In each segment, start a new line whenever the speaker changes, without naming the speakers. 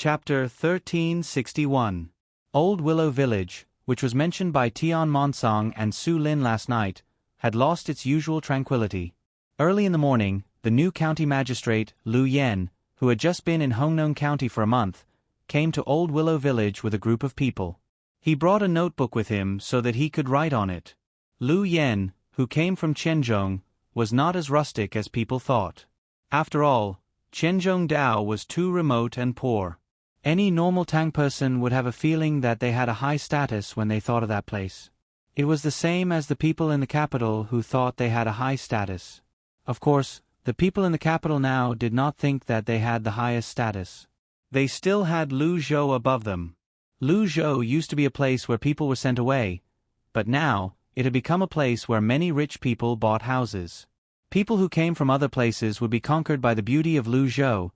Chapter 1361. Old Willow Village, which was mentioned by Tian Monsang and Su Lin last night, had lost its usual tranquility. Early in the morning, the new county magistrate, Lu Yen, who had just been in Hongnon County for a month, came to Old Willow Village with a group of people. He brought a notebook with him so that he could write on it. Lu Yen, who came from Qianzhong, was not as rustic as people thought. After all, Qianzhong Dao was too remote and poor. Any normal Tang person would have a feeling that they had a high status when they thought of that place. It was the same as the people in the capital who thought they had a high status. Of course, the people in the capital now did not think that they had the highest status. They still had Luzhou above them. Luzhou used to be a place where people were sent away, but now, it had become a place where many rich people bought houses. People who came from other places would be conquered by the beauty of Luzhou,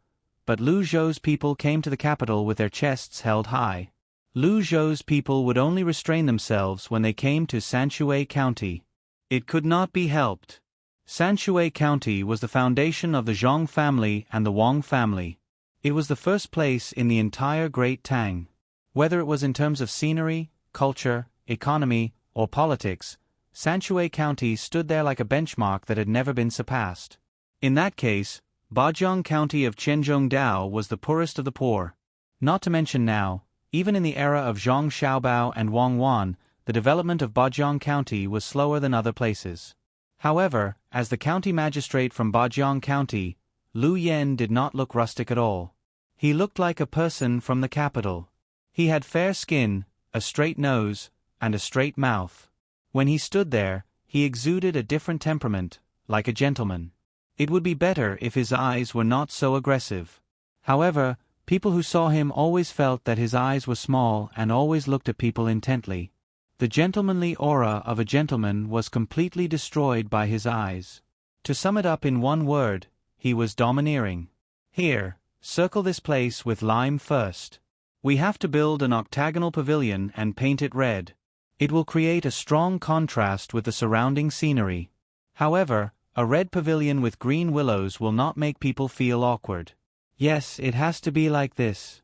but Luzhou's people came to the capital with their chests held high. Luzhou's people would only restrain themselves when they came to Sanshui County. It could not be helped. Sanshui County was the foundation of the Zhong family and the Wang family. It was the first place in the entire Great Tang. Whether it was in terms of scenery, culture, economy, or politics, Sanshui County stood there like a benchmark that had never been surpassed. In that case, Bajiang County of Qianzhong Dao was the poorest of the poor. Not to mention now, even in the era of Zhang Xiaobao and Wang Wan, the development of Bajiang County was slower than other places. However, as the county magistrate from Bajiang County, Lu Yen did not look rustic at all. He looked like a person from the capital. He had fair skin, a straight nose, and a straight mouth. When he stood there, he exuded a different temperament, like a gentleman. It would be better if his eyes were not so aggressive. However, people who saw him always felt that his eyes were small and always looked at people intently. The gentlemanly aura of a gentleman was completely destroyed by his eyes. To sum it up in one word, he was domineering. Here, circle this place with lime first. We have to build an octagonal pavilion and paint it red. It will create a strong contrast with the surrounding scenery. However, a red pavilion with green willows will not make people feel awkward. Yes, it has to be like this.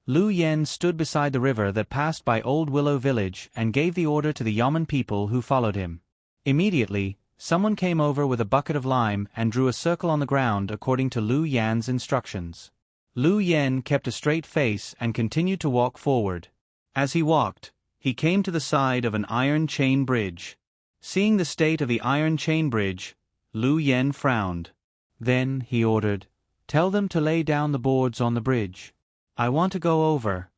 Lu Yen stood beside the river that passed by Old Willow Village and gave the order to the Yamen people who followed him. Immediately, someone came over with a bucket of lime and drew a circle on the ground according to Lu Yan's instructions. Lu Yen kept a straight face and continued to walk forward. As he walked, he came to the side of an iron chain bridge. Seeing the state of the iron chain bridge, Lu Yen frowned. Then, he ordered, "Tell them to lay down the boards on the bridge. I want to go over."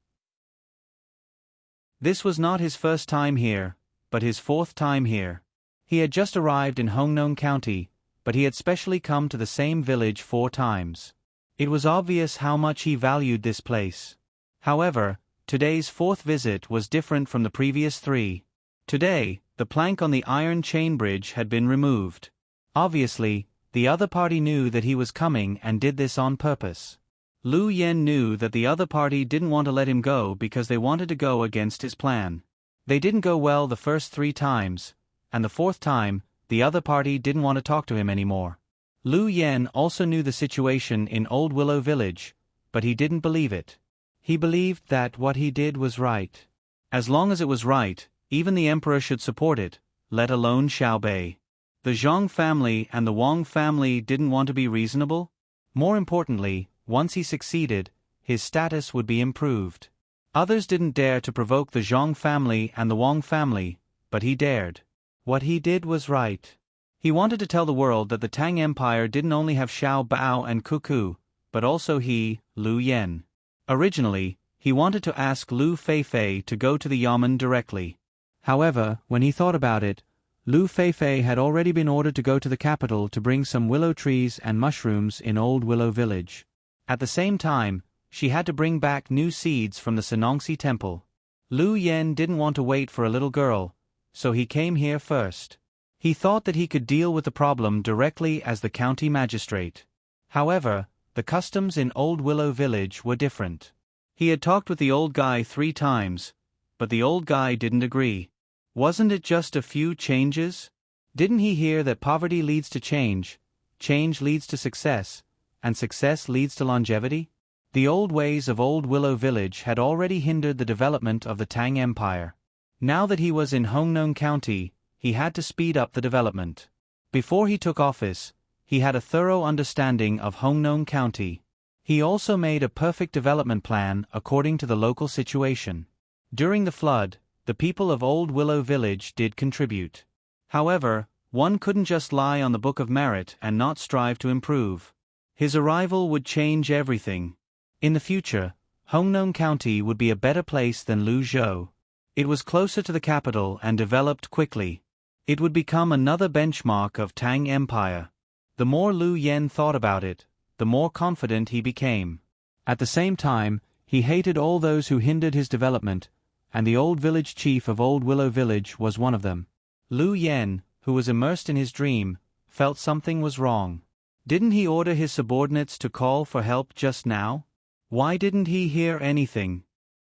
This was not his first time here, but his fourth time here. He had just arrived in Hongnon County, but he had specially come to the same village 4 times. It was obvious how much he valued this place. However, today's 4th visit was different from the previous 3. Today, the plank on the iron chain bridge had been removed. Obviously, the other party knew that he was coming and did this on purpose. Lu Yen knew that the other party didn't want to let him go because they wanted to go against his plan. They didn't go well the first 3 times, and the 4th time, the other party didn't want to talk to him anymore. Lu Yen also knew the situation in Old Willow Village, but he didn't believe it. He believed that what he did was right. As long as it was right, even the emperor should support it, let alone Xiaobei. The Zhong family and the Wang family didn't want to be reasonable. More importantly, once he succeeded, his status would be improved. Others didn't dare to provoke the Zhong family and the Wang family, but he dared. What he did was right. He wanted to tell the world that the Tang Empire didn't only have Xiao Bao and Cuckoo, but also he, Lu Yen. Originally, he wanted to ask Lu Feifei to go to the Yamen directly. However, when he thought about it, Lu Feifei had already been ordered to go to the capital to bring some willow trees and mushrooms in Old Willow Village. At the same time, she had to bring back new seeds from the Senongsi temple. Lu Yen didn't want to wait for a little girl, so he came here first. He thought that he could deal with the problem directly as the county magistrate. However, the customs in Old Willow Village were different. He had talked with the old guy 3 times, but the old guy didn't agree. Wasn't it just a few changes? Didn't he hear that poverty leads to change, change leads to success, and success leads to longevity? The old ways of Old Willow Village had already hindered the development of the Tang Empire. Now that he was in Hongnong County, he had to speed up the development. Before he took office, he had a thorough understanding of Hongnong County. He also made a perfect development plan according to the local situation. During the flood, the people of Old Willow Village did contribute. However, one couldn't just lie on the Book of Merit and not strive to improve. His arrival would change everything. In the future, Hongnong County would be a better place than Luzhou. It was closer to the capital and developed quickly. It would become another benchmark of Tang Empire. The more Lu Yen thought about it, the more confident he became. At the same time, he hated all those who hindered his development, and the old village chief of Old Willow Village was one of them. Lu Yen, who was immersed in his dream, felt something was wrong. Didn't he order his subordinates to call for help just now? Why didn't he hear anything?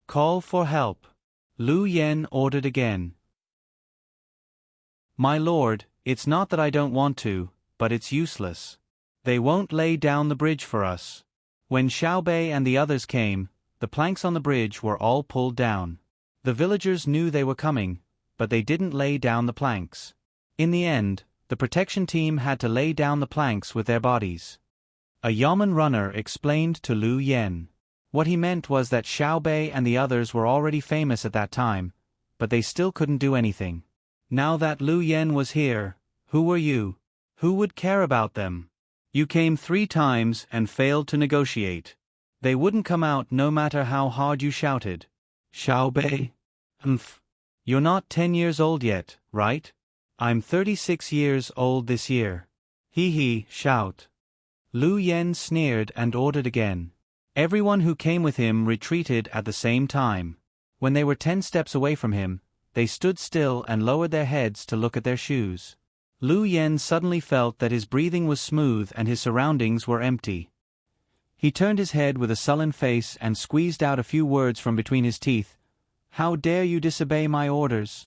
Call for help. Lu Yen ordered again. My lord, it's not that I don't want to, but it's useless. They won't lay down the bridge for us. When Xiaobei and the others came, the planks on the bridge were all pulled down. The villagers knew they were coming, but they didn't lay down the planks. In the end, the protection team had to lay down the planks with their bodies. A yeoman runner explained to Lu Yen. What he meant was that Xiaobei and the others were already famous at that time, but they still couldn't do anything. Now that Lu Yen was here, who were you? Who would care about them? You came 3 times and failed to negotiate. They wouldn't come out no matter how hard you shouted. Xiaobei? You're not 10 years old yet, right? I'm 36 years old this year. Hee, shout. Lu Yen sneered and ordered again. Everyone who came with him retreated at the same time. When they were 10 steps away from him, they stood still and lowered their heads to look at their shoes. Lu Yen suddenly felt that his breathing was smooth and his surroundings were empty. He turned his head with a sullen face and squeezed out a few words from between his teeth. How dare you disobey my orders?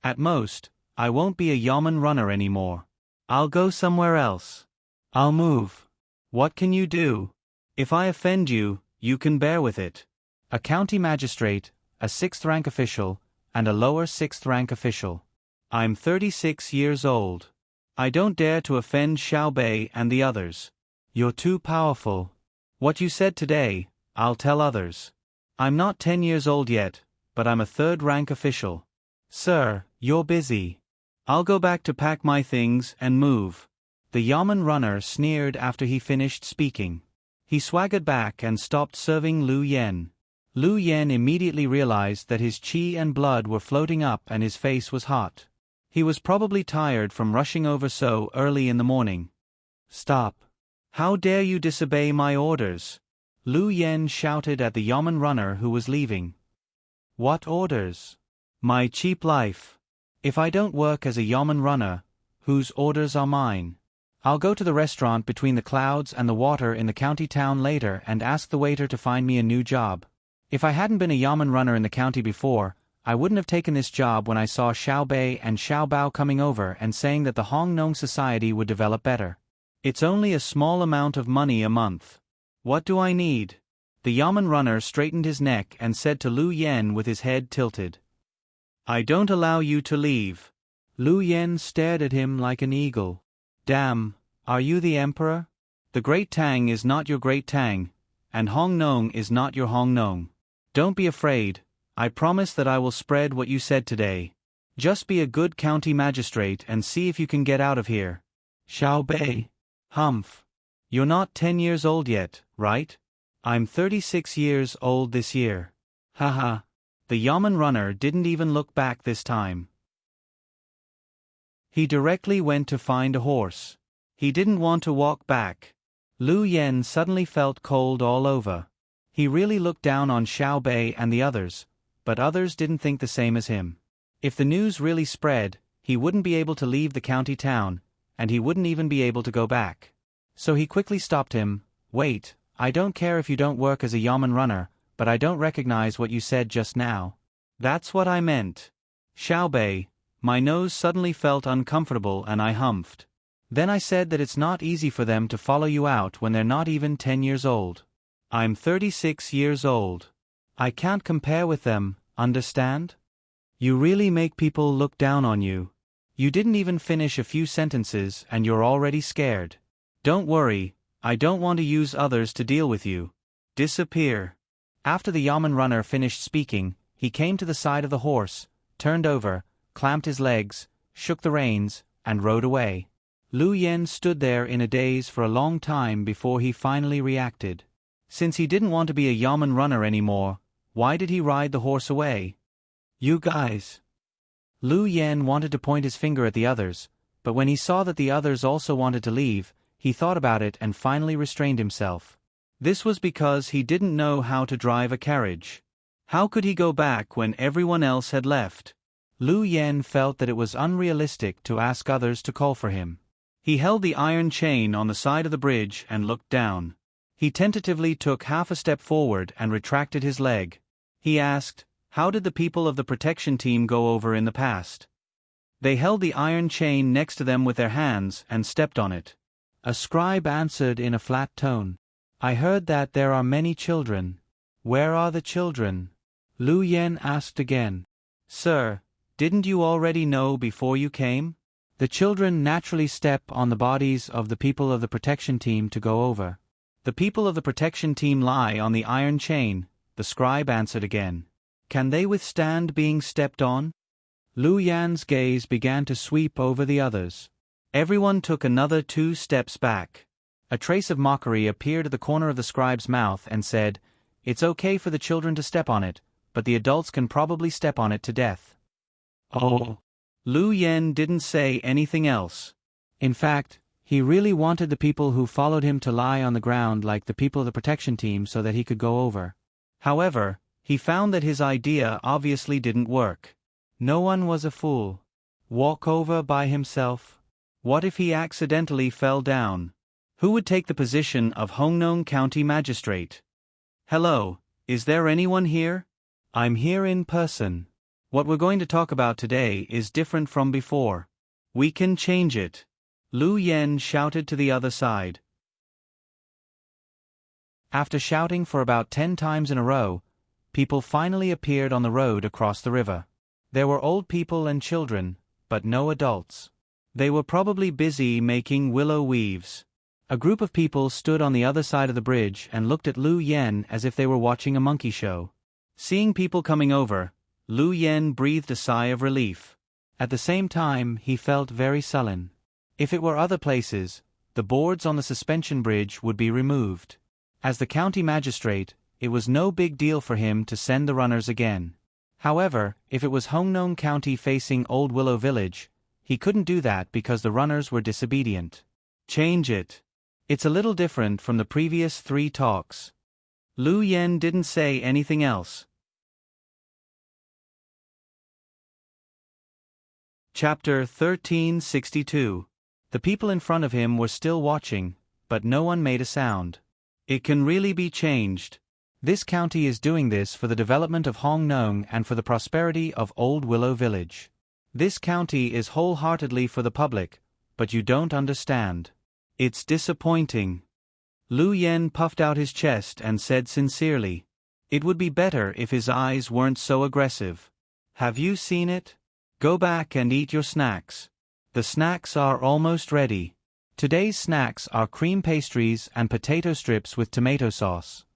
At most, I won't be a yeoman runner anymore. I'll go somewhere else. I'll move. What can you do? If I offend you, you can bear with it. A county magistrate, a 6th rank official, and a lower 6th rank official. I'm 36 years old. I don't dare to offend Xiaobei and the others. You're too powerful. What you said today, I'll tell others. I'm not 10 years old yet, but I'm a 3rd rank official. Sir, you're busy. I'll go back to pack my things and move. The yeoman runner sneered after he finished speaking. He swaggered back and stopped serving Lu Yen. Lu Yen immediately realized that his qi and blood were floating up and his face was hot. He was probably tired from rushing over so early in the morning. Stop. How dare you disobey my orders? Lu Yen shouted at the yeoman runner who was leaving. What orders? My cheap life. If I don't work as a yeoman runner, whose orders are mine? I'll go to the restaurant between the clouds and the water in the county town later and ask the waiter to find me a new job. If I hadn't been a yeoman runner in the county before, I wouldn't have taken this job when I saw Xiaobei and Xiaobao coming over and saying that the Hongnong society would develop better. It's only a small amount of money a month. What do I need? The yeoman runner straightened his neck and said to Lu Yen with his head tilted. I don't allow you to leave. Lu Yen stared at him like an eagle. Damn, are you the emperor? The Great Tang is not your Great Tang, and Hongnong is not your Hongnong. Don't be afraid. I promise that I will spread what you said today. Just be a good county magistrate and see if you can get out of here. Xiaobei. Humph. You're not 10 years old yet, right? I'm 36 years old this year. Haha. The yeoman runner didn't even look back this time. He directly went to find a horse. He didn't want to walk back. Lu Yen suddenly felt cold all over. He really looked down on Xiaobei and the others, but others didn't think the same as him. If the news really spread, he wouldn't be able to leave the county town, and he wouldn't even be able to go back. So he quickly stopped him. Wait, I don't care if you don't work as a yeoman runner, but I don't recognize what you said just now. That's what I meant. Xiaobei. My nose suddenly felt uncomfortable and I humphed. Then I said that it's not easy for them to follow you out when they're not even 10 years old. I'm 36 years old. I can't compare with them, understand? You really make people look down on you. You didn't even finish a few sentences and you're already scared. Don't worry, I don't want to use others to deal with you. Disappear. After the yamen runner finished speaking, he came to the side of the horse, turned over, clamped his legs, shook the reins, and rode away. Lu Yen stood there in a daze for a long time before he finally reacted. Since he didn't want to be a yamen runner anymore, why did he ride the horse away? You guys. Lu Yen wanted to point his finger at the others, but when he saw that the others also wanted to leave, he thought about it and finally restrained himself. This was because he didn't know how to drive a carriage. How could he go back when everyone else had left? Lu Yen felt that it was unrealistic to ask others to call for him. He held the iron chain on the side of the bridge and looked down. He tentatively took half a step forward and retracted his leg. He asked, "How did the people of the protection team go over in the past?" They held the iron chain next to them with their hands and stepped on it. A scribe answered in a flat tone, "I heard that there are many children." "Where are the children?" Lu Yen asked again. "Sir, didn't you already know before you came? The children naturally step on the bodies of the people of the protection team to go over. The people of the protection team lie on the iron chain," the scribe answered again. "Can they withstand being stepped on?" Lu Yan's gaze began to sweep over the others. Everyone took another 2 steps back. A trace of mockery appeared at the corner of the scribe's mouth and said, "It's okay for the children to step on it, but the adults can probably step on it to death." Oh. Lu Yen didn't say anything else. In fact, he really wanted the people who followed him to lie on the ground like the people of the protection team so that he could go over. However, he found that his idea obviously didn't work. No one was a fool. Walk over by himself? What if he accidentally fell down? Who would take the position of Hongnong County Magistrate? "Hello, is there anyone here? I'm here in person. What we're going to talk about today is different from before. We can change it." Lu Yen shouted to the other side. After shouting for about 10 times in a row, people finally appeared on the road across the river. There were old people and children, but no adults. They were probably busy making willow weaves. A group of people stood on the other side of the bridge and looked at Lu Yen as if they were watching a monkey show. Seeing people coming over, Lu Yen breathed a sigh of relief. At the same time, he felt very sullen. If it were other places, the boards on the suspension bridge would be removed. As the county magistrate, it was no big deal for him to send the runners again. However, if it was Hongnong County facing Old Willow Village, he couldn't do that because the runners were disobedient. Change it. It's a little different from the previous 3 talks. Lu Yen didn't say anything else. Chapter 1362. The people in front of him were still watching, but no one made a sound. It can really be changed. This county is doing this for the development of Hongnong and for the prosperity of Old Willow Village. This county is wholeheartedly for the public, but you don't understand. It's disappointing. Lu Yen puffed out his chest and said sincerely, "It would be better if his eyes weren't so aggressive. Have you seen it? Go back and eat your snacks. The snacks are almost ready. Today's snacks are cream pastries and potato strips with tomato sauce."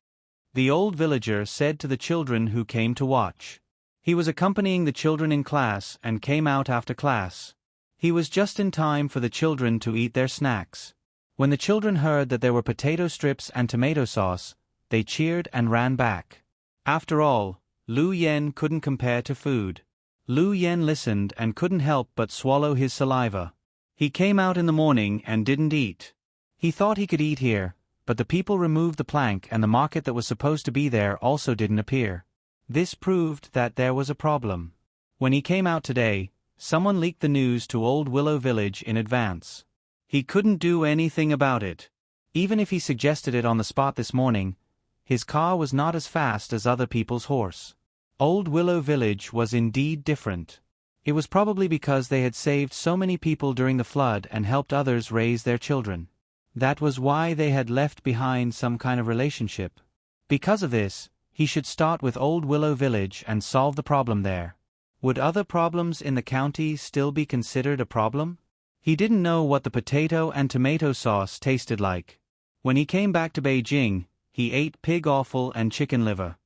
The old villager said to the children who came to watch. He was accompanying the children in class and came out after class. He was just in time for the children to eat their snacks. When the children heard that there were potato strips and tomato sauce, they cheered and ran back. After all, Lu Yen couldn't compare to food. Lu Yen listened and couldn't help but swallow his saliva. He came out in the morning and didn't eat. He thought he could eat here, but the people removed the plank and the market that was supposed to be there also didn't appear. This proved that there was a problem. When he came out today, someone leaked the news to Old Willow Village in advance. He couldn't do anything about it. Even if he suggested it on the spot this morning, his car was not as fast as other people's horse. Old Willow Village was indeed different. It was probably because they had saved so many people during the flood and helped others raise their children. That was why they had left behind some kind of relationship. Because of this, he should start with Old Willow Village and solve the problem there. Would other problems in the county still be considered a problem? He didn't know what the potato and tomato sauce tasted like. When he came back to Beijing, he ate pig offal and chicken liver.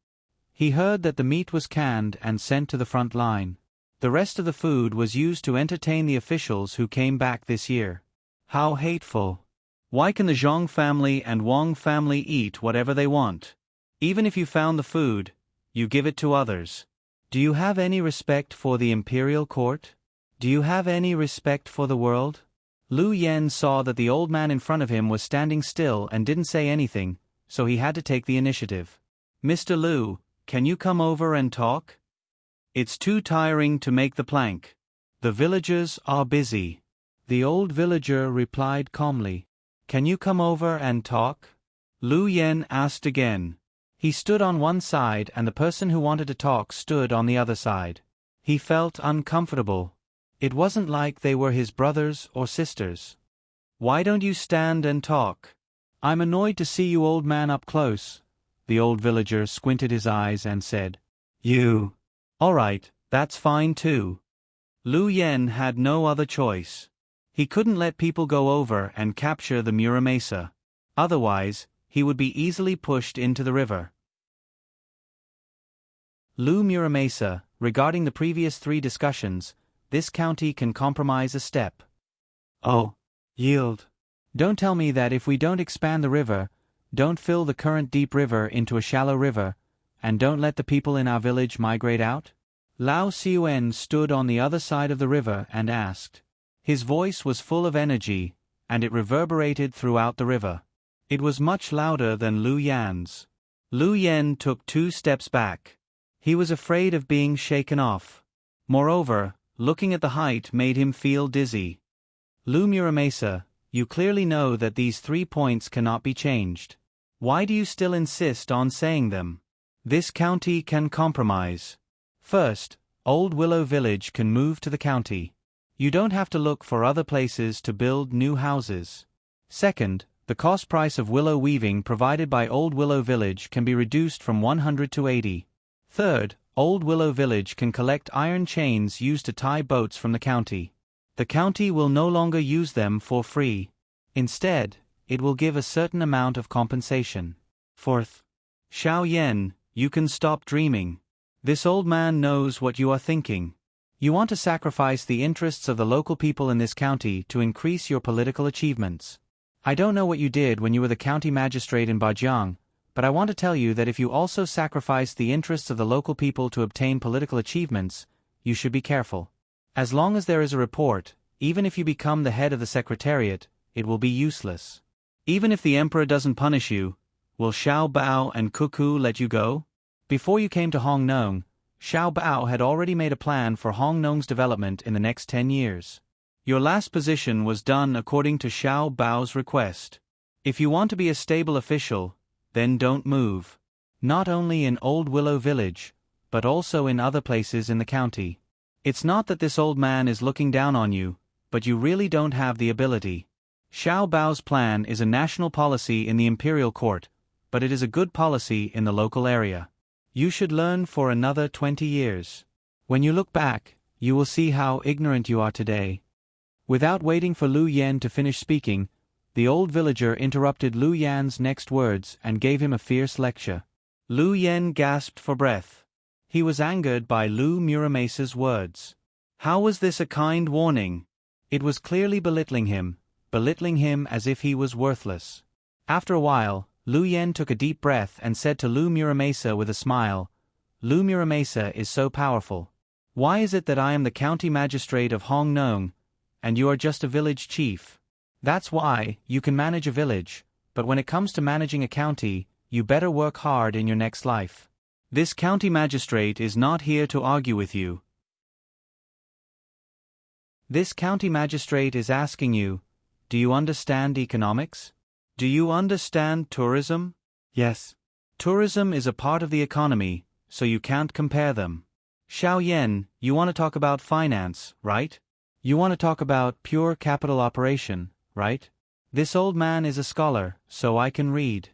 He heard that the meat was canned and sent to the front line. The rest of the food was used to entertain the officials who came back this year. How hateful. Why can the Zhang family and Wang family eat whatever they want? Even if you found the food, you give it to others. Do you have any respect for the imperial court? Do you have any respect for the world? Lu Yen saw that the old man in front of him was standing still and didn't say anything, so he had to take the initiative. Mr. Lu, can you come over and talk? It's too tiring to make the plank. The villagers are busy. The old villager replied calmly. Can you come over and talk? Lu Yen asked again. He stood on one side and the person who wanted to talk stood on the other side. He felt uncomfortable. It wasn't like they were his brothers or sisters. Why don't you stand and talk? I'm annoyed to see you old man up close. The old villager squinted his eyes and said, You. All right, that's fine too. Lu Yen had no other choice. He couldn't let people go over and capture the Muramesa. Otherwise, he would be easily pushed into the river. Lu Muramesa, regarding the previous 3 discussions, this county can compromise a step. Oh, yield. Don't tell me that if we don't expand the river, don't fill the current deep river into a shallow river, and don't let the people in our village migrate out? Lao Siuen stood on the other side of the river and asked. His voice was full of energy, and it reverberated throughout the river. It was much louder than Lu Yan's. Lu Yen took 2 steps back. He was afraid of being shaken off. Moreover, looking at the height made him feel dizzy. Lu Muramesa, you clearly know that these 3 points cannot be changed. Why do you still insist on saying them? This county can compromise. First, Old Willow Village can move to the county. You don't have to look for other places to build new houses. Second, the cost price of willow weaving provided by Old Willow Village can be reduced from 100 to 80. Third, Old Willow Village can collect iron chains used to tie boats from the county. The county will no longer use them for free. Instead, it will give a certain amount of compensation. Fourth, Xiao Yen, you can stop dreaming. This old man knows what you are thinking. You want to sacrifice the interests of the local people in this county to increase your political achievements. I don't know what you did when you were the county magistrate in Bajiang, but I want to tell you that if you also sacrifice the interests of the local people to obtain political achievements, you should be careful. As long as there is a report, even if you become the head of the secretariat, it will be useless. Even if the emperor doesn't punish you, will Xiao Bao and Cuckoo let you go? Before you came to Hong Nong, Xiao Bao had already made a plan for Hong Nong's development in the next 10 years. Your last position was done according to Xiao Bao's request. If you want to be a stable official, then don't move. Not only in Old Willow Village, but also in other places in the county. It's not that this old man is looking down on you, but you really don't have the ability. Xiao Bao's plan is a national policy in the imperial court, but it is a good policy in the local area. You should learn for another 20 years. When you look back, you will see how ignorant you are today. Without waiting for Lu Yen to finish speaking, the old villager interrupted Lu Yan's next words and gave him a fierce lecture. Lu Yen gasped for breath. He was angered by Lu Muramesa's words. How was this a kind warning? It was clearly belittling him as if he was worthless. After a while, Lu Yen took a deep breath and said to Lu Muramesa with a smile, Lu Muramesa is so powerful. Why is it that I am the county magistrate of Hong Nong, and you are just a village chief? That's why you can manage a village, but when it comes to managing a county, you better work hard in your next life. This county magistrate is not here to argue with you. This county magistrate is asking you, do you understand economics? Do you understand tourism? Yes. Tourism is a part of the economy, so you can't compare them. Xiao Yen, you want to talk about finance, right? You want to talk about pure capital operation, right? This old man is a scholar, so I can read.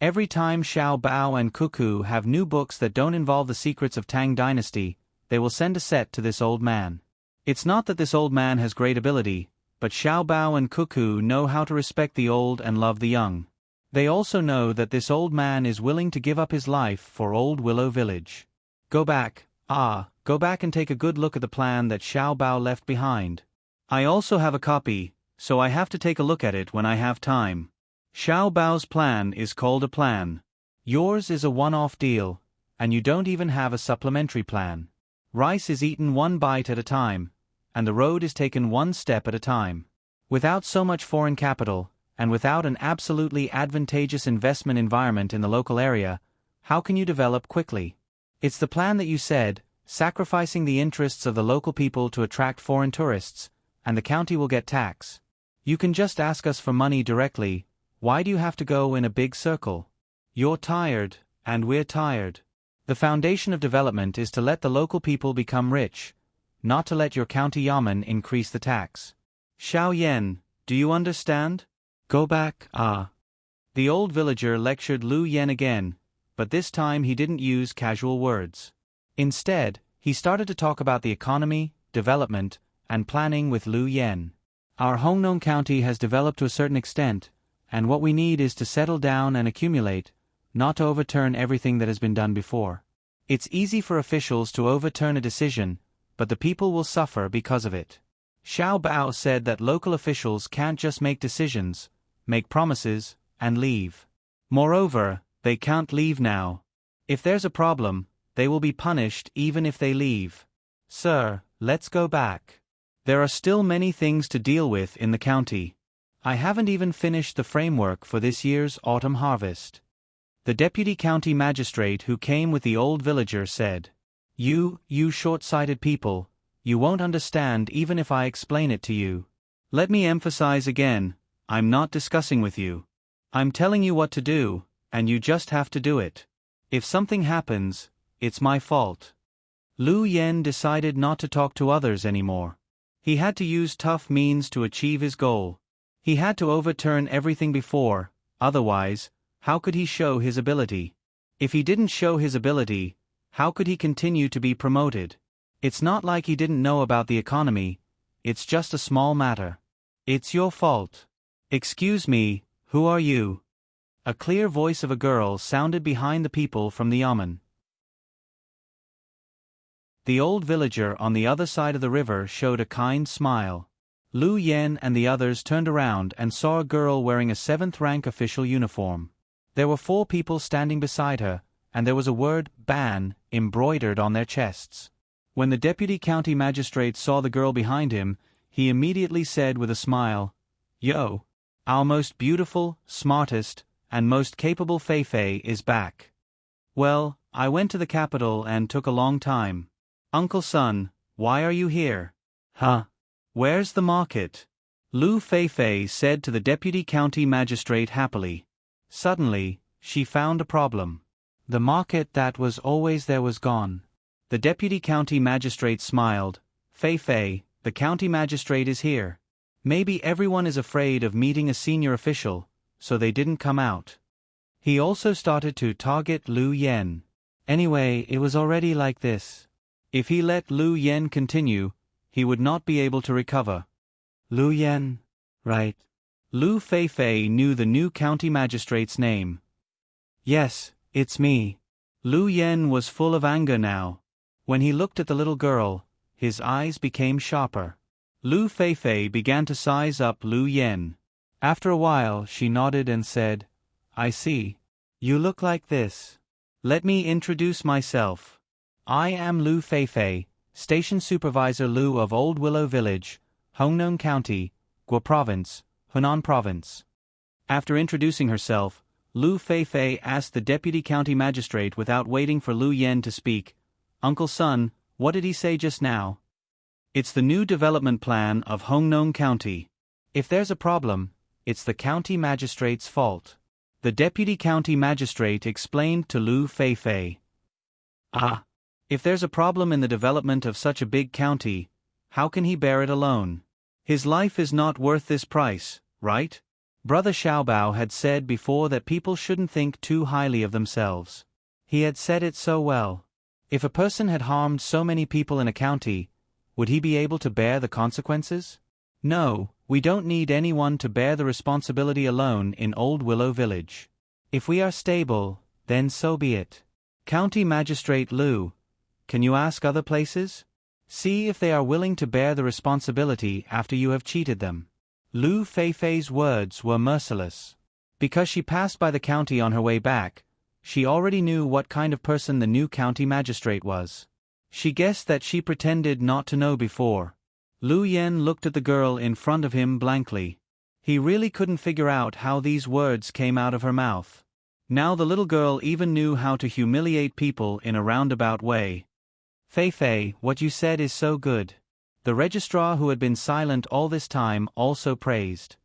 Every time Xiao Bao and Cuckoo have new books that don't involve the secrets of Tang Dynasty, they will send a set to this old man. It's not that this old man has great ability, but Xiao Bao and Cuckoo know how to respect the old and love the young. They also know that this old man is willing to give up his life for Old Willow Village. Go back and take a good look at the plan that Xiao Bao left behind. I also have a copy, so I have to take a look at it when I have time. Xiao Bao's plan is called a plan. Yours is a one-off deal, and you don't even have a supplementary plan. Rice is eaten one bite at a time, and the road is taken one step at a time. Without so much foreign capital, and without an absolutely advantageous investment environment in the local area, how can you develop quickly? It's the plan that you said, sacrificing the interests of the local people to attract foreign tourists, and the county will get tax. You can just ask us for money directly. Why do you have to go in a big circle? You're tired, and we're tired. The foundation of development is to let the local people become rich, not to let your county yamen increase the tax. Xiao Yan, do you understand? Go back, The old villager lectured Lu Yen again, but this time he didn't use casual words. Instead, he started to talk about the economy, development, and planning with Lu Yen. Our Hongnong County has developed to a certain extent, and what we need is to settle down and accumulate, not to overturn everything that has been done before. It's easy for officials to overturn a decision, but the people will suffer because of it. Xiao Bao said that local officials can't just make decisions, make promises, and leave. Moreover, they can't leave now. If there's a problem, they will be punished even if they leave. Sir, let's go back. There are still many things to deal with in the county. I haven't even finished the framework for this year's autumn harvest. The deputy county magistrate who came with the old villager said, You short-sighted people, you won't understand even if I explain it to you. Let me emphasize again, I'm not discussing with you. I'm telling you what to do, and you just have to do it. If something happens, it's my fault. Lu Yen decided not to talk to others anymore. He had to use tough means to achieve his goal. He had to overturn everything before, otherwise, how could he show his ability? If he didn't show his ability, how could he continue to be promoted? It's not like he didn't know about the economy, it's just a small matter. It's your fault. Excuse me, who are you? A clear voice of a girl sounded behind the people from the yamen. The old villager on the other side of the river showed a kind smile. Lu Yen and the others turned around and saw a girl wearing a 7th-rank official uniform. There were 4 people standing beside her, and there was a word, Ban, embroidered on their chests. When the deputy county magistrate saw the girl behind him, he immediately said with a smile, Yo, our most beautiful, smartest, and most capable Fei is back. Well, I went to the capital and took a long time. Uncle Son, why are you here? Huh? Where's the market? Lu Fei said to the deputy county magistrate happily. Suddenly, she found a problem. The market that was always there was gone. The deputy county magistrate smiled. Fei, the county magistrate is here. Maybe everyone is afraid of meeting a senior official, so they didn't come out. He also started to target Lu Yen. Anyway, it was already like this. If he let Lu Yen continue, he would not be able to recover. Lu Yen, right? Lu Fei knew the new county magistrate's name. Yes, it's me. Lu Yen was full of anger now. When he looked at the little girl, his eyes became sharper. Lu Fei began to size up Lu Yen. After a while, she nodded and said, I see. You look like this. Let me introduce myself. I am Lu Fei, Station Supervisor Lu of Old Willow Village, Hongnong County, Guo Province, Hunan Province. After introducing herself, Lu Fei asked the deputy county magistrate without waiting for Lu Yen to speak, Uncle Son, what did he say just now? It's the new development plan of Hongnong County. If there's a problem, it's the county magistrate's fault. The deputy county magistrate explained to Lu Fei. If there's a problem in the development of such a big county, how can he bear it alone? His life is not worth this price, right? Brother Xiaobao had said before that people shouldn't think too highly of themselves. He had said it so well. If a person had harmed so many people in a county, would he be able to bear the consequences? No, we don't need anyone to bear the responsibility alone in Old Willow Village. If we are stable, then so be it. County Magistrate Lu, can you ask other places? See if they are willing to bear the responsibility after you have cheated them. Lu Feifei's words were merciless. Because she passed by the county on her way back, she already knew what kind of person the new county magistrate was. She guessed that she pretended not to know before. Lu Yen looked at the girl in front of him blankly. He really couldn't figure out how these words came out of her mouth. Now the little girl even knew how to humiliate people in a roundabout way. Feifei, what you said is so good. The registrar, who had been silent all this time, also praised.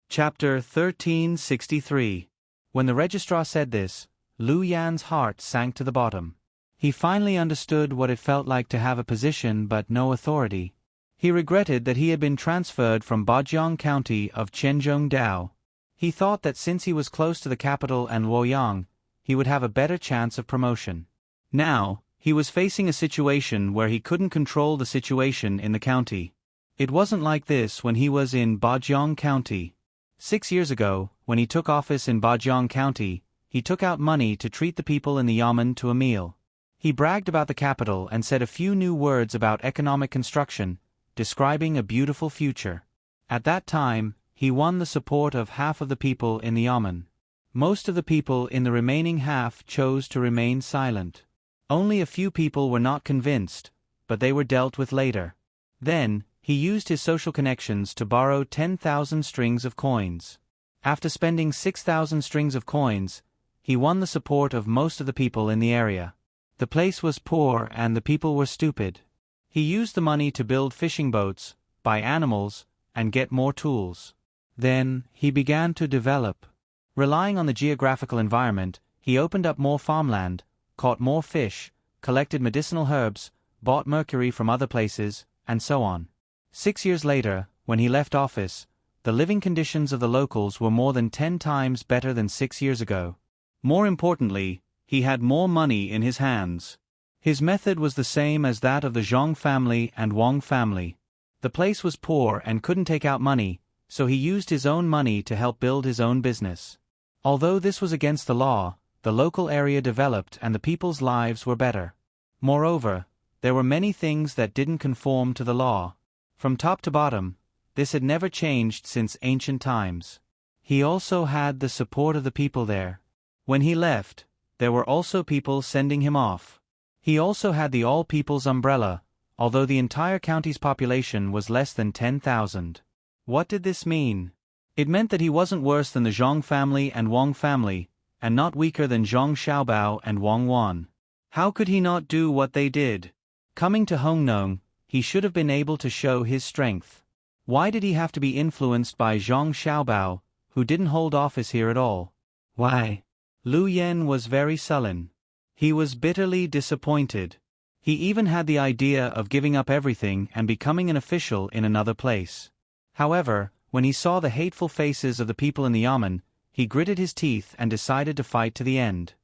Chapter 1363. When the registrar said this, Lu Yan's heart sank to the bottom. He finally understood what it felt like to have a position but no authority. He regretted that he had been transferred from Bajiang County of Zhenjiang. He thought that since he was close to the capital and Luoyang, he would have a better chance of promotion. Now, he was facing a situation where he couldn't control the situation in the county. It wasn't like this when he was in Bajiang County. 6 years ago, when he took office in Bajiang County, he took out money to treat the people in the yamen to a meal. He bragged about the capital and said a few new words about economic construction, describing a beautiful future. At that time, he won the support of half of the people in the yamen. Most of the people in the remaining half chose to remain silent. Only a few people were not convinced, but they were dealt with later. Then, he used his social connections to borrow 10,000 strings of coins. After spending 6,000 strings of coins, he won the support of most of the people in the area. The place was poor and the people were stupid. He used the money to build fishing boats, buy animals, and get more tools. Then, he began to develop. Relying on the geographical environment, he opened up more farmland, caught more fish, collected medicinal herbs, bought mercury from other places, and so on. 6 years later, when he left office, the living conditions of the locals were more than 10 times better than 6 years ago. More importantly, he had more money in his hands. His method was the same as that of the Zhang family and Wang family. The place was poor and couldn't take out money, so he used his own money to help build his own business. Although this was against the law, the local area developed and the people's lives were better. Moreover, there were many things that didn't conform to the law. From top to bottom, this had never changed since ancient times. He also had the support of the people there. When he left, there were also people sending him off. He also had the All People's Umbrella, although the entire county's population was less than 10,000. What did this mean? It meant that he wasn't worse than the Zhang family and Wang family, and not weaker than Zhang Xiaobao and Wang Wan. How could he not do what they did? Coming to Hongnong, he should have been able to show his strength. Why did he have to be influenced by Zhang Xiaobao, who didn't hold office here at all? Why? Lu Yen was very sullen. He was bitterly disappointed. He even had the idea of giving up everything and becoming an official in another place. However, when he saw the hateful faces of the people in the yamen, he gritted his teeth and decided to fight to the end.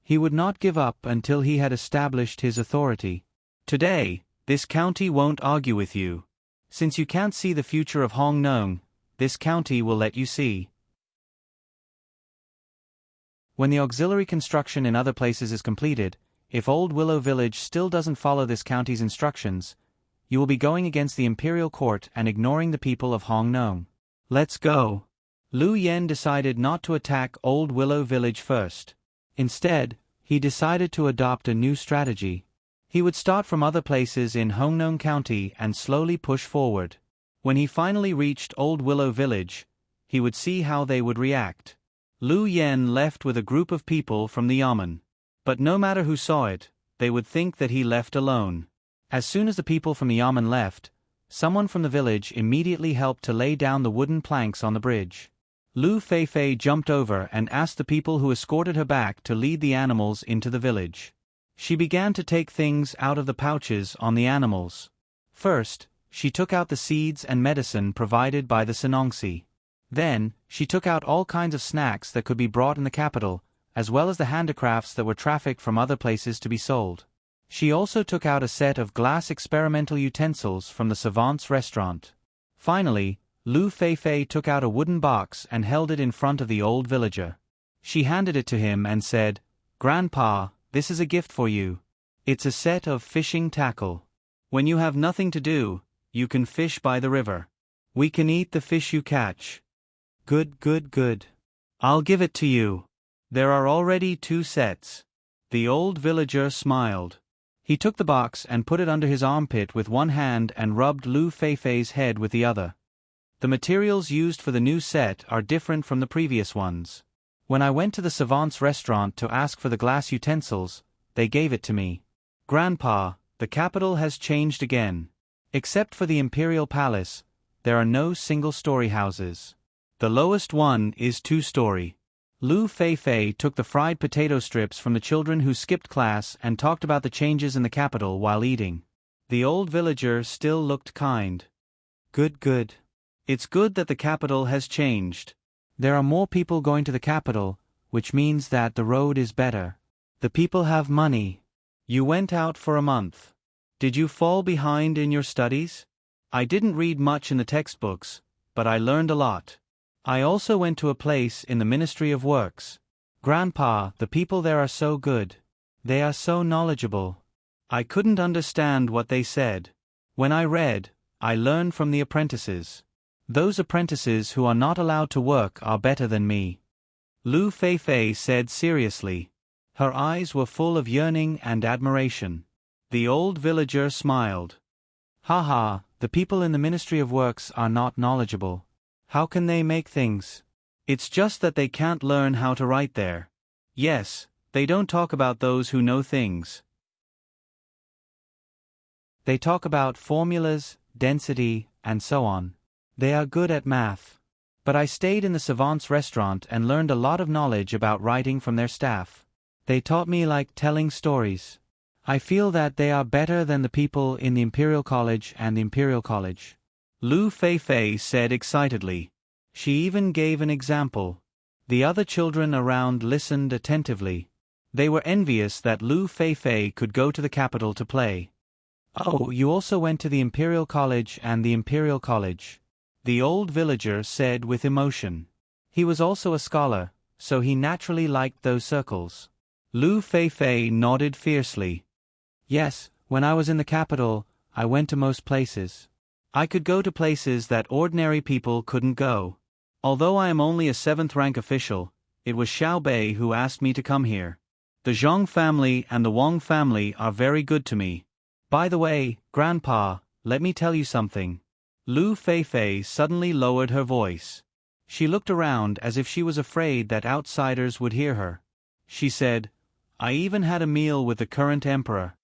He would not give up until he had established his authority. Today, this county won't argue with you. Since you can't see the future of Hongnong, this county will let you see. When the auxiliary construction in other places is completed, if Old Willow Village still doesn't follow this county's instructions, you will be going against the imperial court and ignoring the people of Hongnong. Let's go. Lu Yen decided not to attack Old Willow Village first. Instead, he decided to adopt a new strategy. He would start from other places in Hongnong County and slowly push forward. When he finally reached Old Willow Village, he would see how they would react. Lu Yen left with a group of people from the yamen. But no matter who saw it, they would think that he left alone. As soon as the people from the yamen left, someone from the village immediately helped to lay down the wooden planks on the bridge. Lu Feifei jumped over and asked the people who escorted her back to lead the animals into the village. She began to take things out of the pouches on the animals. First, she took out the seeds and medicine provided by the Senongsi. Then, she took out all kinds of snacks that could be brought in the capital, as well as the handicrafts that were trafficked from other places to be sold. She also took out a set of glass experimental utensils from the savant's restaurant. Finally, Lu Feifei took out a wooden box and held it in front of the old villager. She handed it to him and said, "Grandpa, this is a gift for you. It's a set of fishing tackle. When you have nothing to do, you can fish by the river. We can eat the fish you catch." "Good, good, good. I'll give it to you. There are already 2 sets." The old villager smiled. He took the box and put it under his armpit with one hand and rubbed Lu Feifei's head with the other. The materials used for the new set are different from the previous ones. When I went to the savant's restaurant to ask for the glass utensils, they gave it to me. "Grandpa, the capital has changed again. Except for the Imperial Palace, there are no single-story houses. The lowest one is 2-story. Lu Feifei took the fried potato strips from the children who skipped class and talked about the changes in the capital while eating. The old villager still looked kind. "Good, good. It's good that the capital has changed. There are more people going to the capital, which means that the road is better. The people have money. You went out for a month. Did you fall behind in your studies?" "I didn't read much in the textbooks, but I learned a lot. I also went to a place in the Ministry of Works. Grandpa, the people there are so good. They are so knowledgeable. I couldn't understand what they said. When I read, I learned from the apprentices. Those apprentices who are not allowed to work are better than me," Lu Feifei said seriously. Her eyes were full of yearning and admiration. The old villager smiled. "Ha ha, the people in the Ministry of Works are not knowledgeable. How can they make things? It's just that they can't learn how to write there. Yes, they don't talk about those who know things. They talk about formulas, density, and so on. They are good at math. But I stayed in the savant's restaurant and learned a lot of knowledge about writing from their staff. They taught me like telling stories. I feel that they are better than the people in the Imperial College and the Imperial College," Lu Feifei said excitedly. She even gave an example. The other children around listened attentively. They were envious that Lu Feifei could go to the capital to play. "Oh, you also went to the Imperial College and the Imperial College," the old villager said with emotion. He was also a scholar, so he naturally liked those circles. Lu Feifei nodded fiercely. "Yes, when I was in the capital, I went to most places. I could go to places that ordinary people couldn't go. Although I am only a 7th-rank official, it was Xiao Bei who asked me to come here. The Zhang family and the Wang family are very good to me. By the way, Grandpa, let me tell you something." Lu Feifei suddenly lowered her voice. She looked around as if she was afraid that outsiders would hear her. She said, "I even had a meal with the current emperor."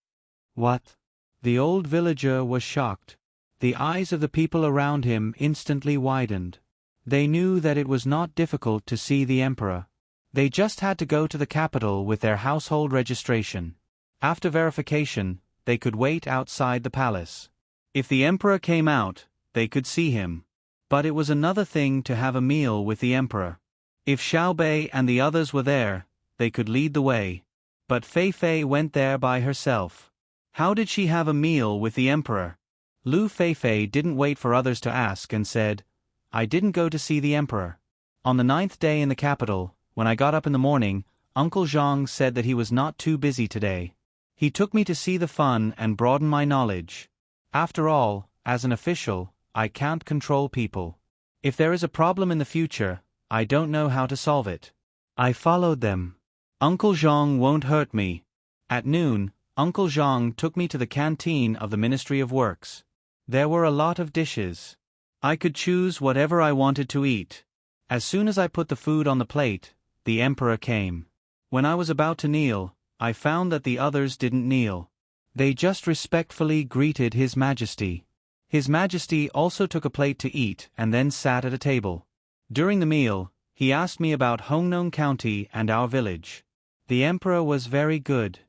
"What?" The old villager was shocked. The eyes of the people around him instantly widened. They knew that it was not difficult to see the emperor. They just had to go to the capital with their household registration. After verification, they could wait outside the palace. If the emperor came out, they could see him. But it was another thing to have a meal with the emperor. If Xiao Bei and the others were there, they could lead the way. But Feifei went there by herself. How did she have a meal with the emperor? Lu Feifei didn't wait for others to ask and said, "I didn't go to see the emperor. On the 9th day in the capital, when I got up in the morning, Uncle Zhang said that he was not too busy today. He took me to see the fun and broaden my knowledge. After all, as an official, I can't control people. If there is a problem in the future, I don't know how to solve it. I followed them. Uncle Zhang won't hurt me." At noon, Uncle Zhang took me to the canteen of the Ministry of Works. There were a lot of dishes. I could choose whatever I wanted to eat. As soon as I put the food on the plate, the emperor came. When I was about to kneel, I found that the others didn't kneel. They just respectfully greeted His Majesty. His Majesty also took a plate to eat and then sat at a table. During the meal, he asked me about Hongnong County and our village. The emperor was very good.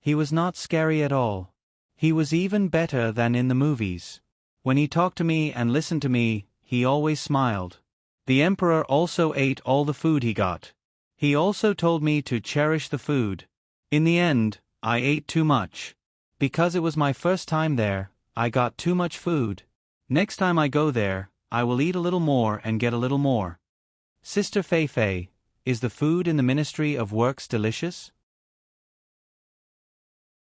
He was not scary at all. He was even better than in the movies. When he talked to me and listened to me, he always smiled. The emperor also ate all the food he got. He also told me to cherish the food. In the end, I ate too much. Because it was my first time there, I got too much food. Next time I go there, I will eat a little more and get a little more. Sister Fei Fei, is the food in the Ministry of Works delicious?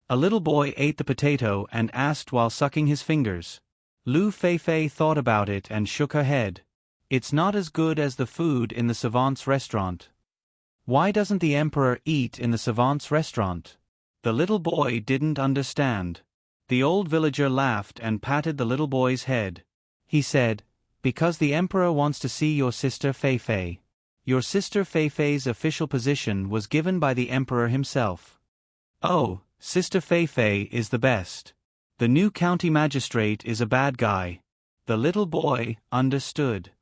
A little boy ate the potato and asked while sucking his fingers. Lu Feifei thought about it and shook her head. It's not as good as the food in the savant's restaurant. Why doesn't the emperor eat in the savant's restaurant? The little boy didn't understand. The old villager laughed and patted the little boy's head. He said, because the emperor wants to see your sister Feifei. Your sister Feifei's official position was given by the emperor himself. Oh, Sister Feifei is the best. The new county magistrate is a bad guy. The little boy understood.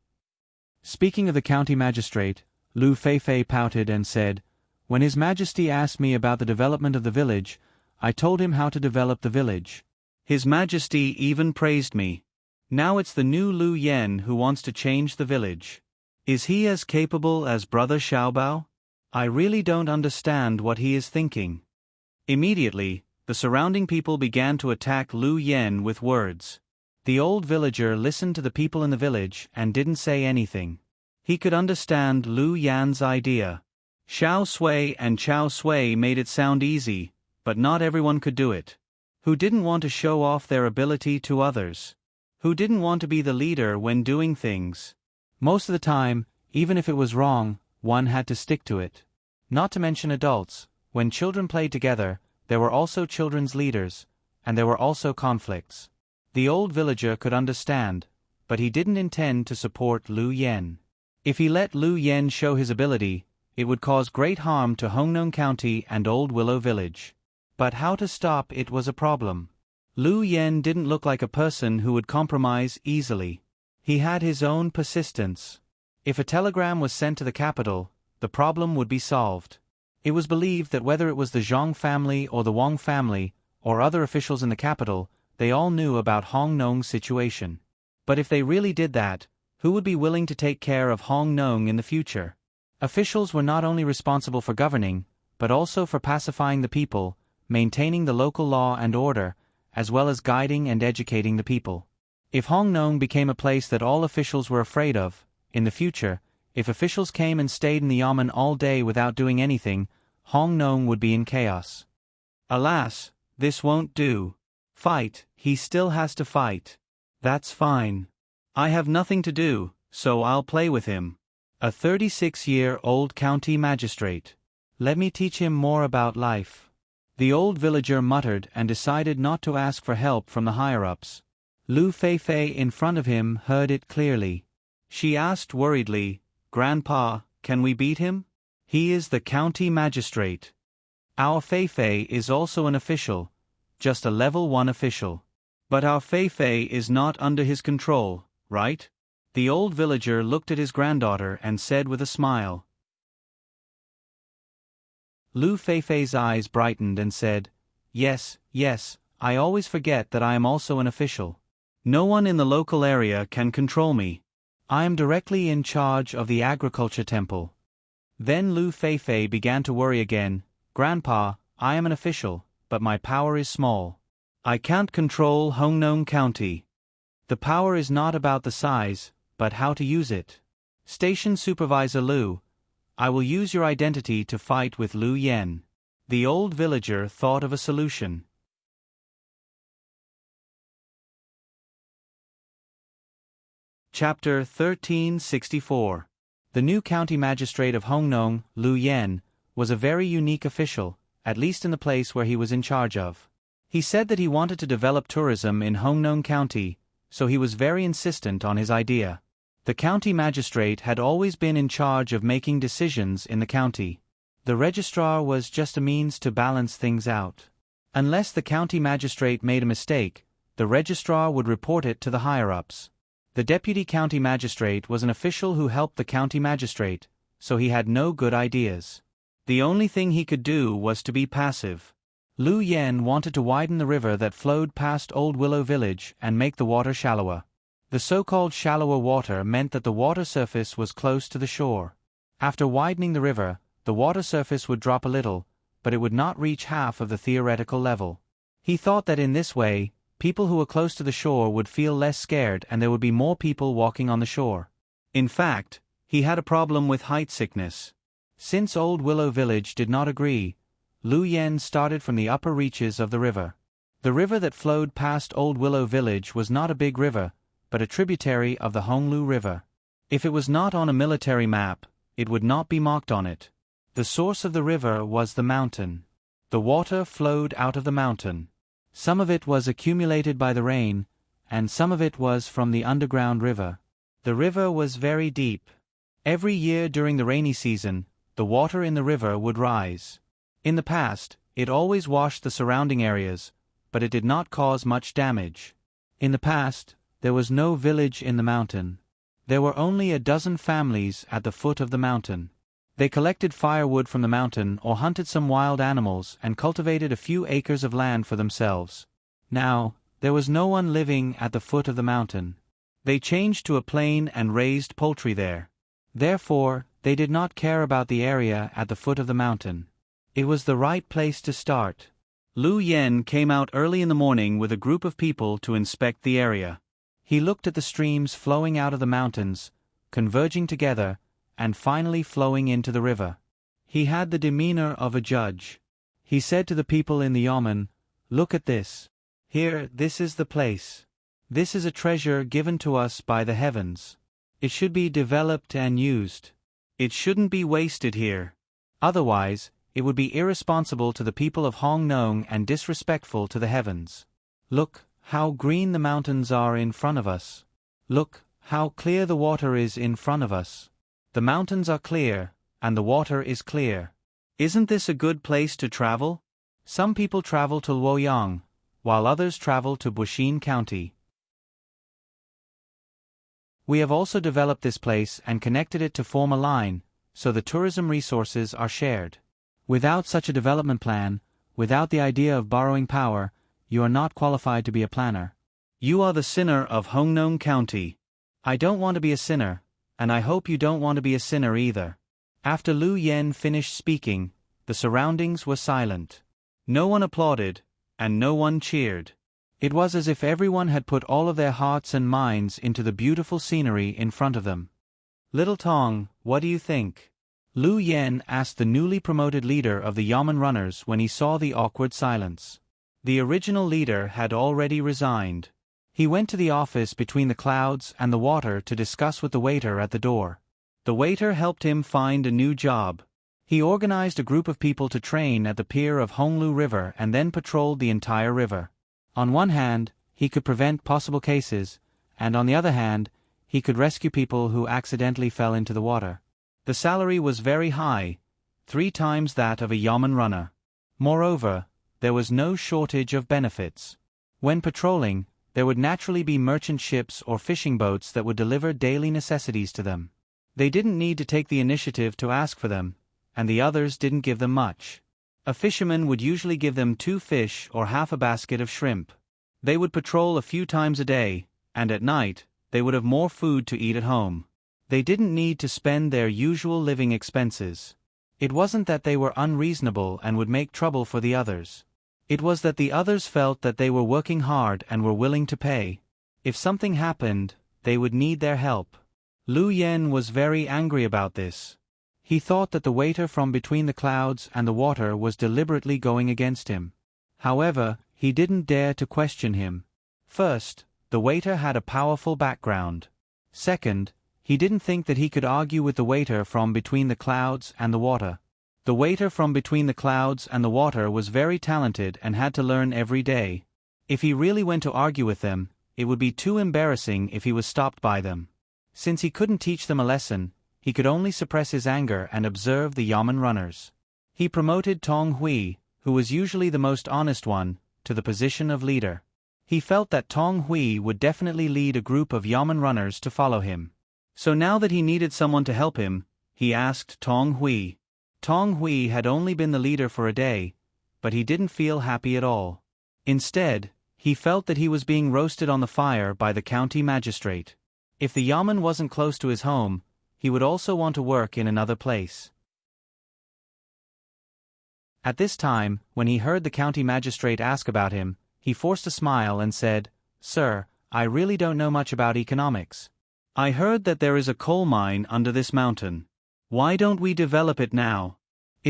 Speaking of the county magistrate, Lu Feifei pouted and said, when His Majesty asked me about the development of the village, I told him how to develop the village. His Majesty even praised me. Now it's the new Lu Yen who wants to change the village. Is he as capable as Brother Xiaobao? I really don't understand what he is thinking. Immediately, the surrounding people began to attack Lu Yen with words. The old villager listened to the people in the village and didn't say anything. He could understand Lu Yan's idea. Xiao Sui and Chao Sui made it sound easy, but not everyone could do it. Who didn't want to show off their ability to others? Who didn't want to be the leader when doing things? Most of the time, even if it was wrong, one had to stick to it. Not to mention adults. When children played together, there were also children's leaders, and there were also conflicts. The old villager could understand, but he didn't intend to support Lu Yen. If he let Lu Yen show his ability, it would cause great harm to Hongnong County and Old Willow Village. But how to stop it was a problem. Lu Yen didn't look like a person who would compromise easily. He had his own persistence. If a telegram was sent to the capital, the problem would be solved. It was believed that whether it was the Zhang family or the Wang family, or other officials in the capital, they all knew about Hongnong's situation. But if they really did that, who would be willing to take care of Hongnong in the future? Officials were not only responsible for governing, but also for pacifying the people, maintaining the local law and order, as well as guiding and educating the people. If Hongnong became a place that all officials were afraid of, in the future, if officials came and stayed in the yamen all day without doing anything, Hongnong would be in chaos. Alas, this won't do. Fight, he still has to fight. That's fine. I have nothing to do, so I'll play with him. A 36-year-old county magistrate. Let me teach him more about life. The old villager muttered and decided not to ask for help from the higher-ups. Lu Feifei in front of him heard it clearly. She asked worriedly, Grandpa, can we beat him? He is the county magistrate. Our Feifei is also an official, just a level 1 official. But our Feifei is not under his control, right? The old villager looked at his granddaughter and said with a smile. Lu Feifei's eyes brightened and said, Yes, yes, I always forget that I am also an official. No one in the local area can control me. I am directly in charge of the agriculture temple. Then Lu Feifei began to worry again. Grandpa, I am an official, but my power is small. I can't control Hongnong County. The power is not about the size, but how to use it. Station Supervisor Lu, I will use your identity to fight with Lu Yen. The old villager thought of a solution. Chapter 1364. The new county magistrate of Hongnong, Lu Yen, was a very unique official, at least in the place where he was in charge of. He said that he wanted to develop tourism in Hongnong County, so he was very insistent on his idea. The county magistrate had always been in charge of making decisions in the county. The registrar was just a means to balance things out. Unless the county magistrate made a mistake, the registrar would report it to the higher-ups. The deputy county magistrate was an official who helped the county magistrate, so he had no good ideas. The only thing he could do was to be passive. Lu Yen wanted to widen the river that flowed past Old Willow Village and make the water shallower. The so-called shallower water meant that the water surface was close to the shore. After widening the river, the water surface would drop a little, but it would not reach half of the theoretical level. He thought that in this way, people who were close to the shore would feel less scared and there would be more people walking on the shore. In fact, he had a problem with height sickness. Since Old Willow Village did not agree, Lu Yen started from the upper reaches of the river. The river that flowed past Old Willow Village was not a big river, but a tributary of the Honglu River. If it was not on a military map, it would not be marked on it. The source of the river was the mountain. The water flowed out of the mountain. Some of it was accumulated by the rain, and some of it was from the underground river. The river was very deep. Every year during the rainy season, the water in the river would rise. In the past, it always washed the surrounding areas, but it did not cause much damage. In the past, there was no village in the mountain. There were only a dozen families at the foot of the mountain. They collected firewood from the mountain or hunted some wild animals and cultivated a few acres of land for themselves. Now, there was no one living at the foot of the mountain. They changed to a plain and raised poultry there. Therefore, they did not care about the area at the foot of the mountain. It was the right place to start. Lu Yen came out early in the morning with a group of people to inspect the area. He looked at the streams flowing out of the mountains, converging together, and finally flowing into the river. He had the demeanor of a judge. He said to the people in the yamen, "Look at this. Here, this is the place. This is a treasure given to us by the heavens. It should be developed and used. It shouldn't be wasted here. Otherwise, it would be irresponsible to the people of Hong Nong and disrespectful to the heavens. Look how green the mountains are in front of us. Look how clear the water is in front of us. The mountains are clear, and the water is clear. Isn't this a good place to travel? Some people travel to Luoyang, while others travel to Buxin County. We have also developed this place and connected it to form a line, so the tourism resources are shared. Without such a development plan, without the idea of borrowing power, you are not qualified to be a planner. You are the sinner of Hongnong County. I don't want to be a sinner, and I hope you don't want to be a sinner either." After Lu Yen finished speaking, the surroundings were silent. No one applauded, and no one cheered. It was as if everyone had put all of their hearts and minds into the beautiful scenery in front of them. "Little Tang, what do you think?" Lu Yen asked the newly promoted leader of the Yamen runners when he saw the awkward silence. The original leader had already resigned. He went to the office between the clouds and the water to discuss with the waiter at the door. The waiter helped him find a new job. He organized a group of people to train at the pier of Honglu River and then patrolled the entire river. On one hand, he could prevent possible cases, and on the other hand, he could rescue people who accidentally fell into the water. The salary was very high, 3 times that of a Yamen runner. Moreover, there was no shortage of benefits. When patrolling, there would naturally be merchant ships or fishing boats that would deliver daily necessities to them. They didn't need to take the initiative to ask for them, and the others didn't give them much. A fisherman would usually give them 2 fish or half a basket of shrimp. They would patrol a few times a day, and at night, they would have more food to eat at home. They didn't need to spend their usual living expenses. It wasn't that they were unreasonable and would make trouble for the others. It was that the others felt that they were working hard and were willing to pay. If something happened, they would need their help. Lu Yen was very angry about this. He thought that the waiter from between the clouds and the water was deliberately going against him. However, he didn't dare to question him. First, the waiter had a powerful background. Second, he didn't think that he could argue with the waiter from between the clouds and the water. The waiter from between the clouds and the water was very talented and had to learn every day. If he really went to argue with them, it would be too embarrassing if he was stopped by them. Since he couldn't teach them a lesson, he could only suppress his anger and observe the Yamen runners. He promoted Tong Hui, who was usually the most honest one, to the position of leader. He felt that Tong Hui would definitely lead a group of Yamen runners to follow him. So now that he needed someone to help him, he asked Tong Hui. Tong Hui had only been the leader for a day, but he didn't feel happy at all. Instead, he felt that he was being roasted on the fire by the county magistrate. If the yamen wasn't close to his home, he would also want to work in another place. At this time, when he heard the county magistrate ask about him, he forced a smile and said, "Sir, I really don't know much about economics. I heard that there is a coal mine under this mountain. Why don't we develop it now?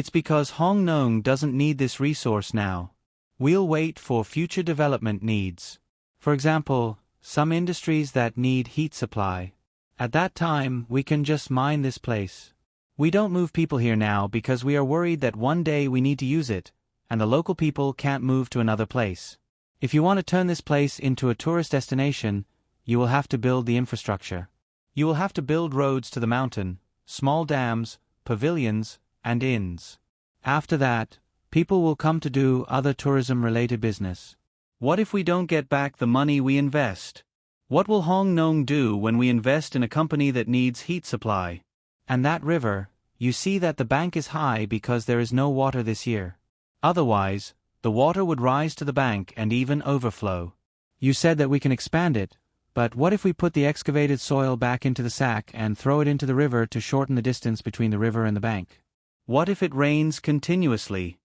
It's because Hong Nong doesn't need this resource now. We'll wait for future development needs. For example, some industries that need heat supply. At that time, we can just mine this place. We don't move people here now because we are worried that one day we need to use it, and the local people can't move to another place. If you want to turn this place into a tourist destination, you will have to build the infrastructure. You will have to build roads to the mountain, small dams, pavilions, and inns. After that, people will come to do other tourism-related business. What if we don't get back the money we invest? What will Hong Nong do when we invest in a company that needs heat supply? And that river, you see that the bank is high because there is no water this year. Otherwise, the water would rise to the bank and even overflow. You said that we can expand it, but what if we put the excavated soil back into the sack and throw it into the river to shorten the distance between the river and the bank? What if it rains continuously?"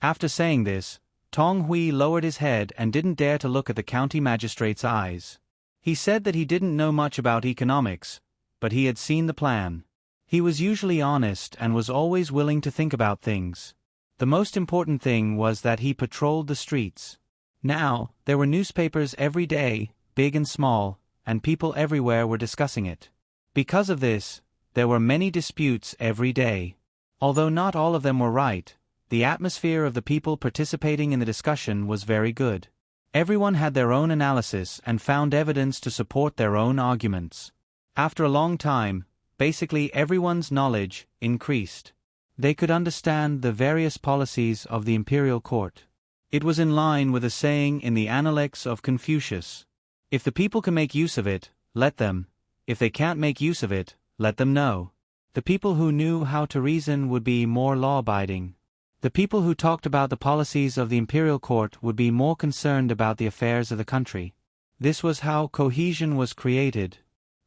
After saying this, Tong Hui lowered his head and didn't dare to look at the county magistrate's eyes. He said that he didn't know much about economics, but he had seen the plan. He was usually honest and was always willing to think about things. The most important thing was that he patrolled the streets. Now, there were newspapers every day, big and small, and people everywhere were discussing it. Because of this, there were many disputes every day. Although not all of them were right, the atmosphere of the people participating in the discussion was very good. Everyone had their own analysis and found evidence to support their own arguments. After a long time, basically everyone's knowledge increased. They could understand the various policies of the imperial court. It was in line with a saying in the Analects of Confucius: "If the people can make use of it, let them. If they can't make use of it, let them know." The people who knew how to reason would be more law-abiding. The people who talked about the policies of the imperial court would be more concerned about the affairs of the country. This was how cohesion was created.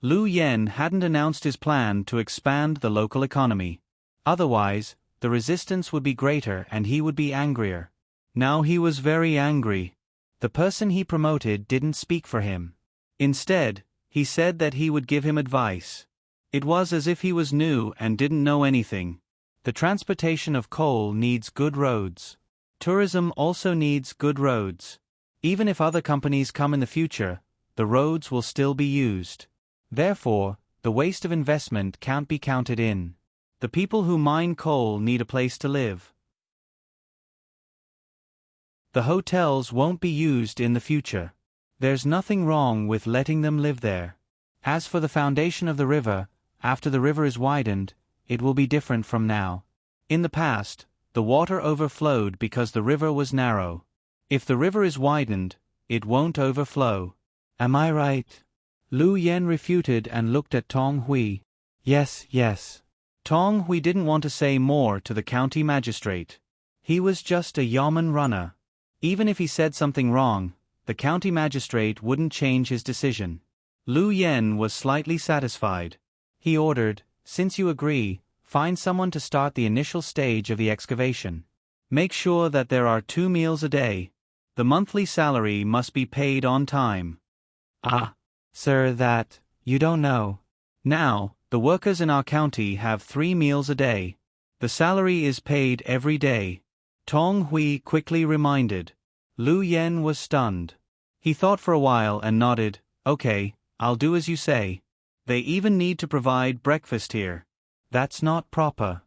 Liu Yen hadn't announced his plan to expand the local economy. Otherwise, the resistance would be greater and he would be angrier. Now he was very angry. The person he promoted didn't speak for him. Instead, he said that he would give him advice. It was as if he was new and didn't know anything. The transportation of coal needs good roads. Tourism also needs good roads. Even if other companies come in the future, the roads will still be used. Therefore, the waste of investment can't be counted in. The people who mine coal need a place to live. The hotels won't be used in the future. There's nothing wrong with letting them live there. As for the foundation of the river, after the river is widened, it will be different from now. In the past, the water overflowed because the river was narrow. If the river is widened, it won't overflow. Am I right? Liu Yen refuted and looked at Tong Hui. Yes, yes. Tong Hui didn't want to say more to the county magistrate. He was just a yamen runner. Even if he said something wrong, the county magistrate wouldn't change his decision. Liu Yen was slightly satisfied. He ordered, "Since you agree, find someone to start the initial stage of the excavation. Make sure that there are 2 meals a day. The monthly salary must be paid on time." "Ah, sir, that, you don't know. Now, the workers in our county have 3 meals a day. The salary is paid every day," Tong Hui quickly reminded. Liu Yen was stunned. He thought for a while and nodded. "Okay, I'll do as you say. They even need to provide breakfast here." "That's not proper."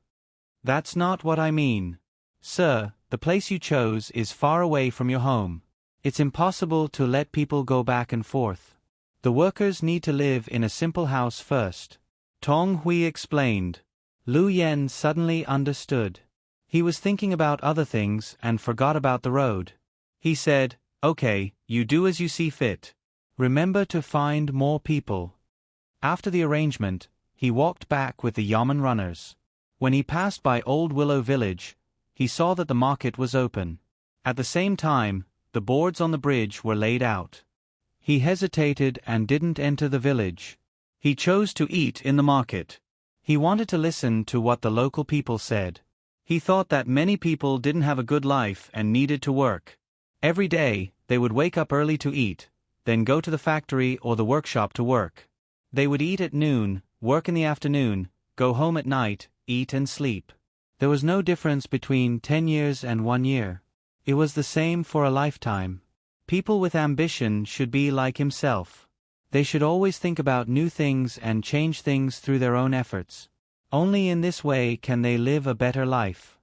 "That's not what I mean. Sir, the place you chose is far away from your home. It's impossible to let people go back and forth. The workers need to live in a simple house first," Tong Hui explained. Liu Yen suddenly understood. He was thinking about other things and forgot about the road. He said, "Okay, you do as you see fit. Remember to find more people." After the arrangement, he walked back with the yamen runners. When he passed by Old Willow Village, he saw that the market was open. At the same time, the boards on the bridge were laid out. He hesitated and didn't enter the village. He chose to eat in the market. He wanted to listen to what the local people said. He thought that many people didn't have a good life and needed to work. Every day, they would wake up early to eat, then go to the factory or the workshop to work. They would eat at noon, work in the afternoon, go home at night, eat and sleep. There was no difference between 10 years and 1 year. It was the same for a lifetime. People with ambition should be like himself. They should always think about new things and change things through their own efforts. Only in this way can they live a better life.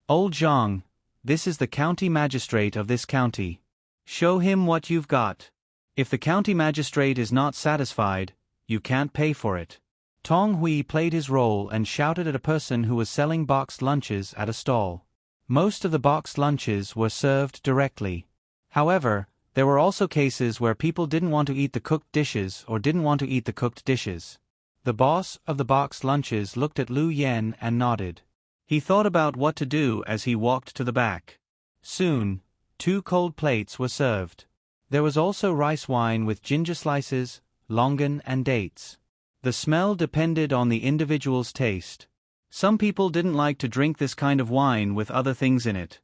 Old Zhang, this is the county magistrate of this county. Show him what you've got. If the county magistrate is not satisfied, you can't pay for it. Tong Hui played his role and shouted at a person who was selling boxed lunches at a stall. Most of the boxed lunches were served directly. However, there were also cases where people didn't want to eat the cooked dishes or didn't want to eat the cooked dishes. The boss of the boxed lunches looked at Lu Yen and nodded. He thought about what to do as he walked to the back. Soon, 2 cold plates were served. There was also rice wine with ginger slices, longan and dates. The smell depended on the individual's taste. Some people didn't like to drink this kind of wine with other things in it.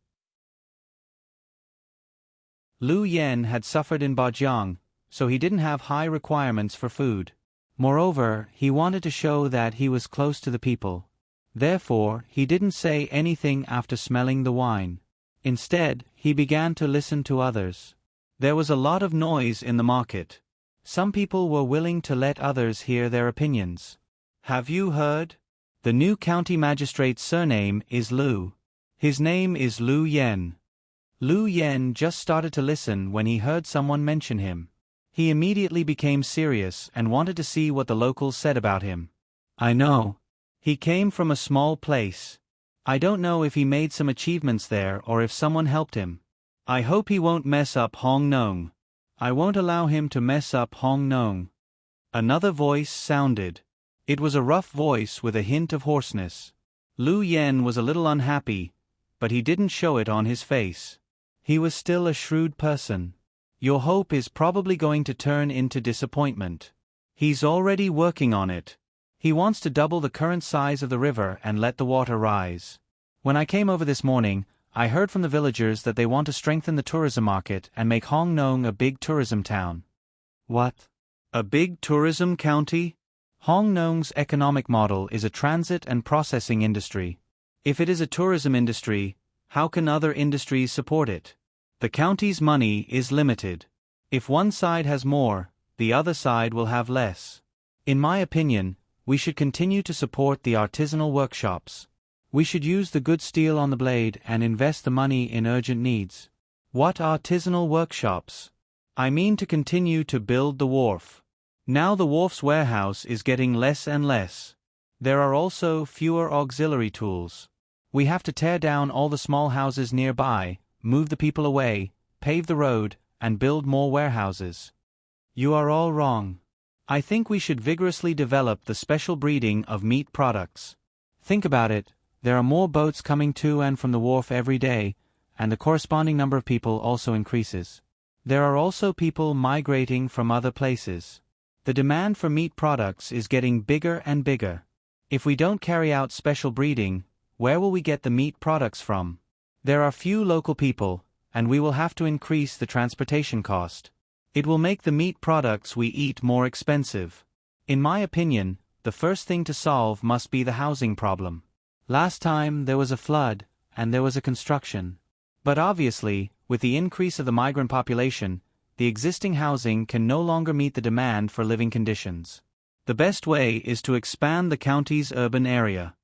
Lu Yen had suffered in Bajiang, so he didn't have high requirements for food. Moreover, he wanted to show that he was close to the people. Therefore, he didn't say anything after smelling the wine. Instead, he began to listen to others. There was a lot of noise in the market. Some people were willing to let others hear their opinions. Have you heard? The new county magistrate's surname is Lu. His name is Lu Yen. Lu Yen just started to listen when he heard someone mention him. He immediately became serious and wanted to see what the locals said about him. I know. He came from a small place. I don't know if he made some achievements there or if someone helped him. I hope he won't mess up Hong Nong. I won't allow him to mess up Hong Nong. Another voice sounded. It was a rough voice with a hint of hoarseness. Lu Yen was a little unhappy, but he didn't show it on his face. He was still a shrewd person. Your hope is probably going to turn into disappointment. He's already working on it. He wants to double the current size of the river and let the water rise. When I came over this morning, I heard from the villagers that they want to strengthen the tourism market and make Hong Nong a big tourism town. What? A big tourism county? Hong Nong's economic model is a transit and processing industry. If it is a tourism industry, how can other industries support it? The county's money is limited. If one side has more, the other side will have less. In my opinion, we should continue to support the artisanal workshops. We should use the good steel on the blade and invest the money in urgent needs. What artisanal workshops? I mean to continue to build the wharf. Now the wharf's warehouse is getting less and less. There are also fewer auxiliary tools. We have to tear down all the small houses nearby, move the people away, pave the road, and build more warehouses. You are all wrong. I think we should vigorously develop the special breeding of meat products. Think about it, there are more boats coming to and from the wharf every day, and the corresponding number of people also increases. There are also people migrating from other places. The demand for meat products is getting bigger and bigger. If we don't carry out special breeding, where will we get the meat products from? There are few local people, and we will have to increase the transportation cost. It will make the meat products we eat more expensive. In my opinion, the first thing to solve must be the housing problem. Last time there was a flood, and there was a construction. But obviously, with the increase of the migrant population, the existing housing can no longer meet the demand for living conditions. The best way is to expand the county's urban area.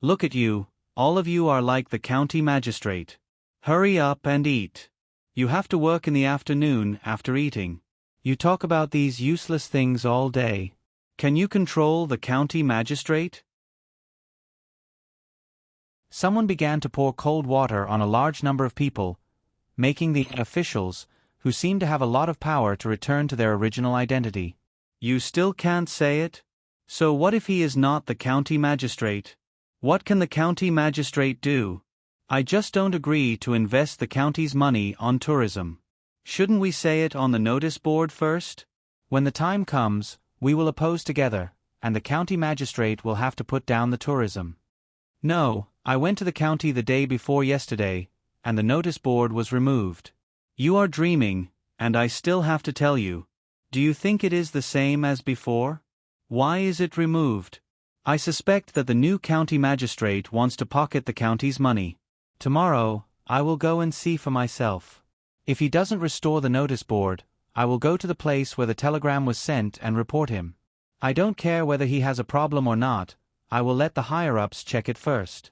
Look at you, all of you are like the county magistrate. Hurry up and eat. You have to work in the afternoon after eating. You talk about these useless things all day. Can you control the county magistrate? Someone began to pour cold water on a large number of people, making the officials, who seemed to have a lot of power, to return to their original identity. You still can't say it? So what if he is not the county magistrate? What can the county magistrate do? I just don't agree to invest the county's money on tourism. Shouldn't we say it on the notice board first? When the time comes, we will oppose together, and the county magistrate will have to put down the tourism. No, I went to the county the day before yesterday, and the notice board was removed. You are dreaming, and I still have to tell you. Do you think it is the same as before? Why is it removed? I suspect that the new county magistrate wants to pocket the county's money. Tomorrow, I will go and see for myself. If he doesn't restore the notice board, I will go to the place where the telegram was sent and report him. I don't care whether he has a problem or not, I will let the higher-ups check it first.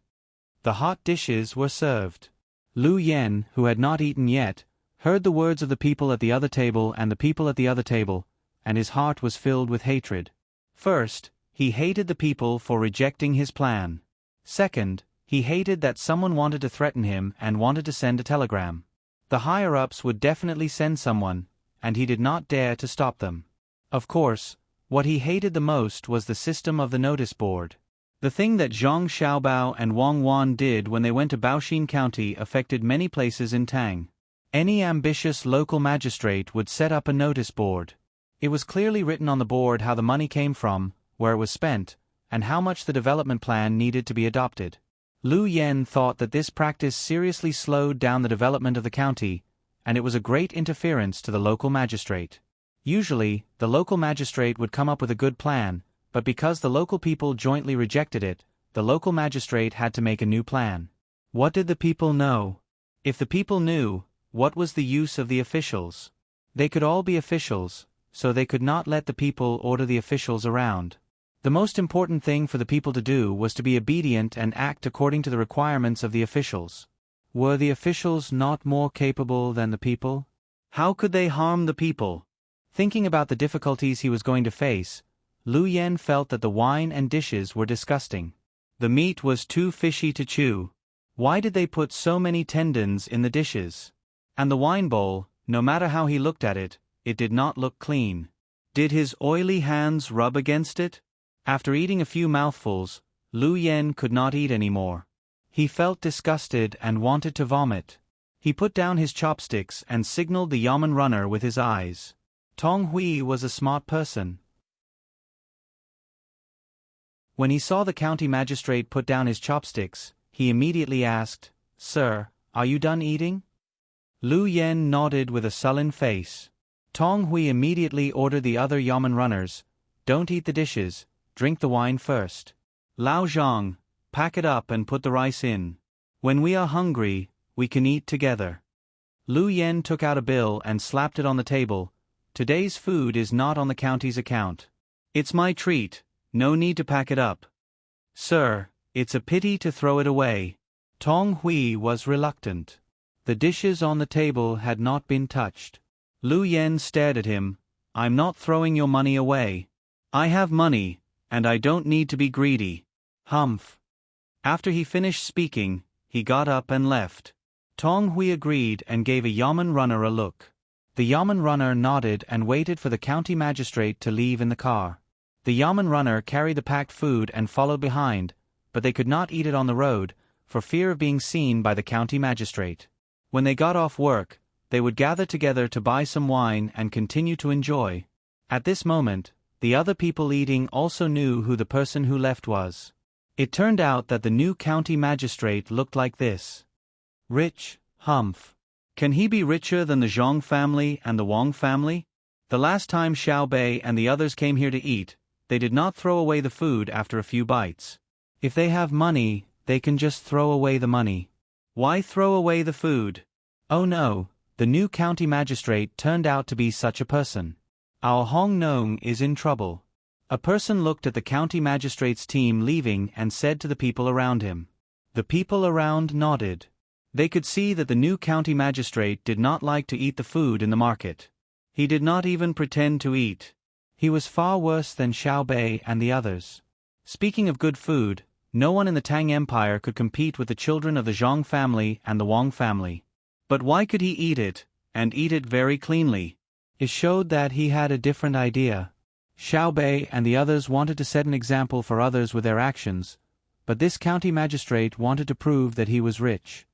The hot dishes were served. Lu Yen, who had not eaten yet, heard the words of the people at the other table and the people at the other table, and his heart was filled with hatred. First, he hated the people for rejecting his plan. Second, he hated that someone wanted to threaten him and wanted to send a telegram. The higher-ups would definitely send someone, and he did not dare to stop them. Of course, what he hated the most was the system of the notice board. The thing that Zhang Xiaobao and Wang Wan did when they went to Baoxin County affected many places in Tang. Any ambitious local magistrate would set up a notice board. It was clearly written on the board how the money came from, where it was spent, and how much the development plan needed to be adopted. Lu Yen thought that this practice seriously slowed down the development of the county, and it was a great interference to the local magistrate. Usually, the local magistrate would come up with a good plan, but because the local people jointly rejected it, the local magistrate had to make a new plan. What did the people know? If the people knew, what was the use of the officials? They could all be officials, so they could not let the people order the officials around. The most important thing for the people to do was to be obedient and act according to the requirements of the officials. Were the officials not more capable than the people? How could they harm the people? Thinking about the difficulties he was going to face, Lu Yen felt that the wine and dishes were disgusting. The meat was too fishy to chew. Why did they put so many tendons in the dishes? And the wine bowl, no matter how he looked at it, it did not look clean. Did his oily hands rub against it? After eating a few mouthfuls, Lu Yen could not eat any more. He felt disgusted and wanted to vomit. He put down his chopsticks and signaled the yamen runner with his eyes. Tong Hui was a smart person. When he saw the county magistrate put down his chopsticks, he immediately asked, "Sir, are you done eating?" Lu Yen nodded with a sullen face. Tong Hui immediately ordered the other yamen runners, "Don't eat the dishes, drink the wine first. Lao Zhang, pack it up and put the rice in. When we are hungry, we can eat together." Lu Yen took out a bill and slapped it on the table. "Today's food is not on the county's account. It's my treat, no need to pack it up." "Sir, it's a pity to throw it away." Tong Hui was reluctant. The dishes on the table had not been touched. Lu Yen stared at him. "I'm not throwing your money away. I have money, and I don't need to be greedy." Humph. After he finished speaking, he got up and left. Tong Hui agreed and gave a yamen runner a look. The yamen runner nodded and waited for the county magistrate to leave in the car. The yamen runner carried the packed food and followed behind, but they could not eat it on the road, for fear of being seen by the county magistrate. When they got off work, they would gather together to buy some wine and continue to enjoy. At this moment, the other people eating also knew who the person who left was. It turned out that the new county magistrate looked like this. Rich, humph. Can he be richer than the Zhang family and the Wang family? The last time Xiao Bei and the others came here to eat, they did not throw away the food after a few bites. If they have money, they can just throw away the money. Why throw away the food? Oh no, the new county magistrate turned out to be such a person. Our Hong Nong is in trouble. A person looked at the county magistrate's team leaving and said to the people around him. The people around nodded. They could see that the new county magistrate did not like to eat the food in the market. He did not even pretend to eat. He was far worse than Xiao Bei and the others. Speaking of good food, no one in the Tang Empire could compete with the children of the Zhang family and the Wang family. But why could he eat it, and eat it very cleanly? It showed that he had a different idea. Xiao Bei and the others wanted to set an example for others with their actions, but this county magistrate wanted to prove that he was rich.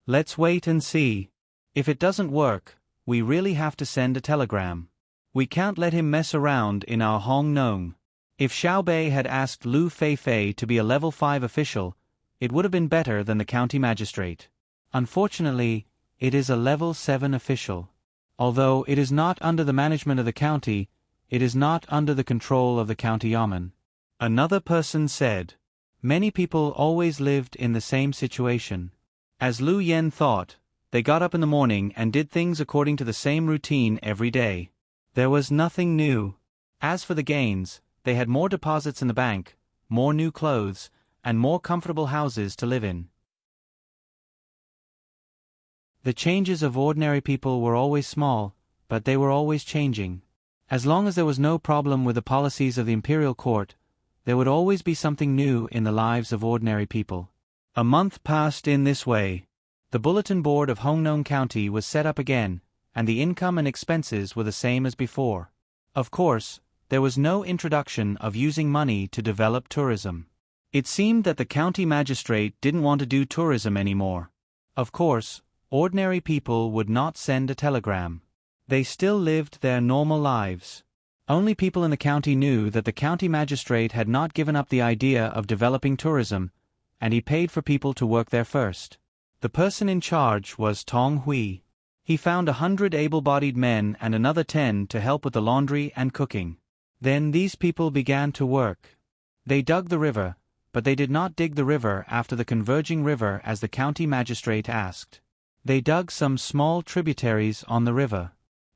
Let's wait and see. If it doesn't work, we really have to send a telegram. We can't let him mess around in our Hong Nong. If Xiao Bei had asked Lu Feifei to be a level 5 official, it would have been better than the county magistrate. Unfortunately, it is a level 7 official. Although it is not under the management of the county, it is not under the control of the county yamen. Another person said. Many people always lived in the same situation. As Lu Yen thought, they got up in the morning and did things according to the same routine every day. There was nothing new. As for the gains, they had more deposits in the bank, more new clothes, and more comfortable houses to live in. The changes of ordinary people were always small, but they were always changing. As long as there was no problem with the policies of the imperial court, there would always be something new in the lives of ordinary people. A month passed in this way. The bulletin board of Hongnong County was set up again, and the income and expenses were the same as before. Of course, there was no introduction of using money to develop tourism. It seemed that the county magistrate didn't want to do tourism anymore. Of course, ordinary people would not send a telegram. They still lived their normal lives. Only people in the county knew that the county magistrate had not given up the idea of developing tourism, and he paid for people to work there first. The person in charge was Tong Hui. He found 100 able-bodied men and another 10 to help with the laundry and cooking. Then these people began to work. They dug the river, but they did not dig the river after the converging river as the county magistrate asked. They dug some small tributaries on the river.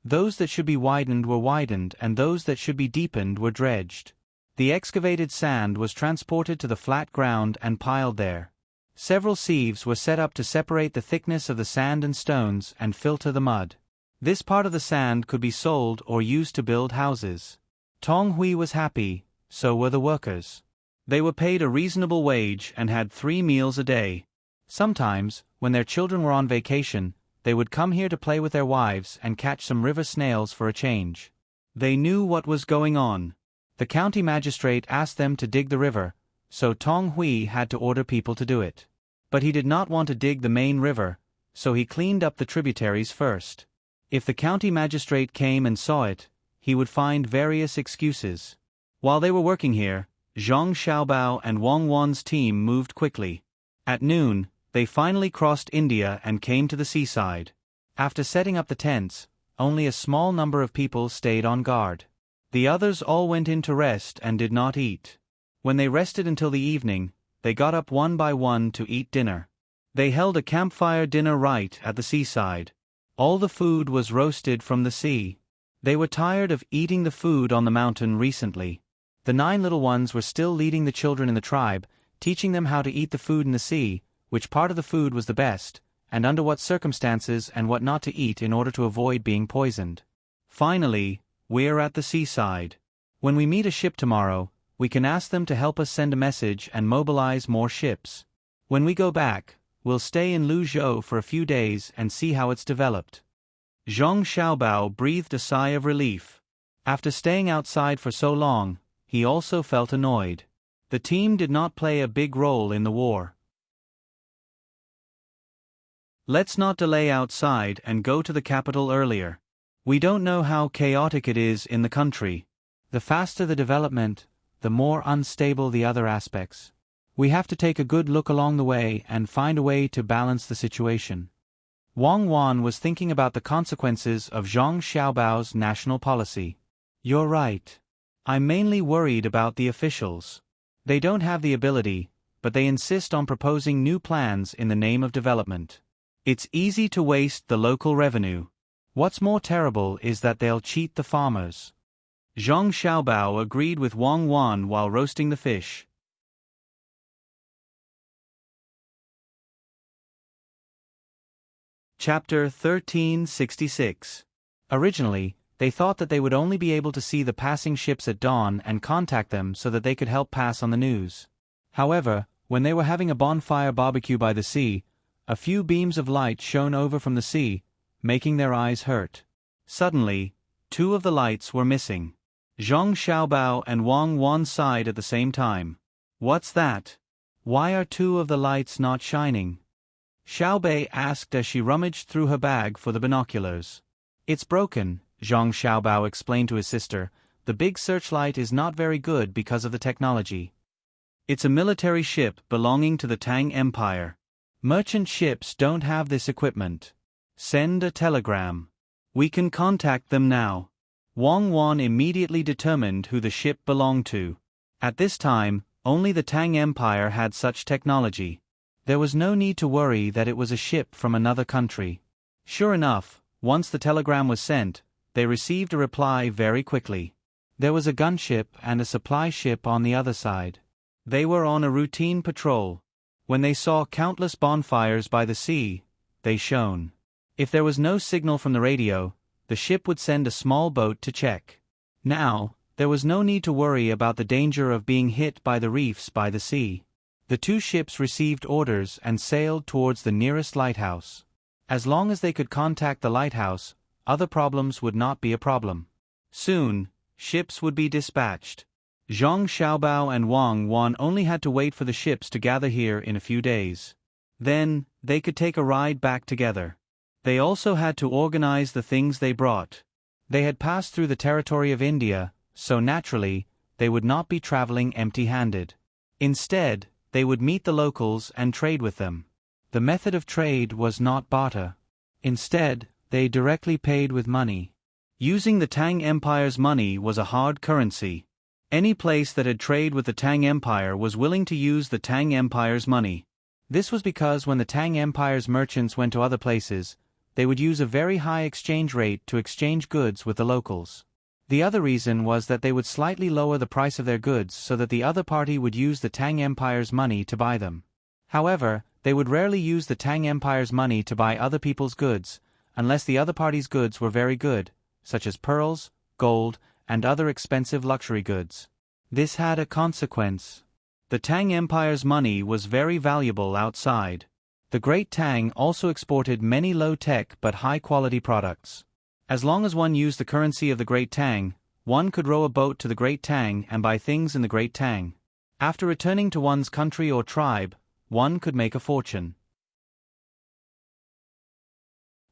Those that should be widened were widened and those that should be deepened were dredged. The excavated sand was transported to the flat ground and piled there. Several sieves were set up to separate the thickness of the sand and stones and filter the mud. This part of the sand could be sold or used to build houses. Tong Hui was happy, so were the workers. They were paid a reasonable wage and had 3 meals a day. Sometimes, when their children were on vacation, they would come here to play with their wives and catch some river snails for a change. They knew what was going on. The county magistrate asked them to dig the river, so Tong Hui had to order people to do it. But he did not want to dig the main river, so he cleaned up the tributaries first. If the county magistrate came and saw it, he would find various excuses. While they were working here, Zhang Xiaobao and Wang Wan's team moved quickly. At noon, they finally crossed India and came to the seaside. After setting up the tents, only a small number of people stayed on guard. The others all went in to rest and did not eat. When they rested until the evening, they got up one by one to eat dinner. They held a campfire dinner right at the seaside. All the food was roasted from the sea. They were tired of eating the food on the mountain recently. The 9 little ones were still leading the children in the tribe, teaching them how to eat the food in the sea, which part of the food was the best, and under what circumstances and what not to eat in order to avoid being poisoned. Finally, we're at the seaside. When we meet a ship tomorrow, we can ask them to help us send a message and mobilize more ships. When we go back, we'll stay in Luzhou for a few days and see how it's developed. Zhang Xiaobao breathed a sigh of relief. After staying outside for so long, he also felt annoyed. The team did not play a big role in the war. Let's not delay outside and go to the capital earlier. We don't know how chaotic it is in the country. The faster the development, the more unstable the other aspects. We have to take a good look along the way and find a way to balance the situation. Wang Wan was thinking about the consequences of Zhang Xiaobao's national policy. You're right. I'm mainly worried about the officials. They don't have the ability, but they insist on proposing new plans in the name of development. It's easy to waste the local revenue. What's more terrible is that they'll cheat the farmers. Zhang Xiaobao agreed with Wang Wan while roasting the fish. Chapter 1366. Originally, they thought that they would only be able to see the passing ships at dawn and contact them so that they could help pass on the news. However, when they were having a bonfire barbecue by the sea, a few beams of light shone over from the sea, making their eyes hurt. Suddenly, 2 of the lights were missing. Zhang Xiaobao and Wang Wan sighed at the same time. What's that? Why are two of the lights not shining? Xiaobei asked as she rummaged through her bag for the binoculars. It's broken, Zhang Xiaobao explained to his sister. The big searchlight is not very good because of the technology. It's a military ship belonging to the Tang Empire. Merchant ships don't have this equipment. Send a telegram. We can contact them now. Wang Wan immediately determined who the ship belonged to. At this time, only the Tang Empire had such technology. There was no need to worry that it was a ship from another country. Sure enough, once the telegram was sent, they received a reply very quickly. There was a gunship and a supply ship on the other side. They were on a routine patrol. When they saw countless bonfires by the sea, they shone. If there was no signal from the radio, the ship would send a small boat to check. Now, there was no need to worry about the danger of being hit by the reefs by the sea. The two ships received orders and sailed towards the nearest lighthouse. As long as they could contact the lighthouse, other problems would not be a problem. Soon, ships would be dispatched. Zhang Xiaobao and Wang Wan only had to wait for the ships to gather here in a few days. Then, they could take a ride back together. They also had to organize the things they brought. They had passed through the territory of India, so naturally, they would not be traveling empty-handed. Instead, they would meet the locals and trade with them. The method of trade was not barter. Instead, they directly paid with money. Using the Tang Empire's money was a hard currency. Any place that had trade with the Tang Empire was willing to use the Tang Empire's money. This was because when the Tang Empire's merchants went to other places, they would use a very high exchange rate to exchange goods with the locals. The other reason was that they would slightly lower the price of their goods so that the other party would use the Tang Empire's money to buy them. However, they would rarely use the Tang Empire's money to buy other people's goods, unless the other party's goods were very good, such as pearls, gold, and other expensive luxury goods. This had a consequence. The Tang Empire's money was very valuable outside. The Great Tang also exported many low-tech but high-quality products. As long as one used the currency of the Great Tang, one could row a boat to the Great Tang and buy things in the Great Tang. After returning to one's country or tribe, one could make a fortune.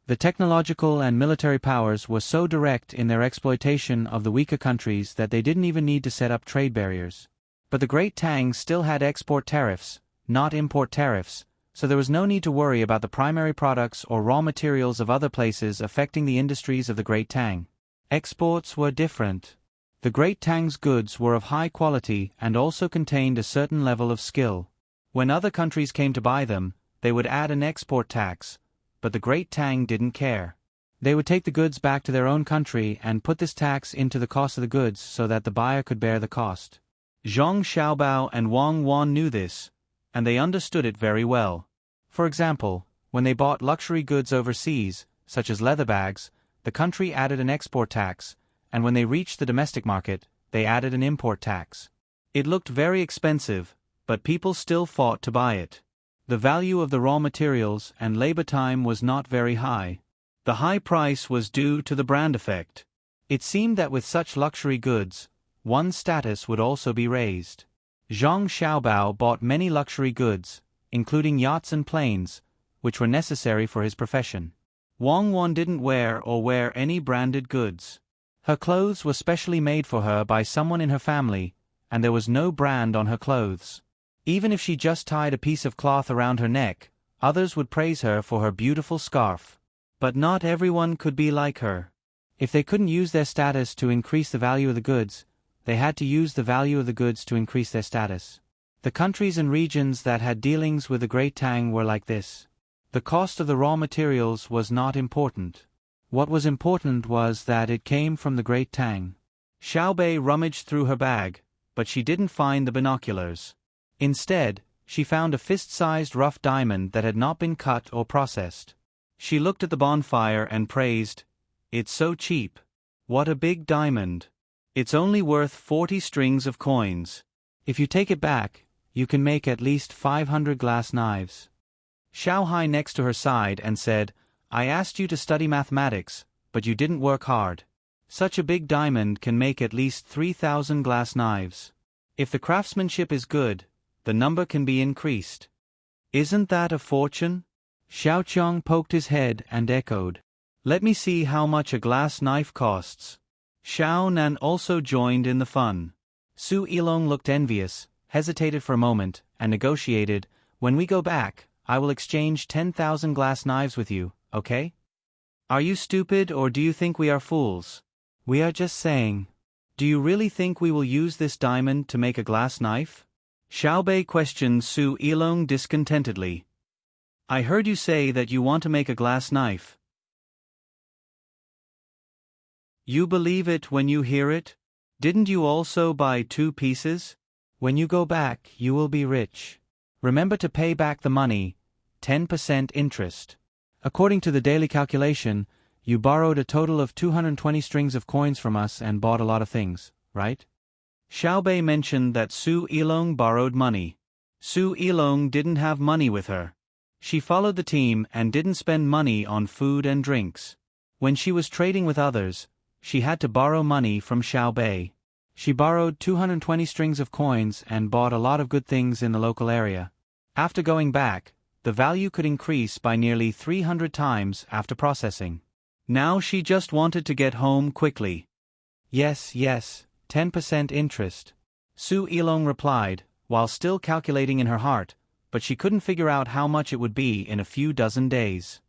The technological and military powers were so direct in their exploitation of the weaker countries that they didn't even need to set up trade barriers. But the Great Tang still had export tariffs, not import tariffs, so there was no need to worry about the primary products or raw materials of other places affecting the industries of the Great Tang. Exports were different. The Great Tang's goods were of high quality and also contained a certain level of skill. When other countries came to buy them, they would add an export tax, but the Great Tang didn't care. They would take the goods back to their own country and put this tax into the cost of the goods so that the buyer could bear the cost. Zhang Xiaobao and Wang Wan knew this, and they understood it very well. For example, when they bought luxury goods overseas, such as leather bags, the country added an export tax, and when they reached the domestic market, they added an import tax. It looked very expensive, but people still fought to buy it. The value of the raw materials and labor time was not very high. The high price was due to the brand effect. It seemed that with such luxury goods, one's status would also be raised. Zhang Xiaobao bought many luxury goods, including yachts and planes, which were necessary for his profession. Wang Wan didn't wear any branded goods. Her clothes were specially made for her by someone in her family, and there was no brand on her clothes. Even if she just tied a piece of cloth around her neck, others would praise her for her beautiful scarf. But not everyone could be like her. If they couldn't use their status to increase the value of the goods, they had to use the value of the goods to increase their status. The countries and regions that had dealings with the Great Tang were like this. The cost of the raw materials was not important. What was important was that it came from the Great Tang. Xiaobei rummaged through her bag, but she didn't find the binoculars. Instead, she found a fist-sized rough diamond that had not been cut or processed. She looked at the bonfire and praised, "It's so cheap. What a big diamond. It's only worth 40 strings of coins. If you take it back, you can make at least 500 glass knives." Xiao Hai next to her side and said, "I asked you to study mathematics, but you didn't work hard. Such a big diamond can make at least 3,000 glass knives. If the craftsmanship is good, the number can be increased. Isn't that a fortune? Xiao Qiang poked his head and echoed. Let me see how much a glass knife costs. Xiao Nan also joined in the fun. Su Yilong looked envious, hesitated for a moment, and negotiated, when we go back, I will exchange 10,000 glass knives with you, okay? Are you stupid or do you think we are fools? We are just saying. Do you really think we will use this diamond to make a glass knife? Xiaobei questioned Su Yilong discontentedly. I heard you say that you want to make a glass knife. You believe it when you hear it? Didn't you also buy 2 pieces? When you go back, you will be rich. Remember to pay back the money, 10% interest. According to the daily calculation, you borrowed a total of 220 strings of coins from us and bought a lot of things, right? Xiaobei mentioned that Su Yilong borrowed money. Su Yilong didn't have money with her. She followed the team and didn't spend money on food and drinks. When she was trading with others, she had to borrow money from Xiaobei. She borrowed 220 strings of coins and bought a lot of good things in the local area. After going back, the value could increase by nearly 300 times after processing. Now she just wanted to get home quickly. Yes, 10% interest. Su Yilong replied, while still calculating in her heart, but she couldn't figure out how much it would be in a few dozen days.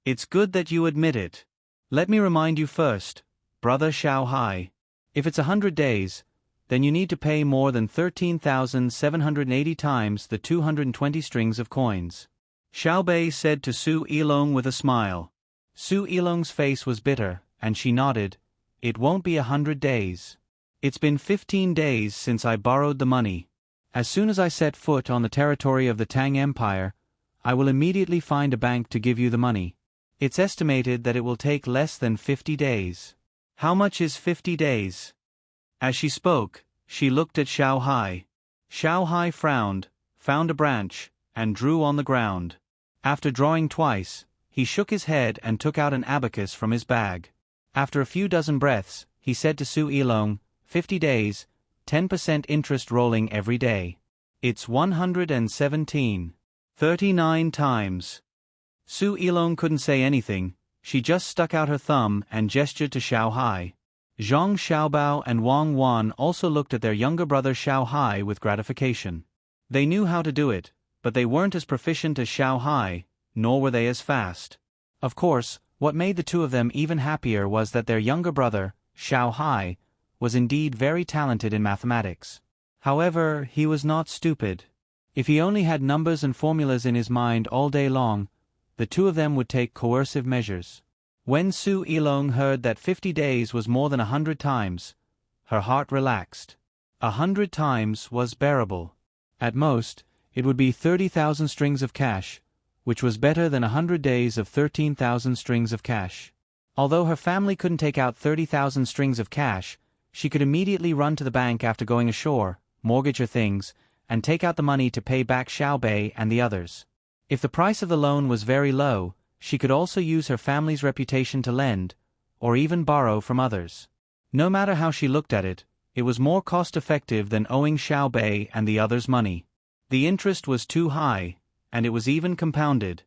It's good that you admit it. Let me remind you first, Brother Xiao Hai. If it's 100 days, then you need to pay more than 13,780 times the 220 strings of coins. Xiaobei said to Su Yilong with a smile. Su Yilong's face was bitter, and she nodded. It won't be 100 days. It's been 15 days since I borrowed the money. As soon as I set foot on the territory of the Tang Empire, I will immediately find a bank to give you the money. It's estimated that it will take less than 50 days. How much is 50 days? As she spoke, she looked at Xiao Hai. Xiao Hai frowned, found a branch, and drew on the ground. After drawing twice, he shook his head and took out an abacus from his bag. After a few dozen breaths, he said to Su Yilong, 50 days, 10% interest rolling every day. It's 117. 39 times. Su Yilong couldn't say anything, she just stuck out her thumb and gestured to Xiao Hai. Zhang Xiaobao and Wang Wan also looked at their younger brother Xiao Hai with gratification. They knew how to do it, but they weren't as proficient as Xiao Hai, nor were they as fast. Of course, what made the two of them even happier was that their younger brother, Xiao Hai, was indeed very talented in mathematics. However, he was not stupid. If he only had numbers and formulas in his mind all day long, the two of them would take coercive measures. When Su Yilong heard that 50 days was more than 100 times, her heart relaxed. 100 times was bearable. At most, it would be 30,000 strings of cash, which was better than 100 days of 13,000 strings of cash. Although her family couldn't take out 30,000 strings of cash, she could immediately run to the bank after going ashore, mortgage her things, and take out the money to pay back Xiaobei and the others. If the price of the loan was very low, she could also use her family's reputation to lend, or even borrow from others. No matter how she looked at it, it was more cost-effective than owing Xiaobei and the others money. The interest was too high, and it was even compounded.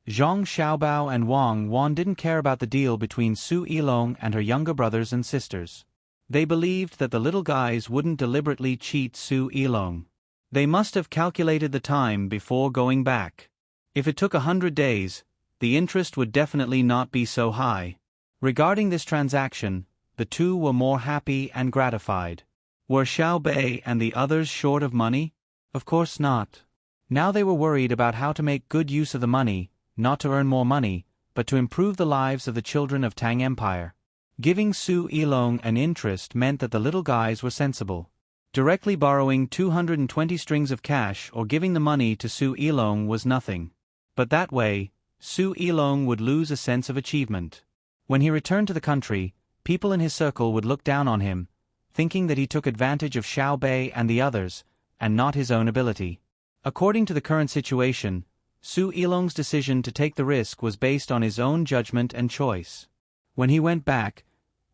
Zhang Xiaobao and Wang Wan didn't care about the deal between Su Yilong and her younger brothers and sisters. They believed that the little guys wouldn't deliberately cheat Su Yilong. They must have calculated the time before going back. If it took 100 days, the interest would definitely not be so high. Regarding this transaction, the two were more happy and gratified. Were Xiaobei and the others short of money? Of course not. Now they were worried about how to make good use of the money, not to earn more money, but to improve the lives of the children of Tang Empire. Giving Su Yilong an interest meant that the little guys were sensible. Directly borrowing 220 strings of cash or giving the money to Su Yilong was nothing. But that way, Su Yilong would lose a sense of achievement. When he returned to the country, people in his circle would look down on him, thinking that he took advantage of Xiaobei and the others, and not his own ability. According to the current situation, Su Yilong's decision to take the risk was based on his own judgment and choice. When he went back,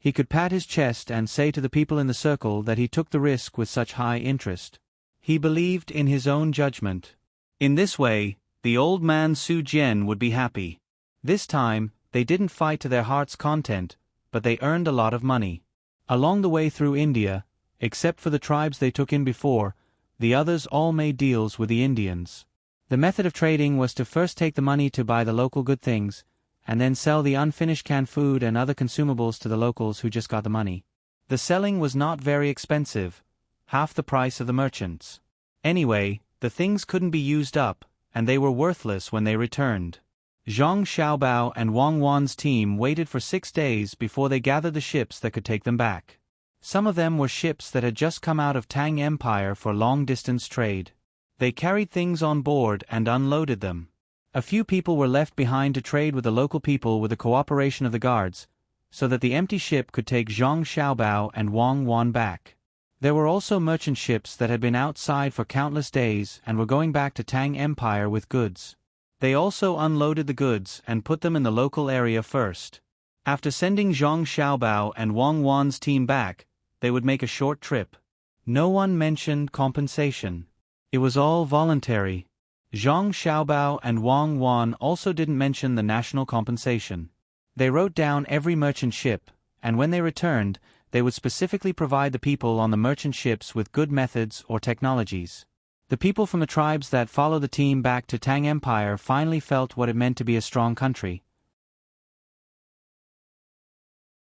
He could pat his chest and say to the people in the circle that he took the risk with such high interest. He believed in his own judgment. In this way, the old man Su Jian would be happy. This time, they didn't fight to their heart's content, but they earned a lot of money. Along the way through India, except for the tribes they took in before, the others all made deals with the Indians. The method of trading was to first take the money to buy the local good things, and then sell the unfinished canned food and other consumables to the locals who just got the money. The selling was not very expensive, half the price of the merchants. Anyway, the things couldn't be used up, and they were worthless when they returned. Zhang Xiaobao and Wang Wan's team waited for 6 days before they gathered the ships that could take them back. Some of them were ships that had just come out of Tang Empire for long-distance trade. They carried things on board and unloaded them. A few people were left behind to trade with the local people with the cooperation of the guards, so that the empty ship could take Zhang Xiaobao and Wang Wan back. There were also merchant ships that had been outside for countless days and were going back to Tang Empire with goods. They also unloaded the goods and put them in the local area first. After sending Zhang Xiaobao and Wang Wan's team back, they would make a short trip. No one mentioned compensation. It was all voluntary. Zhang Xiaobao and Wang Wan also didn't mention the national compensation. They wrote down every merchant ship, and when they returned, they would specifically provide the people on the merchant ships with good methods or technologies. The people from the tribes that followed the team back to Tang Empire finally felt what it meant to be a strong country.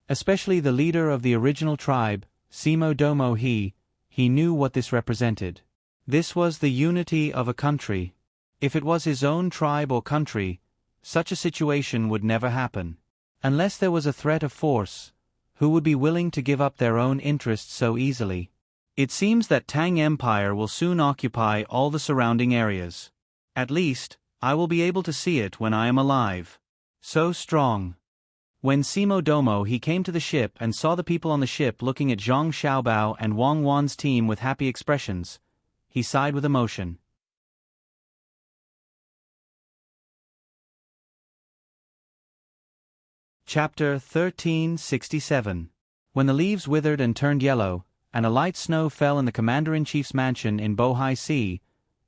Especially the leader of the original tribe, Simo Domo he knew what this represented. This was the unity of a country. If it was his own tribe or country, such a situation would never happen. Unless there was a threat of force, who would be willing to give up their own interests so easily? It seems that Tang Empire will soon occupy all the surrounding areas. At least, I will be able to see it when I am alive. So strong. When Simo Domo he came to the ship and saw the people on the ship looking at Zhang Xiaobao and Wang Wan's team with happy expressions, he sighed with emotion. Chapter 1367. When the leaves withered and turned yellow, and a light snow fell in the commander-in-chief's mansion in Bohai Sea,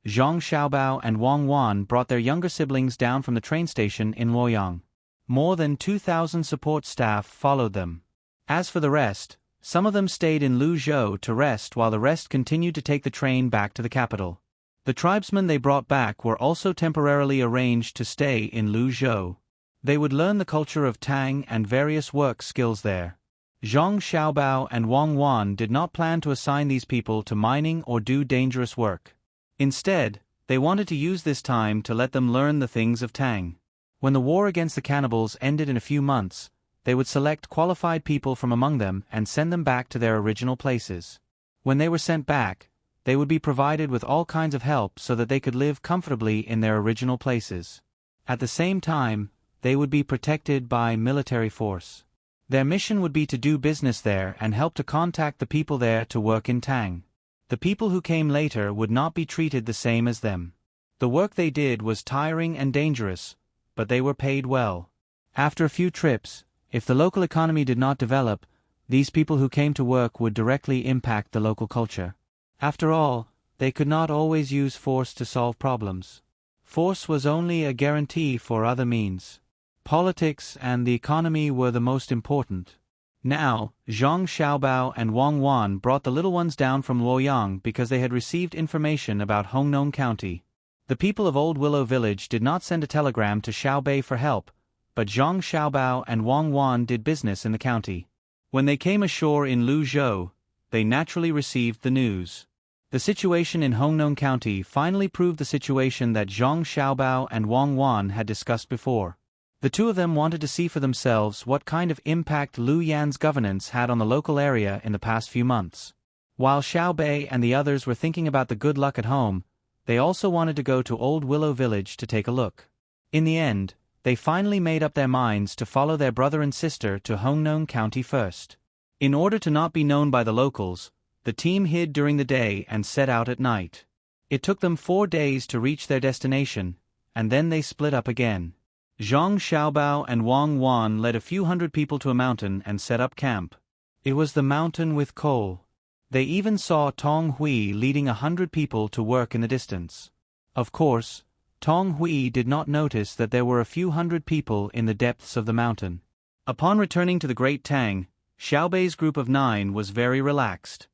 Zhang Xiaobao and Wang Wan brought their younger siblings down from the train station in Luoyang. More than 2,000 support staff followed them. As for the rest, some of them stayed in Luzhou to rest while the rest continued to take the train back to the capital. The tribesmen they brought back were also temporarily arranged to stay in Luzhou. They would learn the culture of Tang and various work skills there. Zhang Xiaobao and Wang Wan did not plan to assign these people to mining or do dangerous work. Instead, they wanted to use this time to let them learn the things of Tang. When the war against the cannibals ended in a few months, they would select qualified people from among them and send them back to their original places. When they were sent back, they would be provided with all kinds of help so that they could live comfortably in their original places. At the same time, they would be protected by military force. Their mission would be to do business there and help to contact the people there to work in Tang. The people who came later would not be treated the same as them. The work they did was tiring and dangerous, but they were paid well. After a few trips, if the local economy did not develop, these people who came to work would directly impact the local culture. After all, they could not always use force to solve problems. Force was only a guarantee for other means. Politics and the economy were the most important. Now, Zhang Xiaobao and Wang Wan brought the little ones down from Luoyang because they had received information about Hongnong County. The people of Old Willow Village did not send a telegram to Xiaobei for help, but Zhang Xiaobao and Wang Wan did business in the county. When they came ashore in Luzhou, they naturally received the news. The situation in Hongnong County finally proved the situation that Zhang Xiaobao and Wang Wan had discussed before. The two of them wanted to see for themselves what kind of impact Lu Yan's governance had on the local area in the past few months. While Xiaobei and the others were thinking about the good luck at home, they also wanted to go to Old Willow Village to take a look. In the end, they finally made up their minds to follow their brother and sister to Hongnong County first. In order to not be known by the locals, the team hid during the day and set out at night. It took them 4 days to reach their destination, and then they split up again. Zhang Xiaobao and Wang Wan led a few hundred people to a mountain and set up camp. It was the mountain with coal. They even saw Tong Hui leading 100 people to work in the distance. Of course, Tong Hui did not notice that there were a few hundred people in the depths of the mountain. Upon returning to the Great Tang, Xiaobei's group of 9 was very relaxed.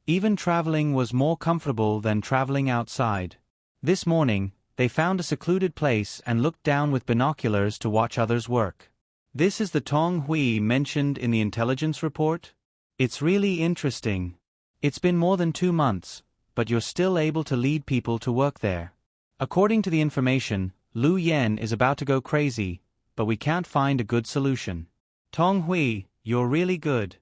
Even traveling was more comfortable than traveling outside. This morning, they found a secluded place and looked down with binoculars to watch others work. This is the Tong Hui mentioned in the intelligence report? It's really interesting. It's been more than 2 months, but you're still able to lead people to work there. According to the information, Lu Yen is about to go crazy, but we can't find a good solution. Tong Hui, you're really good.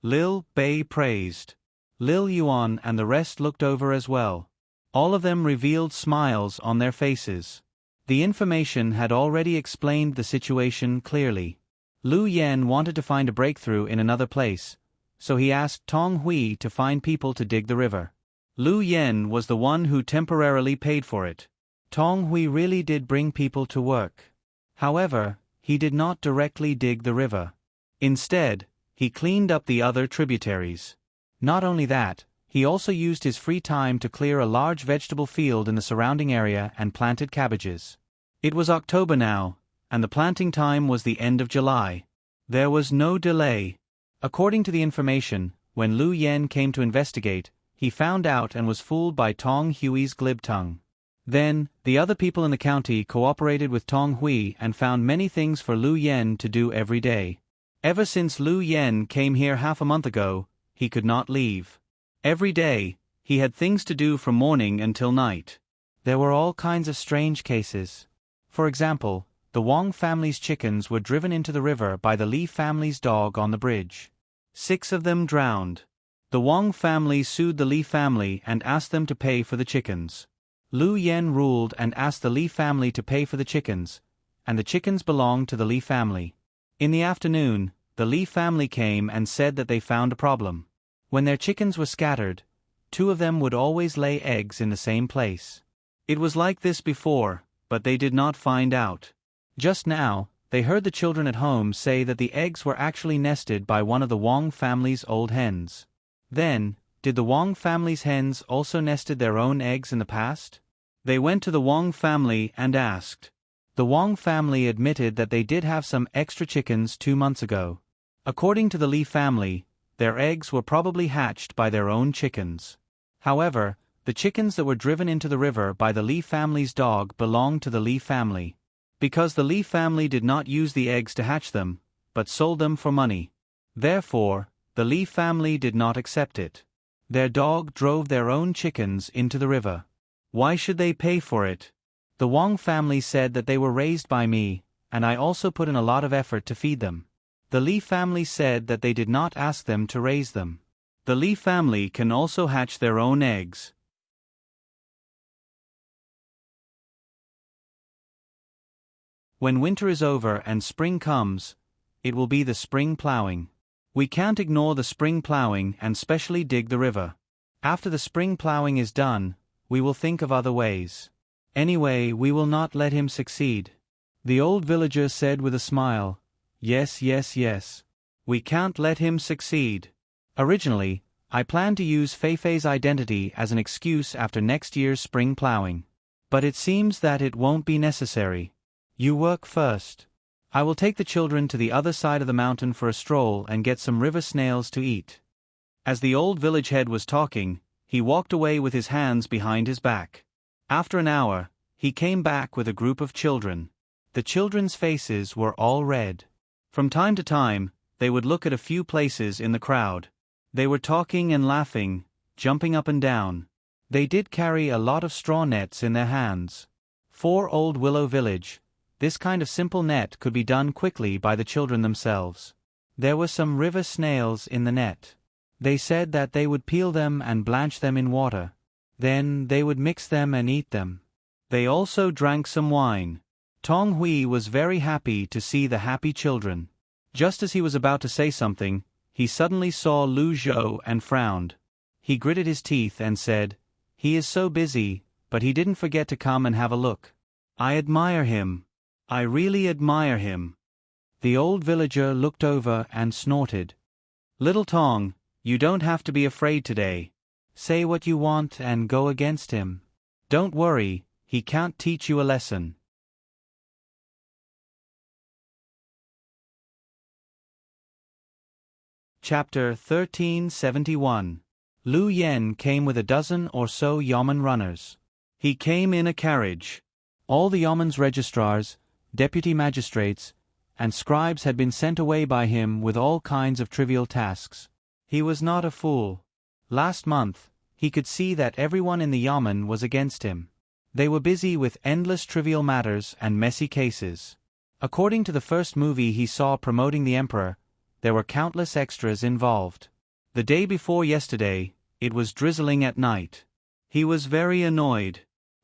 Lil Bei praised. Lil Yuan and the rest looked over as well. All of them revealed smiles on their faces. The information had already explained the situation clearly. Lu Yen wanted to find a breakthrough in another place, so he asked Tong Hui to find people to dig the river. Lu Yen was the one who temporarily paid for it. Tong Hui really did bring people to work. However, he did not directly dig the river. Instead, he cleaned up the other tributaries. Not only that, he also used his free time to clear a large vegetable field in the surrounding area and planted cabbages. It was October now, and the planting time was the end of July. There was no delay. According to the information, when Lu Yen came to investigate, he found out and was fooled by Tong Hui's glib tongue. Then, the other people in the county cooperated with Tong Hui and found many things for Lu Yen to do every day. Ever since Lu Yen came here half a month ago, he could not leave. Every day, he had things to do from morning until night. There were all kinds of strange cases. For example, the Wang family's chickens were driven into the river by the Li family's dog on the bridge. 6 of them drowned. The Wang family sued the Li family and asked them to pay for the chickens. Lu Yen ruled and asked the Li family to pay for the chickens, and the chickens belonged to the Li family. In the afternoon, the Li family came and said that they found a problem. When their chickens were scattered, 2 of them would always lay eggs in the same place. It was like this before, but they did not find out. Just now, they heard the children at home say that the eggs were actually nested by one of the Wang family's old hens. Then, did the Wang family's hens also nested their own eggs in the past? They went to the Wang family and asked. The Wang family admitted that they did have some extra chickens 2 months ago. According to the Li family, their eggs were probably hatched by their own chickens. However, the chickens that were driven into the river by the Li family's dog belonged to the Li family. Because the Li family did not use the eggs to hatch them, but sold them for money. Therefore, the Li family did not accept it. Their dog drove their own chickens into the river. Why should they pay for it? The Wang family said that they were raised by me, and I also put in a lot of effort to feed them. The Li family said that they did not ask them to raise them. The Li family can also hatch their own eggs. When winter is over and spring comes, it will be the spring plowing. We can't ignore the spring plowing and specially dig the river. After the spring plowing is done, we will think of other ways. Anyway, we will not let him succeed. The old villager said with a smile, Yes, yes, yes. We can't let him succeed. Originally, I planned to use Feifei's identity as an excuse after next year's spring plowing. But it seems that it won't be necessary. You work first. I will take the children to the other side of the mountain for a stroll and get some river snails to eat. As the old village head was talking, he walked away with his hands behind his back. After an hour, he came back with a group of children. The children's faces were all red. From time to time, they would look at a few places in the crowd. They were talking and laughing, jumping up and down. They did carry a lot of straw nets in their hands. For Old Willow Village, this kind of simple net could be done quickly by the children themselves. There were some river snails in the net. They said that they would peel them and blanch them in water. Then they would mix them and eat them. They also drank some wine. Tong Hui was very happy to see the happy children. Just as he was about to say something, he suddenly saw Lu Zhou and frowned. He gritted his teeth and said, "He is so busy, but he didn't forget to come and have a look. I admire him. I really admire him. The old villager looked over and snorted. Little Tang, you don't have to be afraid today. Say what you want and go against him. Don't worry, he can't teach you a lesson. Chapter 1371. Lu Yen came with a dozen or so yeoman runners. He came in a carriage. All the yeoman's registrars, deputy magistrates, and scribes had been sent away by him with all kinds of trivial tasks. He was not a fool. Last month, he could see that everyone in the yeoman was against him. They were busy with endless trivial matters and messy cases. According to the first movie he saw promoting the emperor, there were countless extras involved. The day before yesterday, it was drizzling at night. He was very annoyed.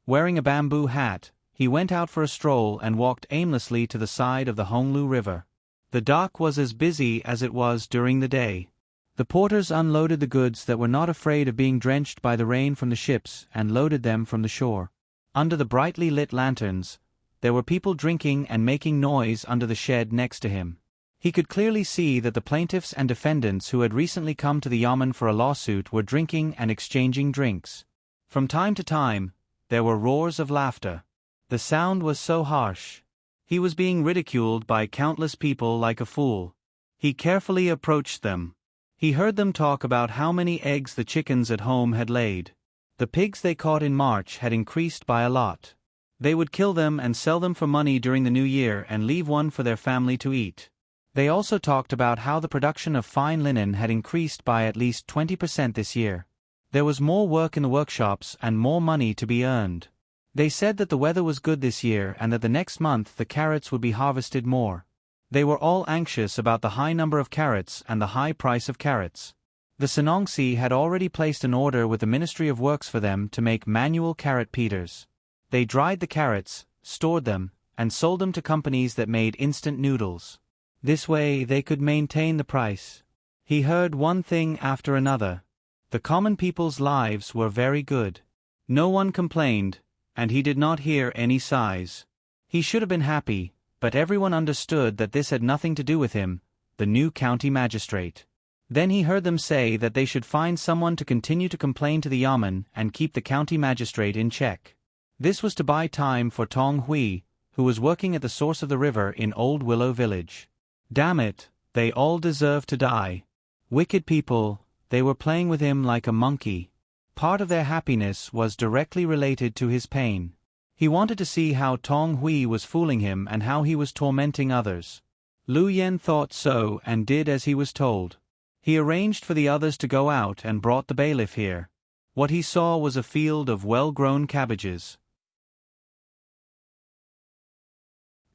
Wearing a bamboo hat, he went out for a stroll and walked aimlessly to the side of the Honglu River. The dock was as busy as it was during the day. The porters unloaded the goods that were not afraid of being drenched by the rain from the ships and loaded them from the shore. Under the brightly lit lanterns, there were people drinking and making noise under the shed next to him. He could clearly see that the plaintiffs and defendants who had recently come to the yamen for a lawsuit were drinking and exchanging drinks. From time to time, there were roars of laughter. The sound was so harsh. He was being ridiculed by countless people like a fool. He carefully approached them. He heard them talk about how many eggs the chickens at home had laid. The pigs they caught in March had increased by a lot. They would kill them and sell them for money during the new year and leave one for their family to eat. They also talked about how the production of fine linen had increased by at least 20% this year. There was more work in the workshops and more money to be earned. They said that the weather was good this year and that the next month the carrots would be harvested more. They were all anxious about the high number of carrots and the high price of carrots. The Senongsi had already placed an order with the Ministry of Works for them to make manual carrot peelers. They dried the carrots, stored them, and sold them to companies that made instant noodles. This way they could maintain the price. He heard one thing after another. The common people's lives were very good. No one complained, and he did not hear any sighs. He should have been happy, but everyone understood that this had nothing to do with him, the new county magistrate. Then he heard them say that they should find someone to continue to complain to the yamen and keep the county magistrate in check. This was to buy time for Tong Hui, who was working at the source of the river in Old Willow Village. Damn it, they all deserve to die. Wicked people, they were playing with him like a monkey. Part of their happiness was directly related to his pain. He wanted to see how Tong Hui was fooling him and how he was tormenting others. Lu Yen thought so and did as he was told. He arranged for the others to go out and brought the bailiff here. What he saw was a field of well-grown cabbages.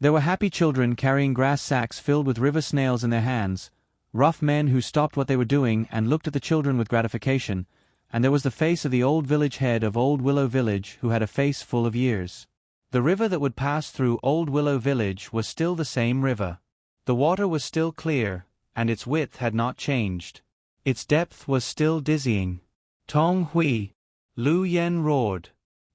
There were happy children carrying grass sacks filled with river snails in their hands, rough men who stopped what they were doing and looked at the children with gratification, and there was the face of the old village head of Old Willow Village who had a face full of years. The river that would pass through Old Willow Village was still the same river. The water was still clear, and its width had not changed. Its depth was still dizzying. Tong Hui! Lu Yen roared.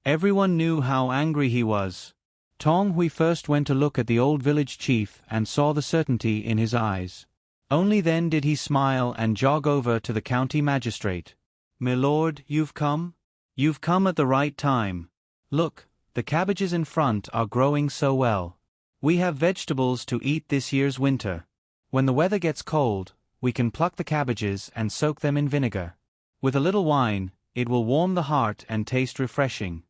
Everyone knew how angry he was. Tong Hui first went to look at the old village chief and saw the certainty in his eyes. Only then did he smile and jog over to the county magistrate. "My lord, you've come? You've come at the right time. Look, the cabbages in front are growing so well. We have vegetables to eat this year's winter. When the weather gets cold, we can pluck the cabbages and soak them in vinegar. With a little wine, it will warm the heart and taste refreshing."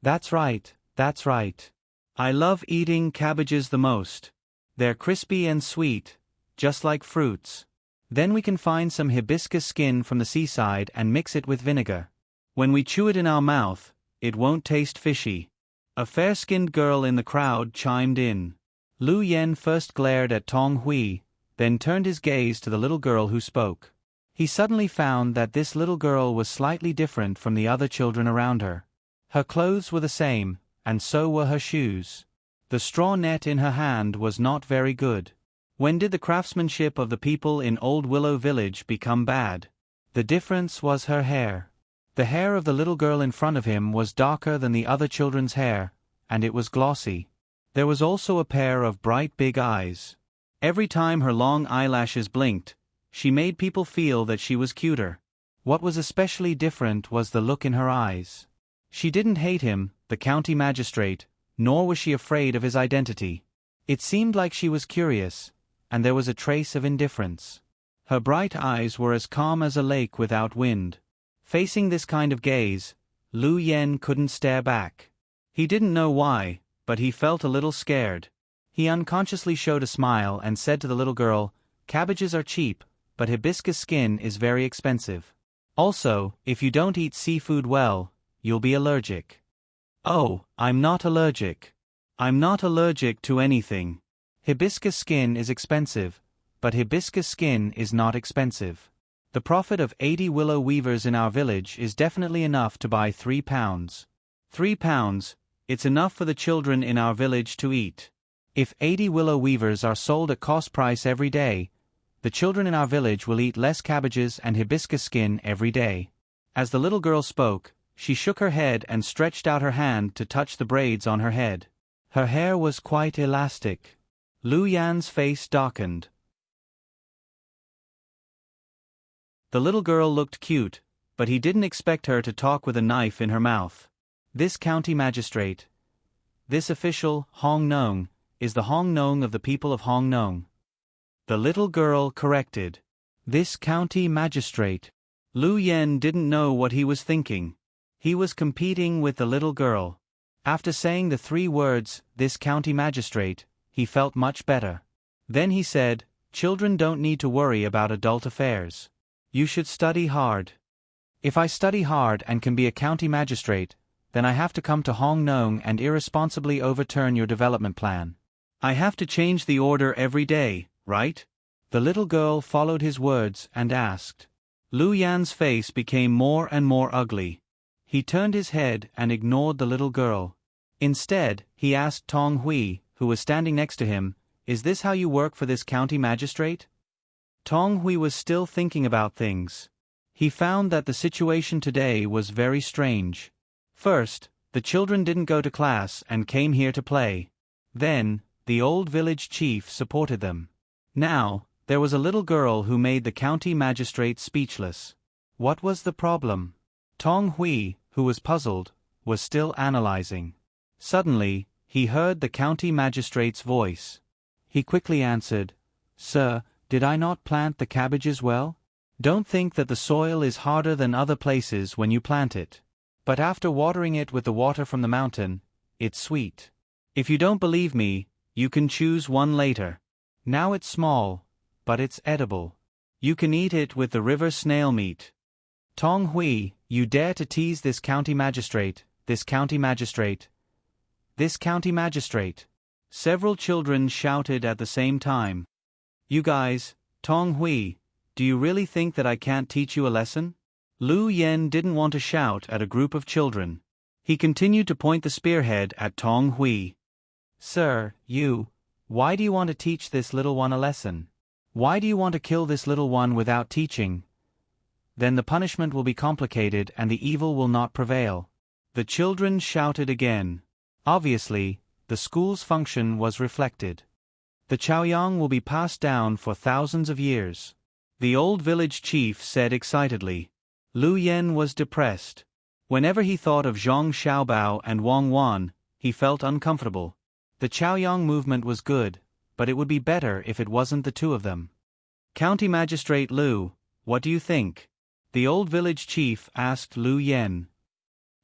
That's right, that's right. I love eating cabbages the most. They're crispy and sweet, just like fruits. Then we can find some hibiscus skin from the seaside and mix it with vinegar. When we chew it in our mouth, it won't taste fishy. A fair-skinned girl in the crowd chimed in. Lu Yen first glared at Tong Hui, then turned his gaze to the little girl who spoke. He suddenly found that this little girl was slightly different from the other children around her. Her clothes were the same, and so were her shoes. The straw net in her hand was not very good. When did the craftsmanship of the people in Old Willow Village become bad? The difference was her hair. The hair of the little girl in front of him was darker than the other children's hair, and it was glossy. There was also a pair of bright big eyes. Every time her long eyelashes blinked, she made people feel that she was cuter. What was especially different was the look in her eyes. She didn't hate him, the county magistrate, nor was she afraid of his identity. It seemed like she was curious, and there was a trace of indifference. Her bright eyes were as calm as a lake without wind. Facing this kind of gaze, Lu Yen couldn't stare back. He didn't know why, but he felt a little scared. He unconsciously showed a smile and said to the little girl, "Cabbages are cheap, but hibiscus skin is very expensive. Also, if you don't eat seafood well, you'll be allergic." "Oh, I'm not allergic. I'm not allergic to anything. Hibiscus skin is expensive, but hibiscus skin is not expensive. The profit of 80 willow weavers in our village is definitely enough to buy 3 pounds. 3 pounds, it's enough for the children in our village to eat. If 80 willow weavers are sold at cost price every day, the children in our village will eat less cabbages and hibiscus skin every day." As the little girl spoke, she shook her head and stretched out her hand to touch the braids on her head. Her hair was quite elastic. Lu Yan's face darkened. The little girl looked cute, but he didn't expect her to talk with a knife in her mouth. This county magistrate, this official, Hong Nong, is the Hong Nong of the people of Hong Nong. The little girl corrected. This county magistrate. Lu Yen didn't know what he was thinking. He was competing with the little girl. After saying the 3 words, "this county magistrate," he felt much better. Then he said, "Children don't need to worry about adult affairs. You should study hard. If I study hard and can be a county magistrate, then I have to come to Hong Nong and irresponsibly overturn your development plan. I have to change the order every day, right?" The little girl followed his words and asked. Lu Yan's face became more and more ugly. He turned his head and ignored the little girl. Instead, he asked Tong Hui, who was standing next to him, "Is this how you work for this county magistrate?" Tong Hui was still thinking about things. He found that the situation today was very strange. First, the children didn't go to class and came here to play. Then, the old village chief supported them. Now, there was a little girl who made the county magistrate speechless. What was the problem? Tong Hui, who was puzzled, was still analyzing. Suddenly, he heard the county magistrate's voice. He quickly answered, "Sir, did I not plant the cabbages well? Don't think that the soil is harder than other places when you plant it. But after watering it with the water from the mountain, it's sweet. If you don't believe me, you can choose one later. Now it's small, but it's edible. You can eat it with the river snail meat." "Tong Hui, you dare to tease this county magistrate, this county magistrate, this county magistrate." Several children shouted at the same time. "You guys, Tong Hui, do you really think that I can't teach you a lesson?" Lu Yen didn't want to shout at a group of children. He continued to point the spearhead at Tong Hui. "Sir, why do you want to teach this little one a lesson? Why do you want to kill this little one without teaching? Then the punishment will be complicated and the evil will not prevail." The children shouted again. Obviously, the school's function was reflected. The Chaoyang will be passed down for thousands of years. The old village chief said excitedly. Lu Yen was depressed. Whenever he thought of Zhang Xiaobao and Wang Wan, he felt uncomfortable. The Chaoyang movement was good, but it would be better if it wasn't the 2 of them. "County Magistrate Lu, what do you think?" The old village chief asked Lu Yen.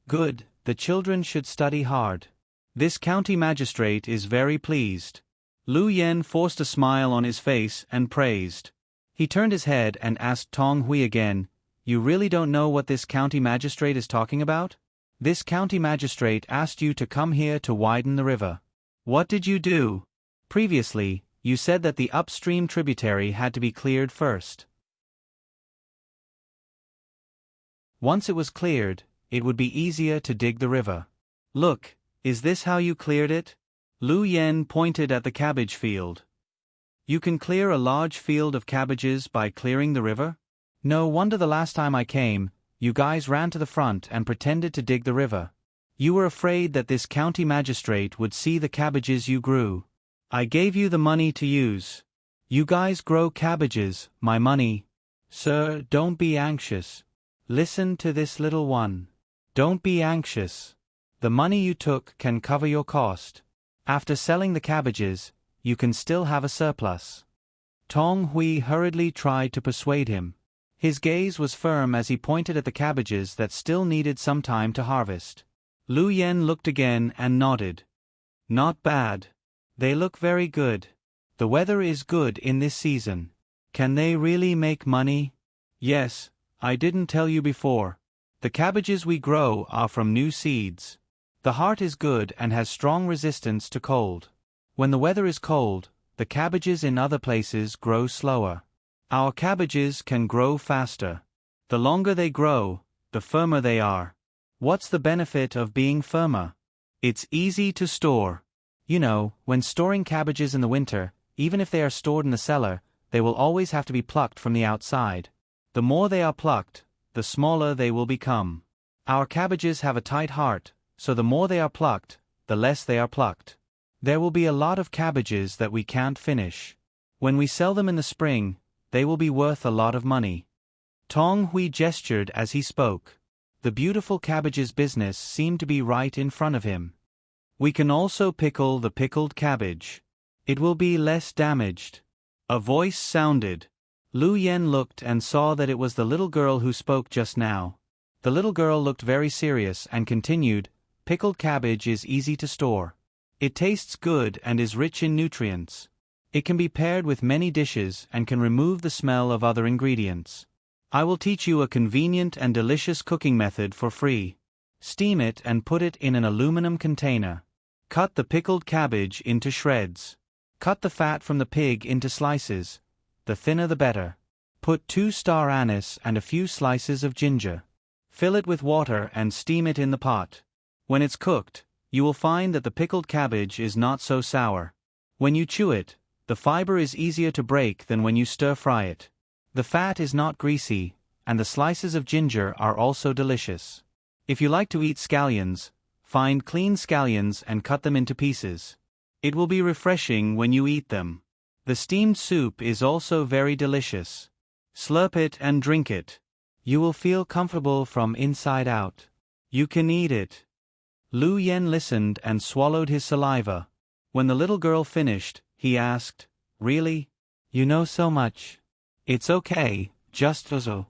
"Good, the children should study hard. This county magistrate is very pleased." Lu Yen forced a smile on his face and praised. He turned his head and asked Tong Hui again, "You really don't know what this county magistrate is talking about? This county magistrate asked you to come here to widen the river. What did you do? Previously, you said that the upstream tributary had to be cleared first. Once it was cleared, it would be easier to dig the river. Look, is this how you cleared it?" Lu Yen pointed at the cabbage field. "You can clear a large field of cabbages by clearing the river? No wonder the last time I came, you guys ran to the front and pretended to dig the river. You were afraid that this county magistrate would see the cabbages you grew. I gave you the money to use. You guys grow cabbages, my money. Sir, don't be anxious. Listen to this little one. Don't be anxious. The money you took can cover your cost. After selling the cabbages, you can still have a surplus. Tong Hui hurriedly tried to persuade him. His gaze was firm as he pointed at the cabbages that still needed some time to harvest. Lu Yen looked again and nodded. Not bad. They look very good. The weather is good in this season. Can they really make money? Yes, I didn't tell you before. The cabbages we grow are from new seeds. The heart is good and has strong resistance to cold. When the weather is cold, the cabbages in other places grow slower. Our cabbages can grow faster. The longer they grow, the firmer they are. What's the benefit of being firmer? It's easy to store. You know, when storing cabbages in the winter, even if they are stored in the cellar, they will always have to be plucked from the outside. The more they are plucked, the smaller they will become. Our cabbages have a tight heart, so the more they are plucked, the less they are plucked. There will be a lot of cabbages that we can't finish. When we sell them in the spring, they will be worth a lot of money. Tong Hui gestured as he spoke. The beautiful cabbages business seemed to be right in front of him. We can also pickle the pickled cabbage. It will be less damaged. A voice sounded. Lu Yen looked and saw that it was the little girl who spoke just now. The little girl looked very serious and continued, "Pickled cabbage is easy to store. It tastes good and is rich in nutrients. It can be paired with many dishes and can remove the smell of other ingredients. I will teach you a convenient and delicious cooking method for free. Steam it and put it in an aluminum container. Cut the pickled cabbage into shreds. Cut the fat from the pig into slices. The thinner the better. Put 2-star anise and a few slices of ginger. Fill it with water and steam it in the pot. When it's cooked, you will find that the pickled cabbage is not so sour. When you chew it, the fiber is easier to break than when you stir-fry it. The fat is not greasy, and the slices of ginger are also delicious. If you like to eat scallions, find clean scallions and cut them into pieces. It will be refreshing when you eat them. The steamed soup is also very delicious. Slurp it and drink it. You will feel comfortable from inside out. You can eat it." Lu Yen listened and swallowed his saliva. When the little girl finished, he asked, "Really? You know so much." "It's okay, just so."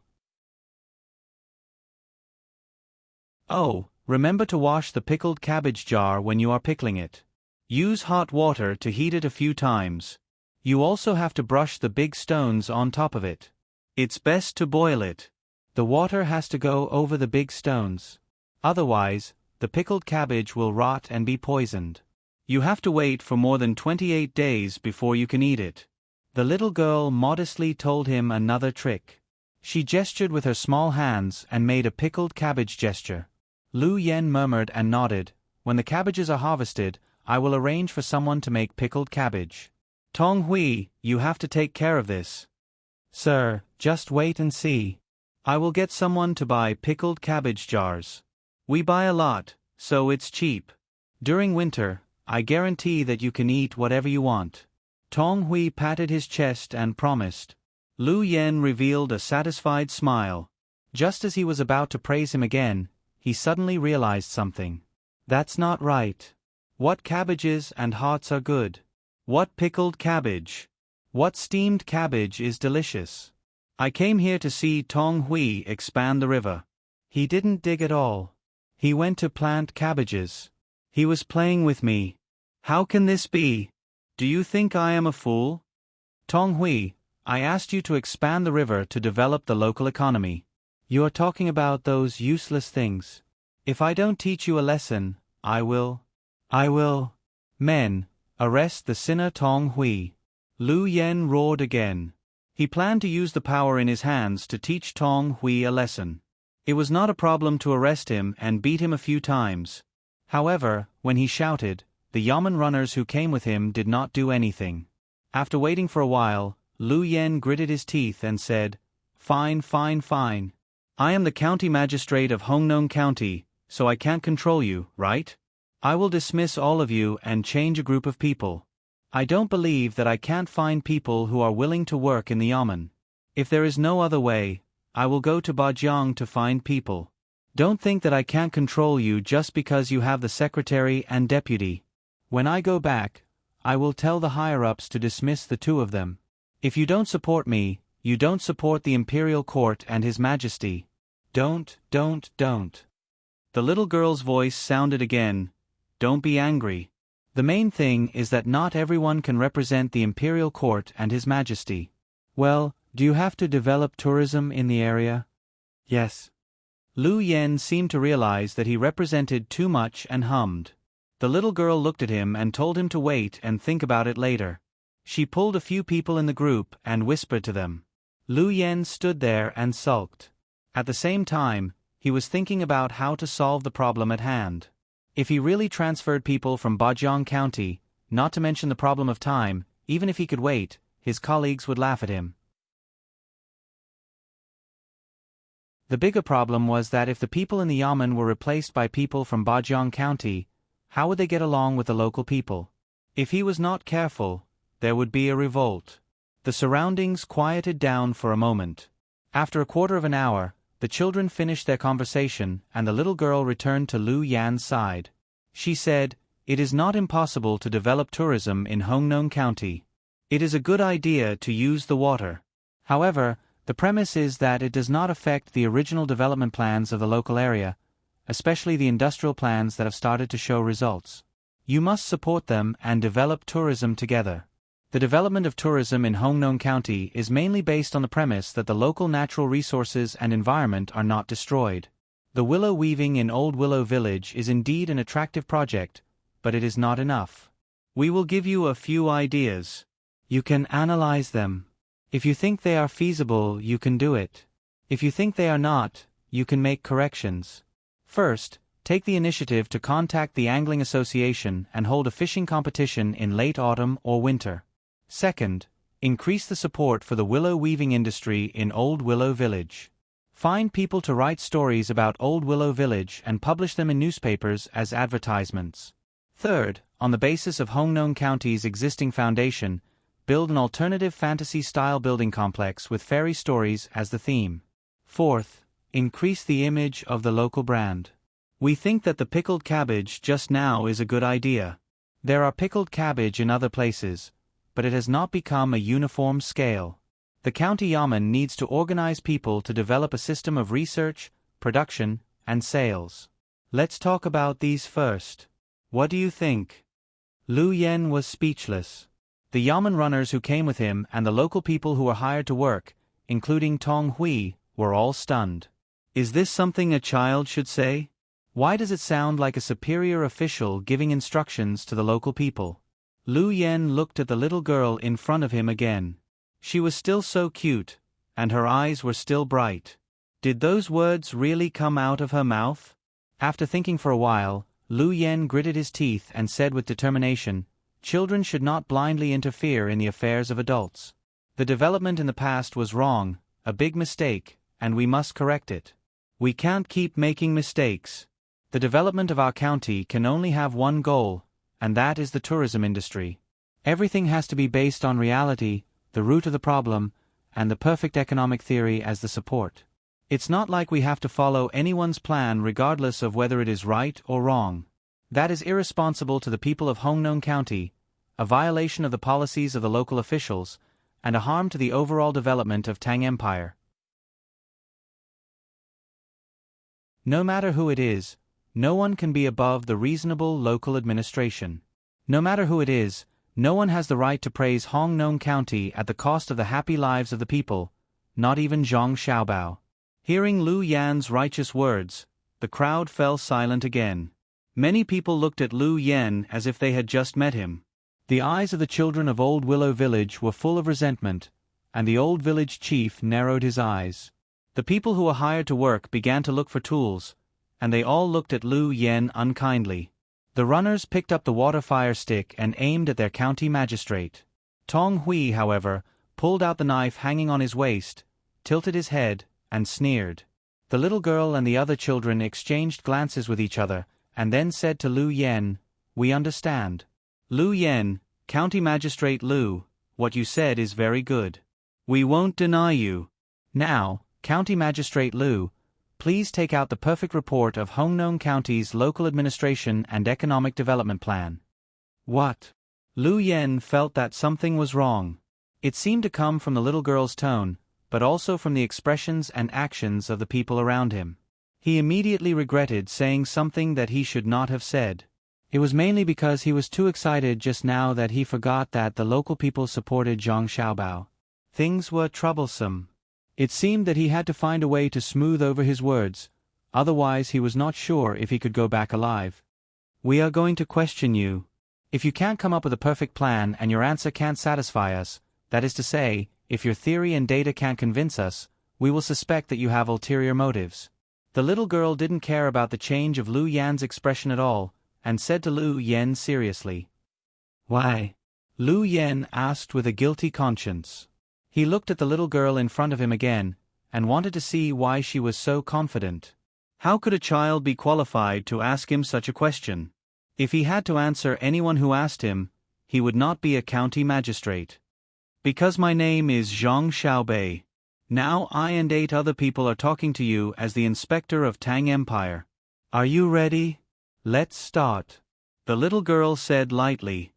Oh, remember to wash the pickled cabbage jar when you are pickling it. Use hot water to heat it a few times. You also have to brush the big stones on top of it. It's best to boil it. The water has to go over the big stones. Otherwise, the pickled cabbage will rot and be poisoned. You have to wait for more than 28 days before you can eat it. The little girl modestly told him another trick. She gestured with her small hands and made a pickled cabbage gesture. Lu Yen murmured and nodded. "When the cabbages are harvested, I will arrange for someone to make pickled cabbage." "Tong Hui, you have to take care of this." "Sir, just wait and see. I will get someone to buy pickled cabbage jars. We buy a lot, so it's cheap. During winter, I guarantee that you can eat whatever you want." Tong Hui patted his chest and promised. Lu Yen revealed a satisfied smile. Just as he was about to praise him again, he suddenly realized something. "That's not right. What cabbages and hearts are good? What pickled cabbage? What steamed cabbage is delicious? I came here to see Tong Hui expand the river. He didn't dig at all. He went to plant cabbages. He was playing with me. How can this be? Do you think I am a fool? Tong Hui, I asked you to expand the river to develop the local economy. You are talking about those useless things. If I don't teach you a lesson, I will. Men, arrest the sinner Tong Hui." Lu Yen roared again. He planned to use the power in his hands to teach Tong Hui a lesson. It was not a problem to arrest him and beat him a few times. However, when he shouted, the yamen runners who came with him did not do anything. After waiting for a while, Lu Yen gritted his teeth and said, "Fine. I am the county magistrate of Hongnong County, so I can't control you, right? I will dismiss all of you and change a group of people. I don't believe that I can't find people who are willing to work in the yamen. If there is no other way, I will go to Bajiang to find people. Don't think that I can't control you just because you have the secretary and deputy. When I go back, I will tell the higher-ups to dismiss the two of them. If you don't support me, you don't support the imperial court and His Majesty. Don't. The little girl's voice sounded again. Don't be angry. The main thing is that not everyone can represent the imperial court and His Majesty. Well, do you have to develop tourism in the area? Yes. Lu Yen seemed to realize that he represented too much and hummed. The little girl looked at him and told him to wait and think about it later. She pulled a few people in the group and whispered to them. Lu Yen stood there and sulked. At the same time, he was thinking about how to solve the problem at hand. If he really transferred people from Bajiang County, not to mention the problem of time, even if he could wait, his colleagues would laugh at him. The bigger problem was that if the people in the yamen were replaced by people from Bajiang County, how would they get along with the local people? If he was not careful, there would be a revolt. The surroundings quieted down for a moment. After a quarter of an hour, the children finished their conversation and the little girl returned to Lu Yan's side. She said, "It is not impossible to develop tourism in Hongnong County. It is a good idea to use the water. However, the premise is that it does not affect the original development plans of the local area, especially the industrial plans that have started to show results. You must support them and develop tourism together." The development of tourism in Hongnong County is mainly based on the premise that the local natural resources and environment are not destroyed. The willow weaving in Old Willow Village is indeed an attractive project, but it is not enough. We will give you a few ideas. You can analyze them. If you think they are feasible, you can do it. If you think they are not, you can make corrections. First, take the initiative to contact the Angling Association and hold a fishing competition in late autumn or winter. Second, increase the support for the willow weaving industry in Old Willow Village. Find people to write stories about Old Willow Village and publish them in newspapers as advertisements. Third, on the basis of Hongnong County's existing foundation, build an alternative fantasy-style building complex with fairy stories as the theme. Fourth, increase the image of the local brand. We think that the pickled cabbage just now is a good idea. There are pickled cabbage in other places, but it has not become a uniform scale. The county yamen needs to organize people to develop a system of research, production, and sales. Let's talk about these first. What do you think? Lu Yen was speechless. The yamen runners who came with him and the local people who were hired to work, including Tong Hui, were all stunned. Is this something a child should say? Why does it sound like a superior official giving instructions to the local people? Lu Yen looked at the little girl in front of him again. She was still so cute, and her eyes were still bright. Did those words really come out of her mouth? After thinking for a while, Lu Yen gritted his teeth and said with determination, "Children should not blindly interfere in the affairs of adults. The development in the past was wrong, a big mistake, and we must correct it. We can't keep making mistakes. The development of our county can only have one goal, and that is the tourism industry. Everything has to be based on reality, the root of the problem, and the perfect economic theory as the support. It's not like we have to follow anyone's plan regardless of whether it is right or wrong. That is irresponsible to the people of Hongnong County, a violation of the policies of the local officials, and a harm to the overall development of Tang Empire. No matter who it is, no one can be above the reasonable local administration. No matter who it is, no one has the right to praise Hongnong County at the cost of the happy lives of the people, not even Zhang Xiaobao." Hearing Lu Yan's righteous words, the crowd fell silent again. Many people looked at Lu Yen as if they had just met him. The eyes of the children of Old Willow Village were full of resentment, and the old village chief narrowed his eyes. The people who were hired to work began to look for tools, and they all looked at Lu Yen unkindly. The runners picked up the water fire stick and aimed at their county magistrate. Tong Hui, however, pulled out the knife hanging on his waist, tilted his head, and sneered. The little girl and the other children exchanged glances with each other, and then said to Lu Yen, "We understand." "Lu Yen, County Magistrate Lu, what you said is very good. We won't deny you. Now, County Magistrate Lu, please take out the perfect report of Hongnong County's local administration and economic development plan." "What?" Lu Yen felt that something was wrong. It seemed to come from the little girl's tone, but also from the expressions and actions of the people around him. He immediately regretted saying something that he should not have said. It was mainly because he was too excited just now that he forgot that the local people supported Zhang Xiaobao. Things were troublesome. It seemed that he had to find a way to smooth over his words, otherwise he was not sure if he could go back alive. "We are going to question you. If you can't come up with a perfect plan and your answer can't satisfy us, that is to say, if your theory and data can't convince us, we will suspect that you have ulterior motives." The little girl didn't care about the change of Lu Yan's expression at all, and said to Lu Yen seriously. "Why?" Lu Yen asked with a guilty conscience. He looked at the little girl in front of him again, and wanted to see why she was so confident. How could a child be qualified to ask him such a question? If he had to answer anyone who asked him, he would not be a county magistrate. "Because my name is Zhang Xiaobei. Now I and 8 other people are talking to you as the inspector of Tang Empire. Are you ready? Let's start," the little girl said lightly.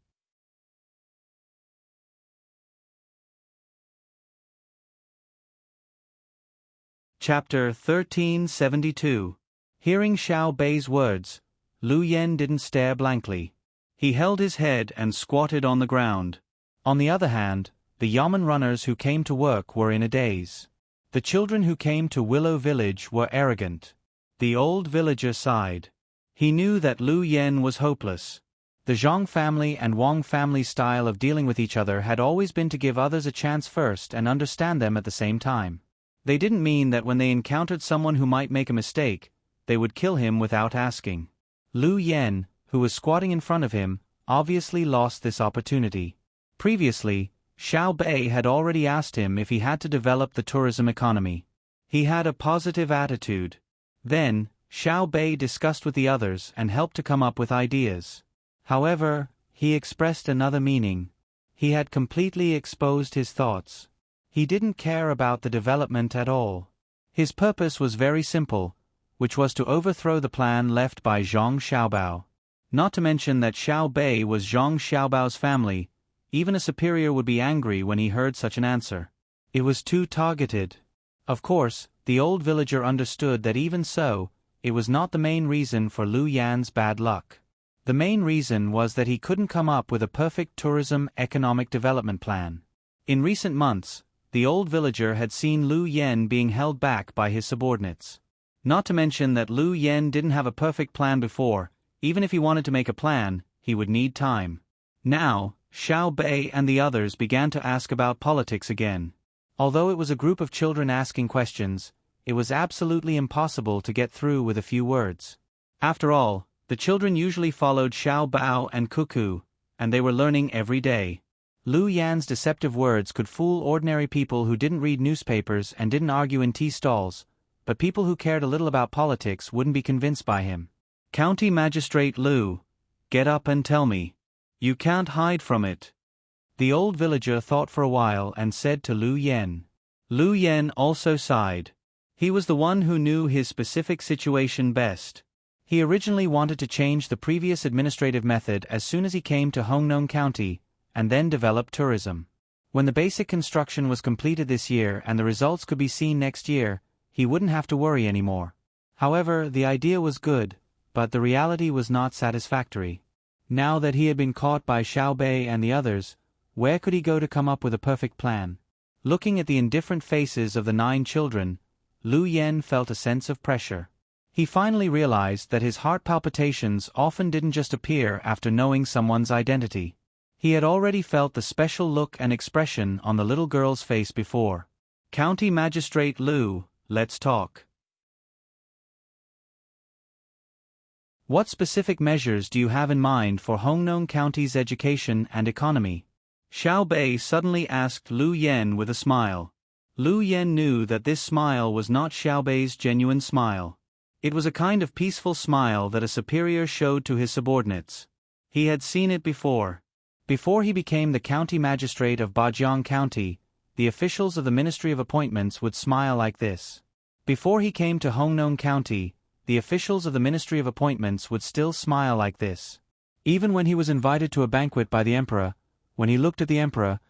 Chapter 1372. Hearing Xiao Bei's words, Lu Yen didn't stare blankly. He held his head and squatted on the ground. On the other hand, the yamen runners who came to work were in a daze. The children who came to Willow Village were arrogant. The old villager sighed. He knew that Lu Yen was hopeless. The Zhang family and Wang family's style of dealing with each other had always been to give others a chance first and understand them at the same time. They didn't mean that when they encountered someone who might make a mistake, they would kill him without asking. Lu Yen, who was squatting in front of him, obviously lost this opportunity. Previously, Xiao Bei had already asked him if he had to develop the tourism economy. He had a positive attitude. Then, Xiao Bei discussed with the others and helped to come up with ideas. However, he expressed another meaning. He had completely exposed his thoughts. He didn't care about the development at all. His purpose was very simple, which was to overthrow the plan left by Zhang Xiaobao. Not to mention that Xiao Bei was Zhang Xiaobao's family, even a superior would be angry when he heard such an answer. It was too targeted. Of course, the old villager understood that even so, it was not the main reason for Lu Yan's bad luck. The main reason was that he couldn't come up with a perfect tourism economic development plan. In recent months, the old villager had seen Lu Yen being held back by his subordinates. Not to mention that Lu Yen didn't have a perfect plan before. Even if he wanted to make a plan, he would need time. Now, Xiao Bei and the others began to ask about politics again. Although it was a group of children asking questions, it was absolutely impossible to get through with a few words. After all, the children usually followed Xiao Bao and Cuckoo, and they were learning every day. Lu Yan's deceptive words could fool ordinary people who didn't read newspapers and didn't argue in tea stalls, but people who cared a little about politics wouldn't be convinced by him. "County Magistrate Lu, get up and tell me. You can't hide from it." The old villager thought for a while and said to Lu Yen. Lu Yen also sighed. He was the one who knew his specific situation best. He originally wanted to change the previous administrative method as soon as he came to Hongnong County, and then develop tourism. When the basic construction was completed this year and the results could be seen next year, he wouldn't have to worry anymore. However, the idea was good, but the reality was not satisfactory. Now that he had been caught by Xiao Bei and the others, where could he go to come up with a perfect plan? Looking at the indifferent faces of the 9 children, Lu Yen felt a sense of pressure. He finally realized that his heart palpitations often didn't just appear after knowing someone's identity. He had already felt the special look and expression on the little girl's face before. "County Magistrate Lu, let's talk. What specific measures do you have in mind for Hongnong County's education and economy?" Xiao Bei suddenly asked Lu Yen with a smile. Lu Yen knew that this smile was not Xiaobei's genuine smile. It was a kind of peaceful smile that a superior showed to his subordinates. He had seen it before. Before he became the county magistrate of Bajiang County, the officials of the Ministry of Appointments would smile like this. Before he came to Hongnong County, the officials of the Ministry of Appointments would still smile like this. Even when he was invited to a banquet by the emperor, when he looked at the emperor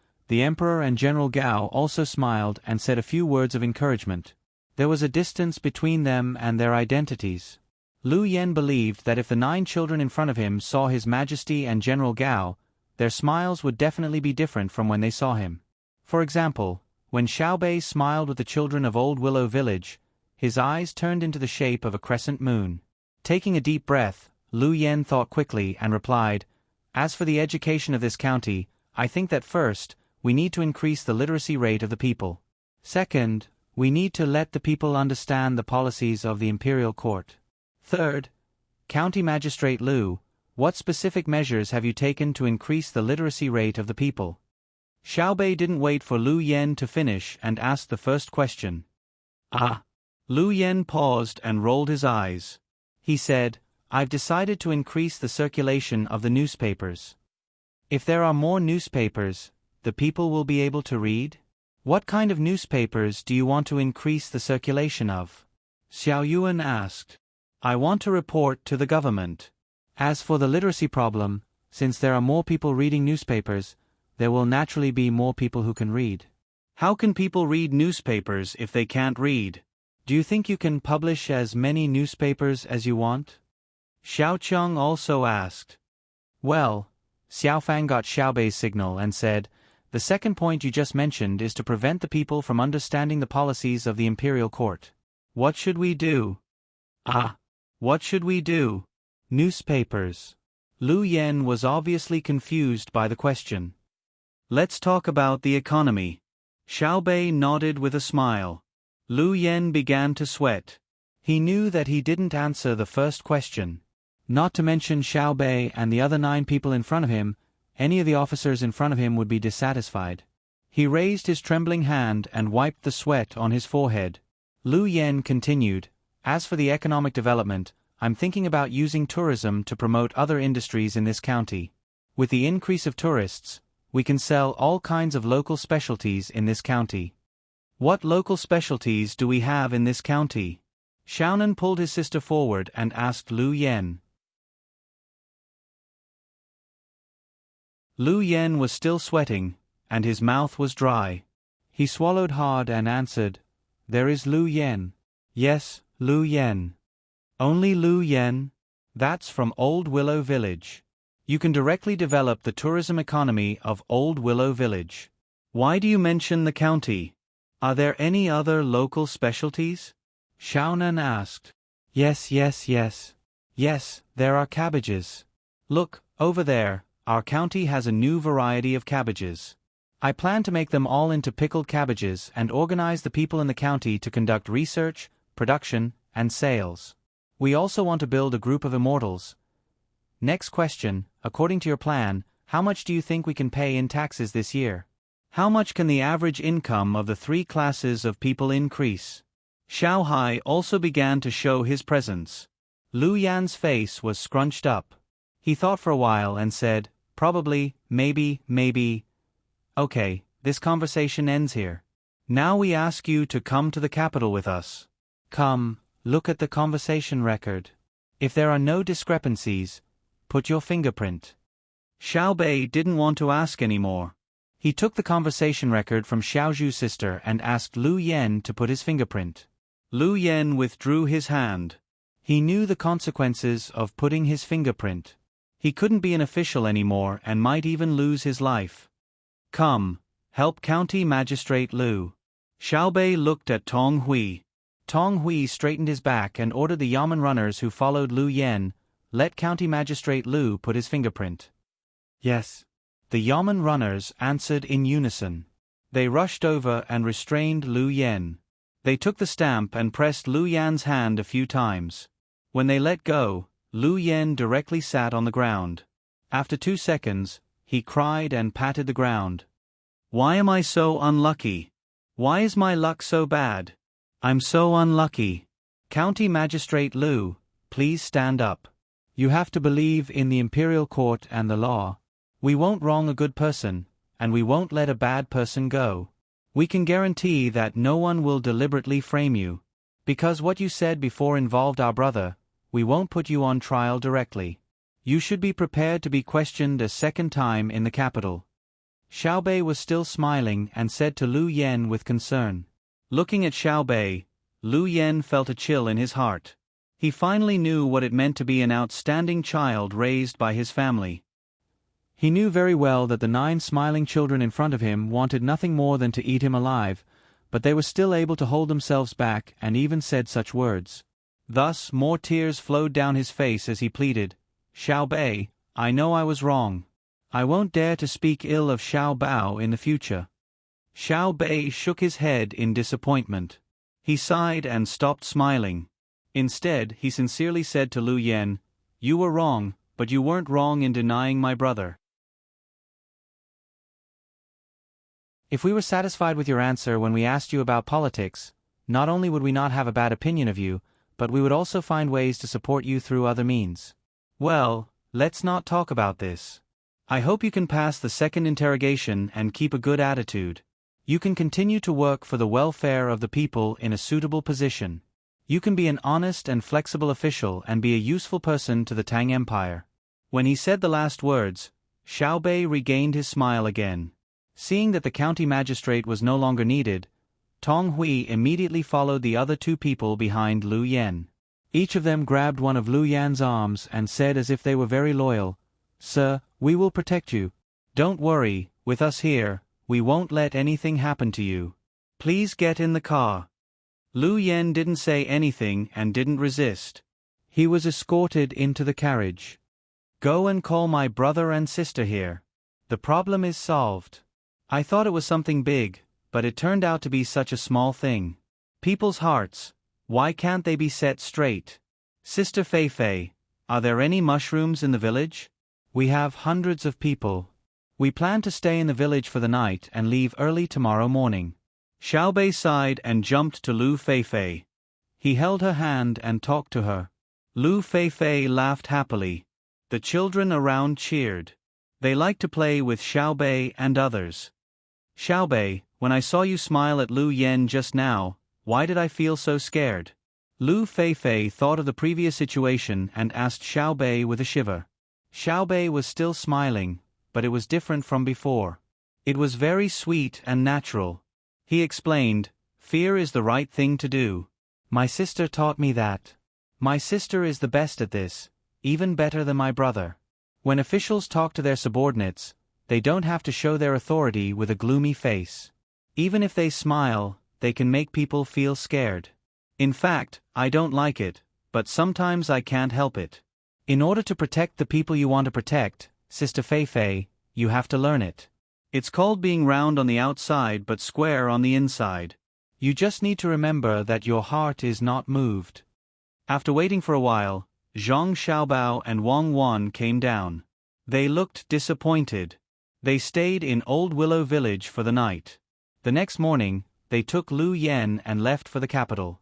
and General Gao also smiled and said a few words of encouragement. There was a distance between them and their identities. Lu Yen believed that if the 9 children in front of him saw His Majesty and General Gao, their smiles would definitely be different from when they saw him. For example, when Xiaobei smiled with the children of Old Willow Village, his eyes turned into the shape of a crescent moon. Taking a deep breath, Lu Yen thought quickly and replied, "As for the education of this county, I think that first, we need to increase the literacy rate of the people. Second, we need to let the people understand the policies of the imperial court. Third, County Magistrate Lu, what specific measures have you taken to increase the literacy rate of the people?" Xiaobei didn't wait for Lu Yen to finish and asked the first question. Lu Yen paused and rolled his eyes. He said, "I've decided to increase the circulation of the newspapers. If there are more newspapers, the people will be able to read? What kind of newspapers do you want to increase the circulation of?" Xiao Yuan asked. "I want to report to the government. As for the literacy problem, since there are more people reading newspapers, there will naturally be more people who can read." "How can people read newspapers if they can't read? Do you think you can publish as many newspapers as you want?" Xiao Cheng also asked. "Well," Xiao Fang got Xiaobei's signal and said, "The second point you just mentioned is to prevent the people from understanding the policies of the imperial court. What should we do?" What should we do? Newspapers. Lu Yen was obviously confused by the question. "Let's talk about the economy." Xiaobei nodded with a smile. Lu Yen began to sweat. He knew that he didn't answer the first question. Not to mention Xiaobei and the other 9 people in front of him, any of the officers in front of him would be dissatisfied. He raised his trembling hand and wiped the sweat on his forehead. Lu Yen continued, "As for the economic development, I'm thinking about using tourism to promote other industries in this county. With the increase of tourists, we can sell all kinds of local specialties in this county." "What local specialties do we have in this county?" Xiaonan pulled his sister forward and asked Lu Yen. Lu Yen was still sweating, and his mouth was dry. He swallowed hard and answered, "There is Lu Yen." "Yes, Lu Yen." "Only Lu Yen?" "That's from Old Willow Village. You can directly develop the tourism economy of Old Willow Village." "Why do you mention the county? Are there any other local specialties?" Xiaonan asked. Yes, there are cabbages. Look, over there, our county has a new variety of cabbages. I plan to make them all into pickled cabbages and organize the people in the county to conduct research, production, and sales. We also want to build a group of immortals. Next question, according to your plan, how much do you think we can pay in taxes this year? How much can the average income of the 3 classes of people increase? Xiao Hai also began to show his presence. Lu Yan's face was scrunched up. He thought for a while and said, "Probably, maybe. Okay, this conversation ends here. Now we ask you to come to the capital with us. Come, look at the conversation record. If there are no discrepancies, put your fingerprint." Xiaobei didn't want to ask anymore. He took the conversation record from Xiaozhu's sister and asked Lu Yen to put his fingerprint. Lu Yen withdrew his hand. He knew the consequences of putting his fingerprint. He couldn't be an official anymore and might even lose his life. "Come, help County Magistrate Lu." Xiaobei looked at Tong Hui. Tong Hui straightened his back and ordered the Yamen runners who followed Lu Yen, "Let County Magistrate Lu put his fingerprint." "Yes." The Yamen runners answered in unison. They rushed over and restrained Lu Yen. They took the stamp and pressed Lu Yan's hand a few times. When they let go, Lu Yen directly sat on the ground. After 2 seconds, he cried and patted the ground. "Why am I so unlucky? Why is my luck so bad? I'm so unlucky. County Magistrate Lu, please stand up. You have to believe in the imperial court and the law. We won't wrong a good person, and we won't let a bad person go. We can guarantee that no one will deliberately frame you. Because what you said before involved our brother, we won't put you on trial directly. You should be prepared to be questioned a second time in the capital. Xiaobei was still smiling and said to Lu Yen with concern. Looking at Xiaobei, Lu Yen felt a chill in his heart. He finally knew what it meant to be an outstanding child raised by his family. He knew very well that the 9 smiling children in front of him wanted nothing more than to eat him alive, but they were still able to hold themselves back and even said such words. Thus, more tears flowed down his face as he pleaded, Xiaobei, I know I was wrong. I won't dare to speak ill of Xiao Bao in the future. Xiaobei shook his head in disappointment. He sighed and stopped smiling. Instead, he sincerely said to Lu Yen, You were wrong, but you weren't wrong in denying my brother. If we were satisfied with your answer when we asked you about politics, not only would we not have a bad opinion of you, but we would also find ways to support you through other means. Well, let's not talk about this. I hope you can pass the second interrogation and keep a good attitude. You can continue to work for the welfare of the people in a suitable position. You can be an honest and flexible official and be a useful person to the Tang Empire. When he said the last words, Xiaobei regained his smile again. Seeing that the county magistrate was no longer needed, Tong Hui immediately followed the other 2 people behind Lu Yen. Each of them grabbed one of Lu Yan's arms and said as if they were very loyal, Sir, we will protect you. Don't worry, with us here, we won't let anything happen to you. Please get in the car. Lu Yen didn't say anything and didn't resist. He was escorted into the carriage. Go and call my brother and sister here. The problem is solved. I thought it was something big, but it turned out to be such a small thing. People's hearts, why can't they be set straight? Sister Fei Fei, are there any mushrooms in the village? We have hundreds of people. We plan to stay in the village for the night and leave early tomorrow morning. Xiaobei sighed and jumped to Lu Feifei. He held her hand and talked to her. Lu Feifei laughed happily. The children around cheered. They liked to play with Xiaobei and others. Xiaobei, when I saw you smile at Lu Yen just now, why did I feel so scared? Lu Feifei thought of the previous situation and asked Xiaobei with a shiver. Xiaobei was still smiling, but it was different from before. It was very sweet and natural. He explained, Fear is the right thing to do. My sister taught me that. My sister is the best at this, even better than my brother. When officials talk to their subordinates, they don't have to show their authority with a gloomy face. Even if they smile, they can make people feel scared. In fact, I don't like it, but sometimes I can't help it. In order to protect the people you want to protect, Sister Feifei, you have to learn it. It's called being round on the outside but square on the inside. You just need to remember that your heart is not moved. After waiting for a while, Zhang Xiaobao and Wang Wan came down. They looked disappointed. They stayed in Old Willow Village for the night. The next morning, they took Lu Yen and left for the capital.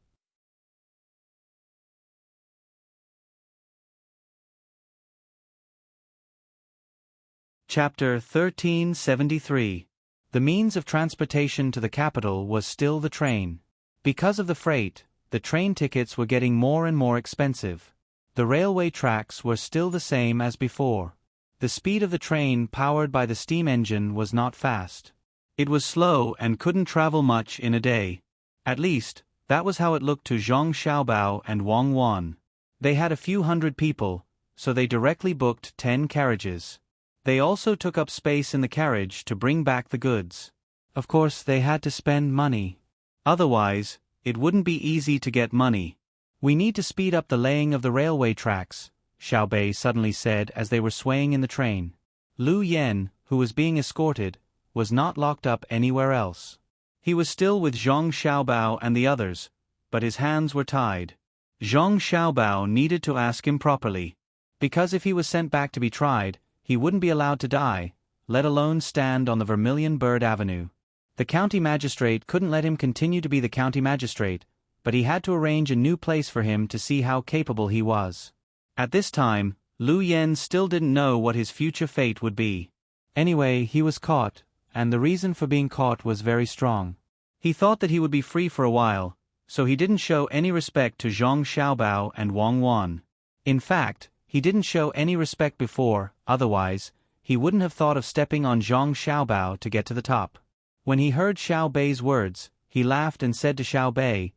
Chapter 1373. The means of transportation to the capital was still the train. Because of the freight, the train tickets were getting more and more expensive. The railway tracks were still the same as before. The speed of the train powered by the steam engine was not fast. It was slow and couldn't travel much in a day. At least, that was how it looked to Zhang Xiaobao and Wang Wan. They had a few hundred people, so they directly booked 10 carriages. They also took up space in the carriage to bring back the goods. Of course, they had to spend money. Otherwise, it wouldn't be easy to get money. We need to speed up the laying of the railway tracks, Xiaobei suddenly said as they were swaying in the train. Lu Yen, who was being escorted, was not locked up anywhere else. He was still with Zhang Xiaobao and the others, but his hands were tied. Zhang Xiaobao needed to ask him properly. Because if he was sent back to be tried, he wouldn't be allowed to die, let alone stand on the Vermilion Bird Avenue. The county magistrate couldn't let him continue to be the county magistrate, but he had to arrange a new place for him to see how capable he was. At this time, Lu Yen still didn't know what his future fate would be. Anyway, he was caught, and the reason for being caught was very strong. He thought that he would be free for a while, so he didn't show any respect to Zhang Xiaobao and Wang Wan. In fact, he didn't show any respect before, otherwise, he wouldn't have thought of stepping on Zhang Xiaobao to get to the top. When he heard Xiao Bei's words, he laughed and said to Xiao Bei,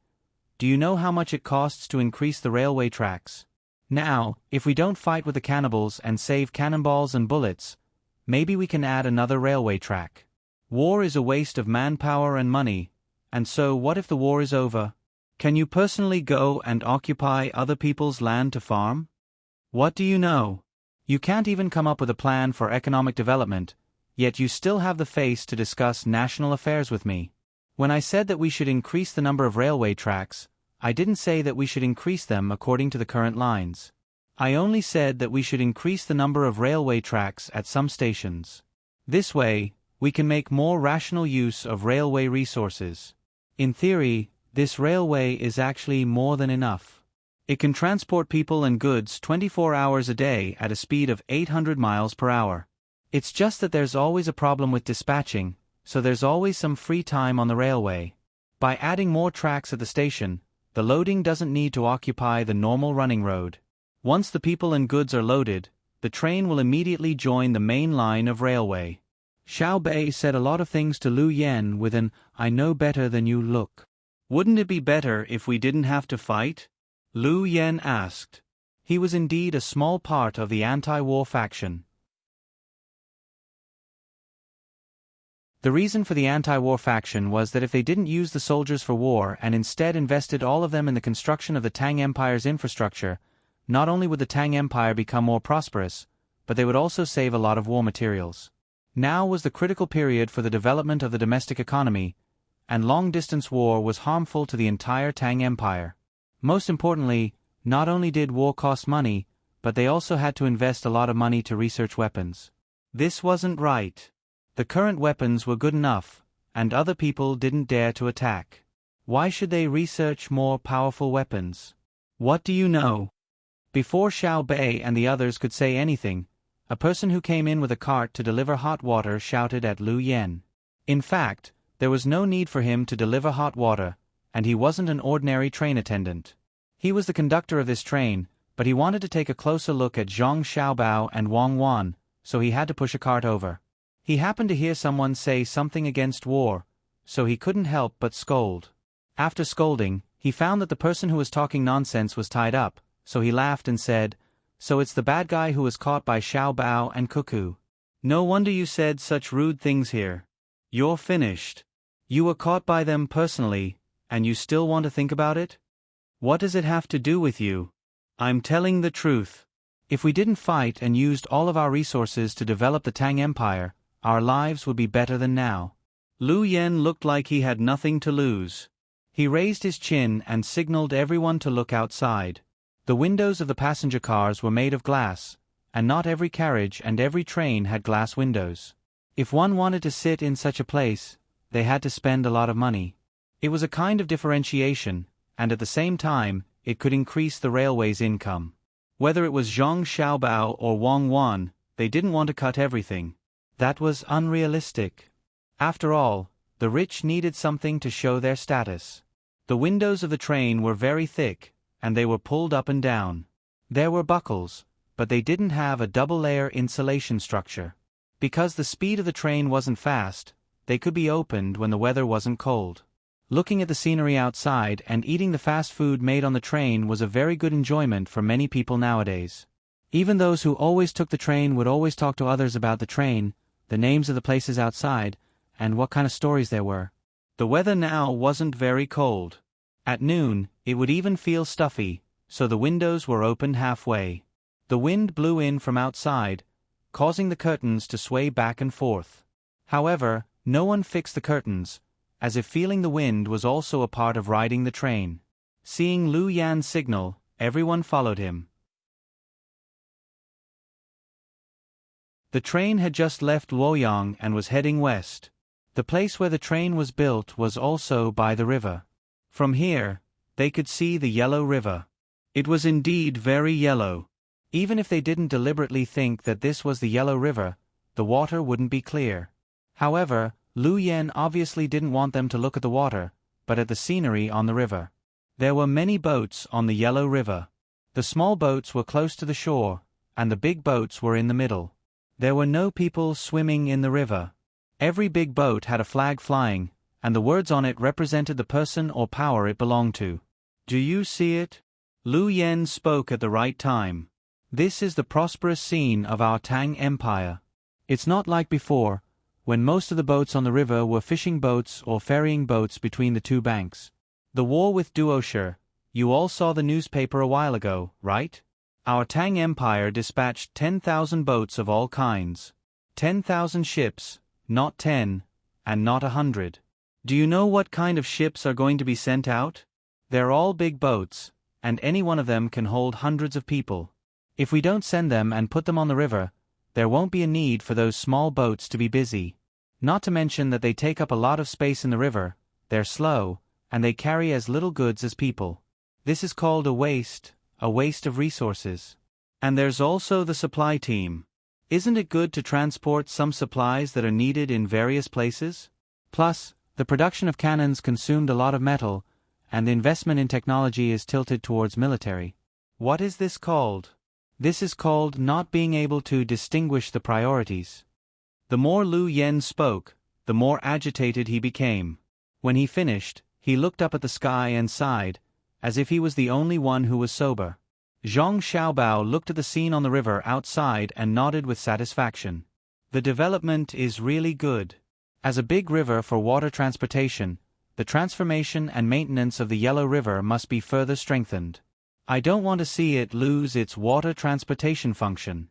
"Do you know how much it costs to increase the railway tracks? Now, if we don't fight with the cannibals and save cannonballs and bullets, maybe we can add another railway track. War is a waste of manpower and money, and so what if the war is over? Can you personally go and occupy other people's land to farm? What do you know? You can't even come up with a plan for economic development, yet you still have the face to discuss national affairs with me. When I said that we should increase the number of railway tracks, I didn't say that we should increase them according to the current lines. I only said that we should increase the number of railway tracks at some stations. This way, we can make more rational use of railway resources. In theory, this railway is actually more than enough. It can transport people and goods 24 hours a day at a speed of 800 miles per hour. It's just that there's always a problem with dispatching, so there's always some free time on the railway. By adding more tracks at the station, the loading doesn't need to occupy the normal running road. Once the people and goods are loaded, the train will immediately join the main line of railway." Xiao Bei said a lot of things to Lu Yen with an "I know better than you" look. "Wouldn't it be better if we didn't have to fight?" Lu Yen asked. He was indeed a small part of the anti-war faction. The reason for the anti-war faction was that if they didn't use the soldiers for war and instead invested all of them in the construction of the Tang Empire's infrastructure, not only would the Tang Empire become more prosperous, but they would also save a lot of war materials. Now was the critical period for the development of the domestic economy, and long-distance war was harmful to the entire Tang Empire. Most importantly, not only did war cost money, but they also had to invest a lot of money to research weapons. This wasn't right. The current weapons were good enough, and other people didn't dare to attack. Why should they research more powerful weapons? What do you know? Before Xiao Bei and the others could say anything, a person who came in with a cart to deliver hot water shouted at Lu Yen. In fact, there was no need for him to deliver hot water, and he wasn't an ordinary train attendant. He was the conductor of this train, but he wanted to take a closer look at Zhang Xiaobao and Wang Wan, so he had to push a cart over. He happened to hear someone say something against war, so he couldn't help but scold. After scolding, he found that the person who was talking nonsense was tied up, so he laughed and said, "So it's the bad guy who was caught by Xiao Bao and Cuckoo. No wonder you said such rude things here. You're finished. You were caught by them personally, and you still want to think about it? What does it have to do with you? I'm telling the truth. If we didn't fight and used all of our resources to develop the Tang Empire, our lives would be better than now." Lu Yen looked like he had nothing to lose. He raised his chin and signaled everyone to look outside. The windows of the passenger cars were made of glass, and not every carriage and every train had glass windows. If one wanted to sit in such a place, they had to spend a lot of money. It was a kind of differentiation, and at the same time, it could increase the railway's income. Whether it was Zhang Xiaobao or Wang Wan, they didn't want to cut everything. That was unrealistic. After all, the rich needed something to show their status. The windows of the train were very thick, and they were pulled up and down. There were buckles, but they didn't have a double-layer insulation structure. Because the speed of the train wasn't fast, they could be opened when the weather wasn't cold. Looking at the scenery outside and eating the fast food made on the train was a very good enjoyment for many people nowadays. Even those who always took the train would always talk to others about the train, the names of the places outside, and what kind of stories there were. The weather now wasn't very cold. At noon, it would even feel stuffy, so the windows were opened halfway. The wind blew in from outside, causing the curtains to sway back and forth. However, no one fixed the curtains, as if feeling the wind was also a part of riding the train. Seeing Lu Yan's signal, everyone followed him. The train had just left Luoyang and was heading west. The place where the train was built was also by the river. From here, they could see the Yellow River. It was indeed very yellow. Even if they didn't deliberately think that this was the Yellow River, the water wouldn't be clear. However, Lu Yen obviously didn't want them to look at the water, but at the scenery on the river. There were many boats on the Yellow River. The small boats were close to the shore, and the big boats were in the middle. There were no people swimming in the river. Every big boat had a flag flying, and the words on it represented the person or power it belonged to. Do you see it? Lu Yen spoke at the right time. This is the prosperous scene of our Tang Empire. It's not like before, when most of the boats on the river were fishing boats or ferrying boats between the two banks. The war with Duosha, you all saw the newspaper a while ago, right? Our Tang Empire dispatched 10,000 boats of all kinds. 10,000 ships, not 10, and not 100. Do you know what kind of ships are going to be sent out? They're all big boats, and any one of them can hold hundreds of people. If we don't send them and put them on the river, there won't be a need for those small boats to be busy. Not to mention that they take up a lot of space in the river, they're slow, and they carry as little goods as people. This is called a waste of resources. And there's also the supply team. Isn't it good to transport some supplies that are needed in various places? Plus, the production of cannons consumed a lot of metal, and the investment in technology is tilted towards military. What is this called? This is called not being able to distinguish the priorities. The more Lu Yen spoke, the more agitated he became. When he finished, he looked up at the sky and sighed, as if he was the only one who was sober. Zhang Xiaobao looked at the scene on the river outside and nodded with satisfaction. The development is really good. As a big river for water transportation, the transformation and maintenance of the Yellow River must be further strengthened. I don't want to see it lose its water transportation function.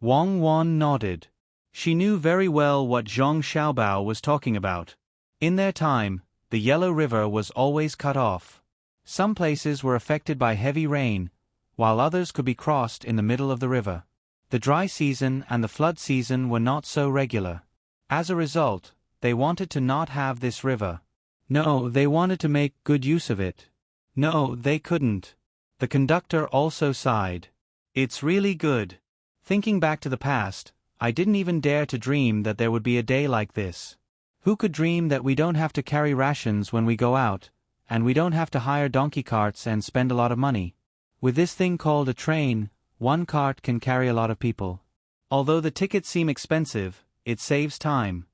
Wang Wan nodded. She knew very well what Zhang Xiaobao was talking about. In their time, the Yellow River was always cut off. Some places were affected by heavy rain, while others could be crossed in the middle of the river. The dry season and the flood season were not so regular. As a result, they wanted to not have this river. No, they wanted to make good use of it. No, they couldn't. The conductor also sighed. It's really good. Thinking back to the past, I didn't even dare to dream that there would be a day like this. Who could dream that we don't have to carry rations when we go out, and we don't have to hire donkey carts and spend a lot of money? With this thing called a train, one cart can carry a lot of people. Although the tickets seem expensive, it saves time.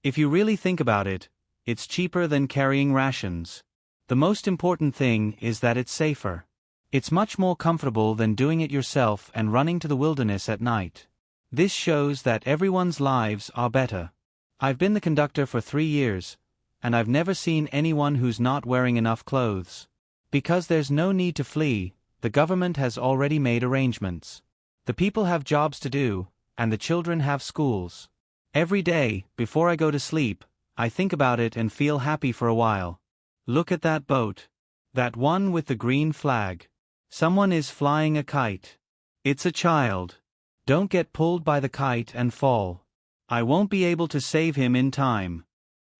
If you really think about it, it's cheaper than carrying rations. The most important thing is that it's safer. It's much more comfortable than doing it yourself and running to the wilderness at night. This shows that everyone's lives are better. I've been the conductor for 3 years, and I've never seen anyone who's not wearing enough clothes. Because there's no need to flee, the government has already made arrangements. The people have jobs to do, and the children have schools. Every day, before I go to sleep, I think about it and feel happy for a while. Look at that boat. That one with the green flag. Someone is flying a kite. It's a child. Don't get pulled by the kite and fall. I won't be able to save him in time.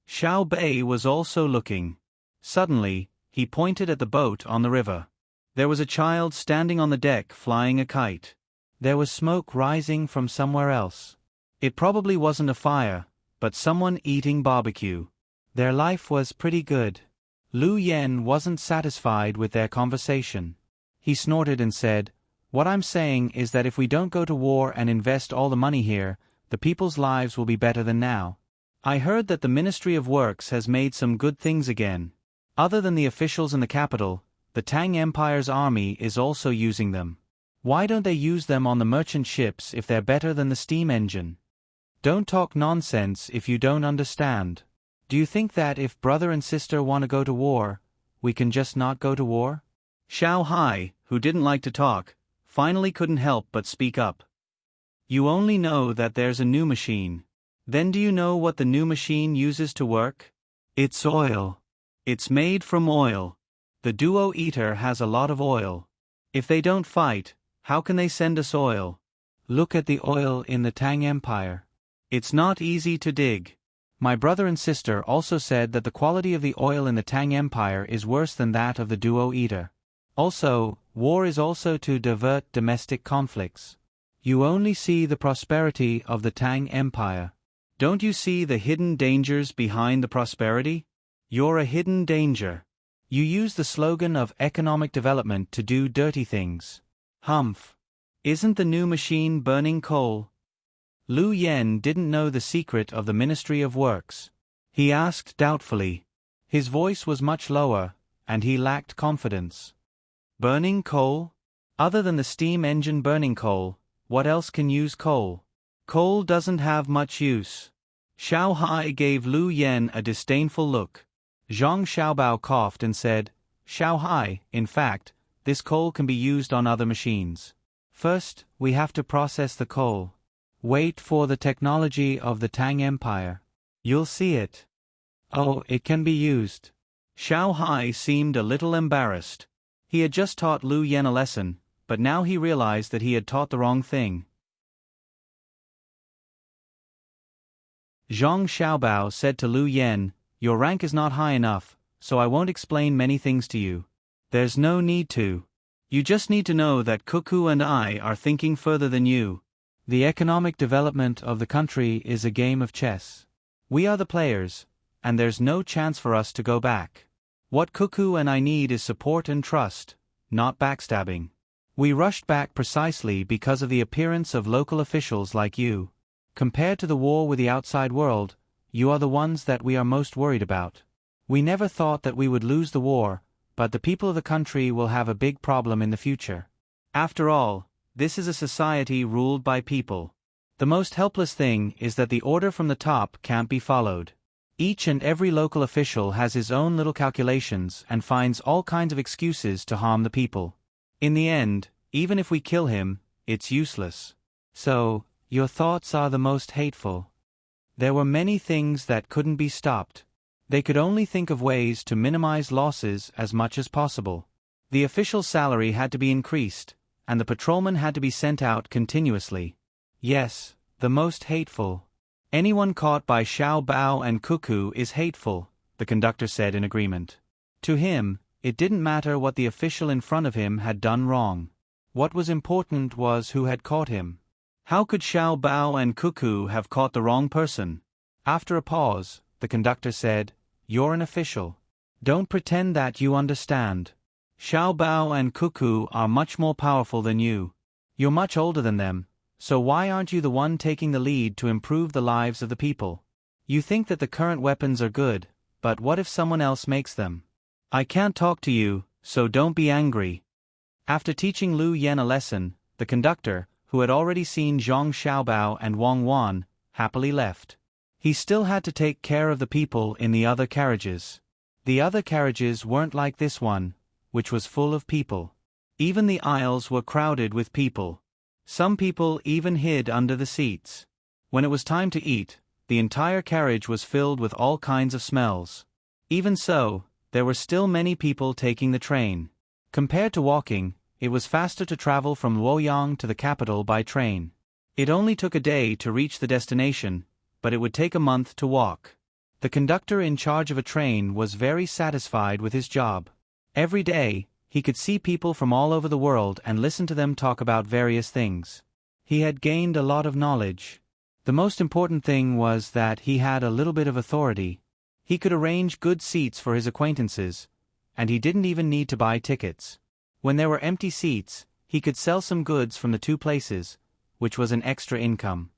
Xiao Bei was also looking. Suddenly, he pointed at the boat on the river. There was a child standing on the deck flying a kite. There was smoke rising from somewhere else. It probably wasn't a fire, but someone eating barbecue. Their life was pretty good. Lu Yen wasn't satisfied with their conversation. He snorted and said, "What I'm saying is that if we don't go to war and invest all the money here, the people's lives will be better than now. I heard that the Ministry of Works has made some good things again. Other than the officials in the capital, the Tang Empire's army is also using them. Why don't they use them on the merchant ships if they're better than the steam engine? Don't talk nonsense if you don't understand. Do you think that if brother and sister want to go to war, we can just not go to war?" Xiao Hai, who didn't like to talk, finally couldn't help but speak up. "You only know that there's a new machine. Then do you know what the new machine uses to work? It's oil. It's made from oil. The Duo Eater has a lot of oil. If they don't fight, how can they send us oil?" Look at the oil in the Tang Empire. It's not easy to dig. My brother and sister also said that the quality of the oil in the Tang Empire is worse than that of the Duo Eater. Also, war is also to divert domestic conflicts. You only see the prosperity of the Tang Empire. Don't you see the hidden dangers behind the prosperity? You're a hidden danger. You use the slogan of economic development to do dirty things. Humph. Isn't the new machine burning coal? Lu Yen didn't know the secret of the Ministry of Works. He asked doubtfully. His voice was much lower, and he lacked confidence. Burning coal? Other than the steam engine burning coal, what else can use coal? Coal doesn't have much use. Xiao Hai gave Lu Yen a disdainful look. Zhang Xiaobao coughed and said, Xiao Hai, in fact, this coal can be used on other machines. First, we have to process the coal. Wait for the technology of the Tang Empire. You'll see it. Oh, it can be used. Xiao Hai seemed a little embarrassed. He had just taught Lu Yen a lesson, but now he realized that he had taught the wrong thing. Zhang Xiaobao said to Lu Yen, Your rank is not high enough, so I won't explain many things to you. There's no need to. You just need to know that Cuckoo and I are thinking further than you. The economic development of the country is a game of chess. We are the players, and there's no chance for us to go back. What Cuckoo and I need is support and trust, not backstabbing. We rushed back precisely because of the appearance of local officials like you. Compared to the war with the outside world, you are the ones that we are most worried about. We never thought that we would lose the war, but the people of the country will have a big problem in the future. After all, this is a society ruled by people. The most helpless thing is that the order from the top can't be followed. Each and every local official has his own little calculations and finds all kinds of excuses to harm the people. In the end, even if we kill him, it's useless. So, your thoughts are the most hateful. There were many things that couldn't be stopped. They could only think of ways to minimize losses as much as possible. The official salary had to be increased, and the patrolmen had to be sent out continuously. Yes, the most hateful. Anyone caught by Xiao Bao and Cuckoo is hateful, the conductor said in agreement. To him, it didn't matter what the official in front of him had done wrong. What was important was who had caught him. How could Xiao Bao and Cuckoo have caught the wrong person? After a pause, the conductor said, You're an official. Don't pretend that you understand. Xiao Bao and Cuckoo are much more powerful than you. You're much older than them, so why aren't you the one taking the lead to improve the lives of the people? You think that the current weapons are good, but what if someone else makes them? I can't talk to you, so don't be angry. After teaching Lu Yen a lesson, the conductor, who had already seen Zhang Xiaobao and Wang Wan, happily left. He still had to take care of the people in the other carriages. The other carriages weren't like this one, which was full of people. Even the aisles were crowded with people. Some people even hid under the seats. When it was time to eat, the entire carriage was filled with all kinds of smells. Even so, there were still many people taking the train. Compared to walking, it was faster to travel from Luoyang to the capital by train. It only took a day to reach the destination, but it would take a month to walk. The conductor in charge of a train was very satisfied with his job. Every day, he could see people from all over the world and listen to them talk about various things. He had gained a lot of knowledge. The most important thing was that he had a little bit of authority. He could arrange good seats for his acquaintances, and he didn't even need to buy tickets. When there were empty seats, he could sell some goods from the two places, which was an extra income.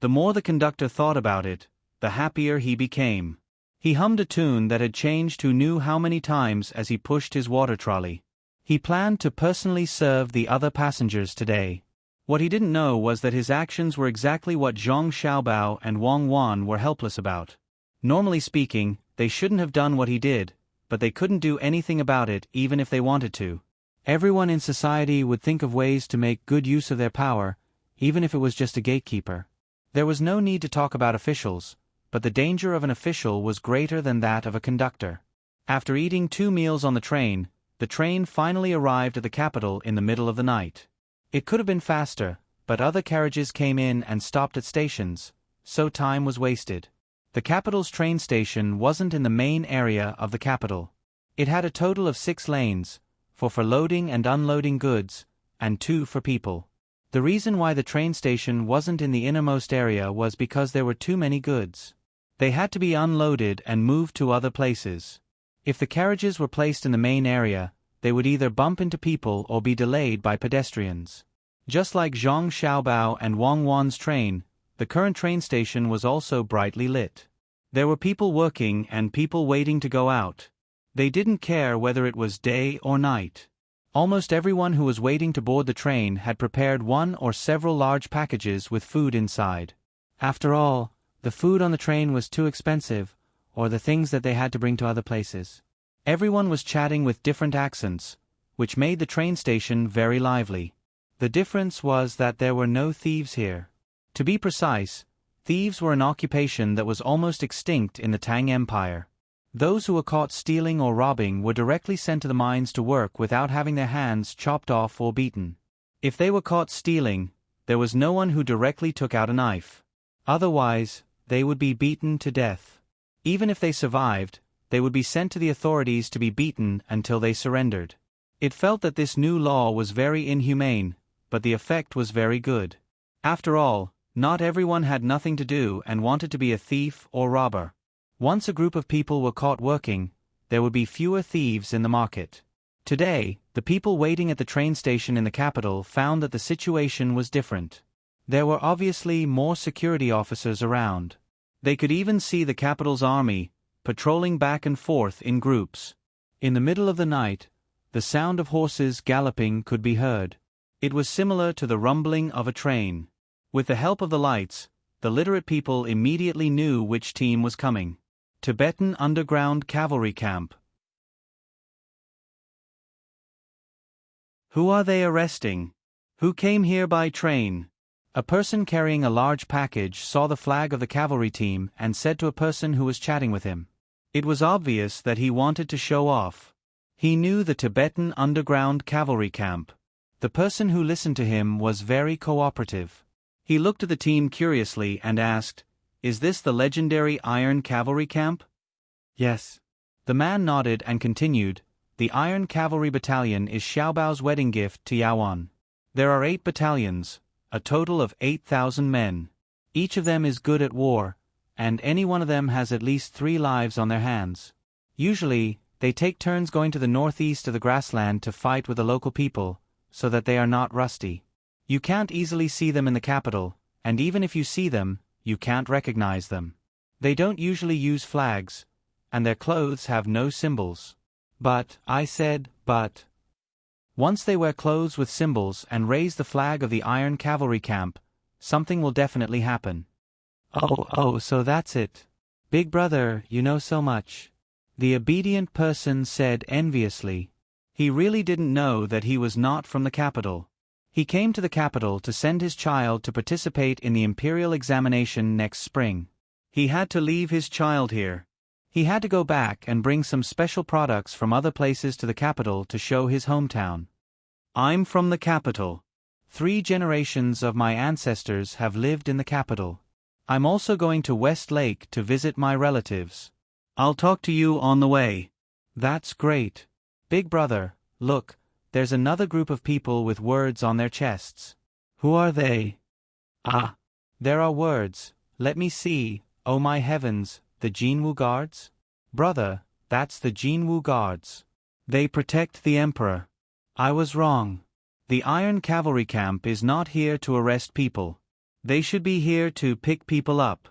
The more the conductor thought about it, the happier he became. He hummed a tune that had changed who knew how many times as he pushed his water trolley. He planned to personally serve the other passengers today. What he didn't know was that his actions were exactly what Zhang Xiaobao and Wang Wan were helpless about. Normally speaking, they shouldn't have done what he did, but they couldn't do anything about it even if they wanted to. Everyone in society would think of ways to make good use of their power, even if it was just a gatekeeper. There was no need to talk about officials, but the danger of an official was greater than that of a conductor. After eating 2 meals on the train, the train finally arrived at the capital in the middle of the night. It could have been faster, but other carriages came in and stopped at stations, so time was wasted. The capital's train station wasn't in the main area of the capital. It had a total of 6 lanes, 4 for loading and unloading goods, and 2 for people. The reason why the train station wasn't in the innermost area was because there were too many goods. They had to be unloaded and moved to other places. If the carriages were placed in the main area, they would either bump into people or be delayed by pedestrians. Just like Zhang Xiaobao and Wang Wan's train, the current train station was also brightly lit. There were people working and people waiting to go out. They didn't care whether it was day or night. Almost everyone who was waiting to board the train had prepared one or several large packages with food inside. After all, the food on the train was too expensive, or the things that they had to bring to other places. Everyone was chatting with different accents, which made the train station very lively. The difference was that there were no thieves here. To be precise, thieves were an occupation that was almost extinct in the Tang Empire. Those who were caught stealing or robbing were directly sent to the mines to work without having their hands chopped off or beaten. If they were caught stealing, there was no one who directly took out a knife. Otherwise, they would be beaten to death. Even if they survived, they would be sent to the authorities to be beaten until they surrendered. It felt that this new law was very inhumane, but the effect was very good. After all, not everyone had nothing to do and wanted to be a thief or robber. Once a group of people were caught working, there would be fewer thieves in the market. Today, the people waiting at the train station in the capital found that the situation was different. There were obviously more security officers around. They could even see the capital's army, patrolling back and forth in groups. In the middle of the night, the sound of horses galloping could be heard. It was similar to the rumbling of a train. With the help of the lights, the literate people immediately knew which team was coming. Tibetan Underground Cavalry Camp. Who are they arresting? Who came here by train? A person carrying a large package saw the flag of the cavalry team and said to a person who was chatting with him. It was obvious that he wanted to show off. He knew the Tibetan Underground Cavalry Camp. The person who listened to him was very cooperative. He looked at the team curiously and asked, "Is this the legendary Iron Cavalry Camp?" "Yes." The man nodded and continued, "The Iron Cavalry Battalion is Xiaobao's wedding gift to Yaoan. There are 8 battalions, a total of 8,000 men. Each of them is good at war, and any one of them has at least 3 lives on their hands. Usually, they take turns going to the northeast of the grassland to fight with the local people, so that they are not rusty. You can't easily see them in the capital, and even if you see them, you can't recognize them. They don't usually use flags, and their clothes have no symbols." "But," I said, "but..." "Once they wear clothes with symbols and raise the flag of the Iron Cavalry Camp, something will definitely happen." Oh, so that's it. Big brother, you know so much." The obedient person said enviously. He really didn't know that he was not from the capital. He came to the capital to send his child to participate in the imperial examination next spring. He had to leave his child here. He had to go back and bring some special products from other places to the capital to show his hometown. "I'm from the capital. 3 generations of my ancestors have lived in the capital. I'm also going to West Lake to visit my relatives. I'll talk to you on the way." "That's great. Big brother, look, there's another group of people with words on their chests." "Who are they?" "Ah, there are words. Let me see. Oh my heavens, the Jinwu Guards?" "Brother, that's the Jinwu Guards. They protect the Emperor." "I was wrong. The Iron Cavalry Camp is not here to arrest people. They should be here to pick people up."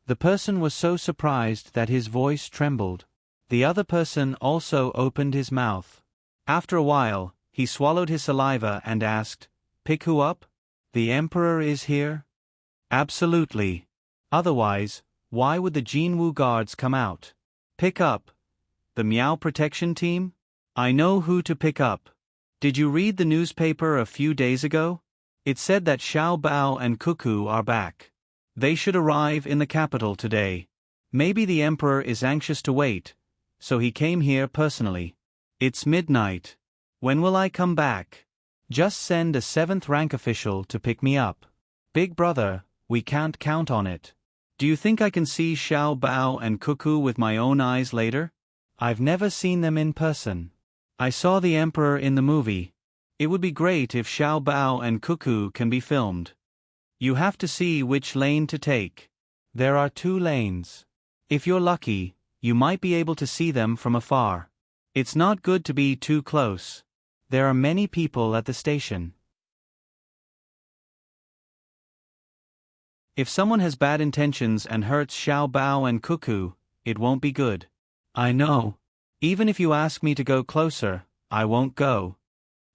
The person was so surprised that his voice trembled. The other person also opened his mouth. After a while, he swallowed his saliva and asked, "Pick who up? The Emperor is here?" "Absolutely. Otherwise, why would the Jinwu Guards come out?" "Pick up? The Miao Protection Team? I know who to pick up. Did you read the newspaper a few days ago? It said that Xiao Bao and Cuckoo are back. They should arrive in the capital today. Maybe the Emperor is anxious to wait, so he came here personally." It's midnight. When will I come back? Just send a 7th rank official to pick me up. Big brother, we can't count on it. Do you think I can see Xiao Bao and Cuckoo with my own eyes later? I've never seen them in person. I saw the Emperor in the movie. It would be great if Xiao Bao and Cuckoo can be filmed. You have to see which lane to take. There are 2 lanes. If you're lucky, you might be able to see them from afar. It's not good to be too close. There are many people at the station. If someone has bad intentions and hurts Xiao Bao and Cuckoo, it won't be good. I know. Even if you ask me to go closer, I won't go.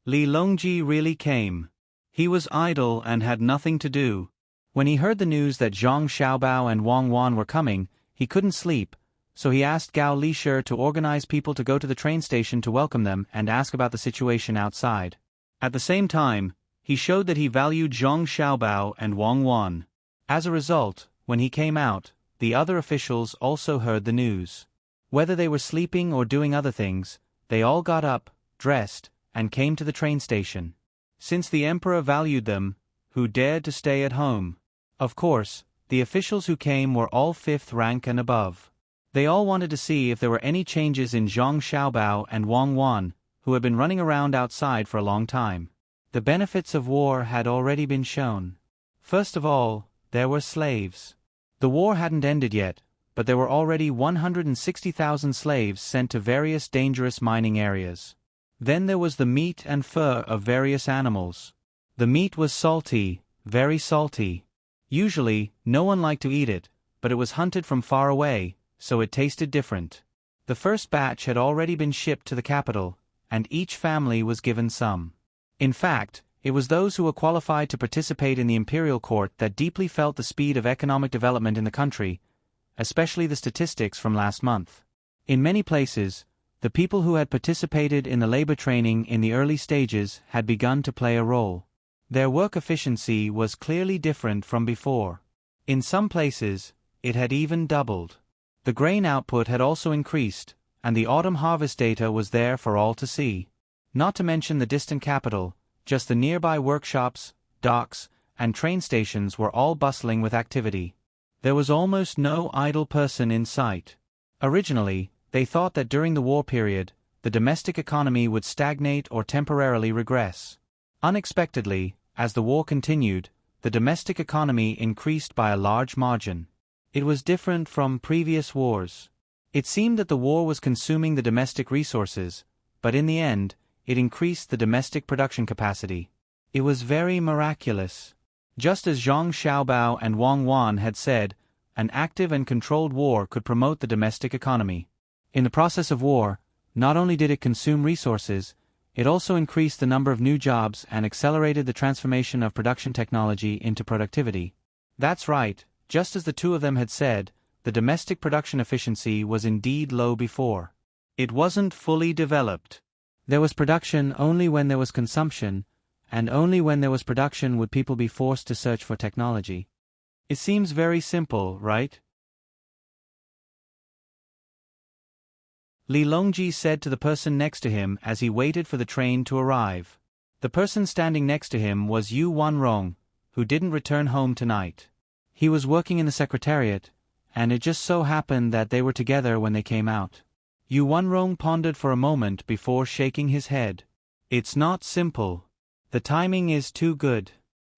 Li Longji really came. He was idle and had nothing to do. When he heard the news that Zhang Xiaobao and Wang Wan were coming, he couldn't sleep, so he asked Gao Lishir to organize people to go to the train station to welcome them and ask about the situation outside. At the same time, he showed that he valued Zhang Xiaobao and Wang Wan. As a result, when he came out, the other officials also heard the news. Whether they were sleeping or doing other things, they all got up, dressed, and came to the train station. Since the emperor valued them, who dared to stay at home? Of course, the officials who came were all 5th rank and above. They all wanted to see if there were any changes in Zhang Xiaobao and Wang Wan, who had been running around outside for a long time. The benefits of war had already been shown. First of all, there were slaves. The war hadn't ended yet, but there were already 160,000 slaves sent to various dangerous mining areas. Then there was the meat and fur of various animals. The meat was salty, very salty. Usually, no one liked to eat it, but it was hunted from far away, so it tasted different. The first batch had already been shipped to the capital, and each family was given some. In fact, it was those who were qualified to participate in the imperial court that deeply felt the speed of economic development in the country, especially the statistics from last month. In many places, the people who had participated in the labor training in the early stages had begun to play a role. Their work efficiency was clearly different from before. In some places, it had even doubled. The grain output had also increased, and the autumn harvest data was there for all to see. Not to mention the distant capital, just the nearby workshops, docks, and train stations were all bustling with activity. There was almost no idle person in sight. Originally, they thought that during the war period, the domestic economy would stagnate or temporarily regress. Unexpectedly, as the war continued, the domestic economy increased by a large margin. It was different from previous wars. It seemed that the war was consuming the domestic resources, but in the end, it increased the domestic production capacity. It was very miraculous. Just as Zhang Xiaobao and Wang Wan had said, an active and controlled war could promote the domestic economy. In the process of war, not only did it consume resources, it also increased the number of new jobs and accelerated the transformation of production technology into productivity. That's right, just as the two of them had said, the domestic production efficiency was indeed low before. It wasn't fully developed. There was production only when there was consumption, and only when there was production would people be forced to search for technology. It seems very simple, right? Li Longji said to the person next to him as he waited for the train to arrive. The person standing next to him was Yu Wanrong, who didn't return home tonight. He was working in the secretariat, and it just so happened that they were together when they came out. Yu Wanrong pondered for a moment before shaking his head. It's not simple. The timing is too good.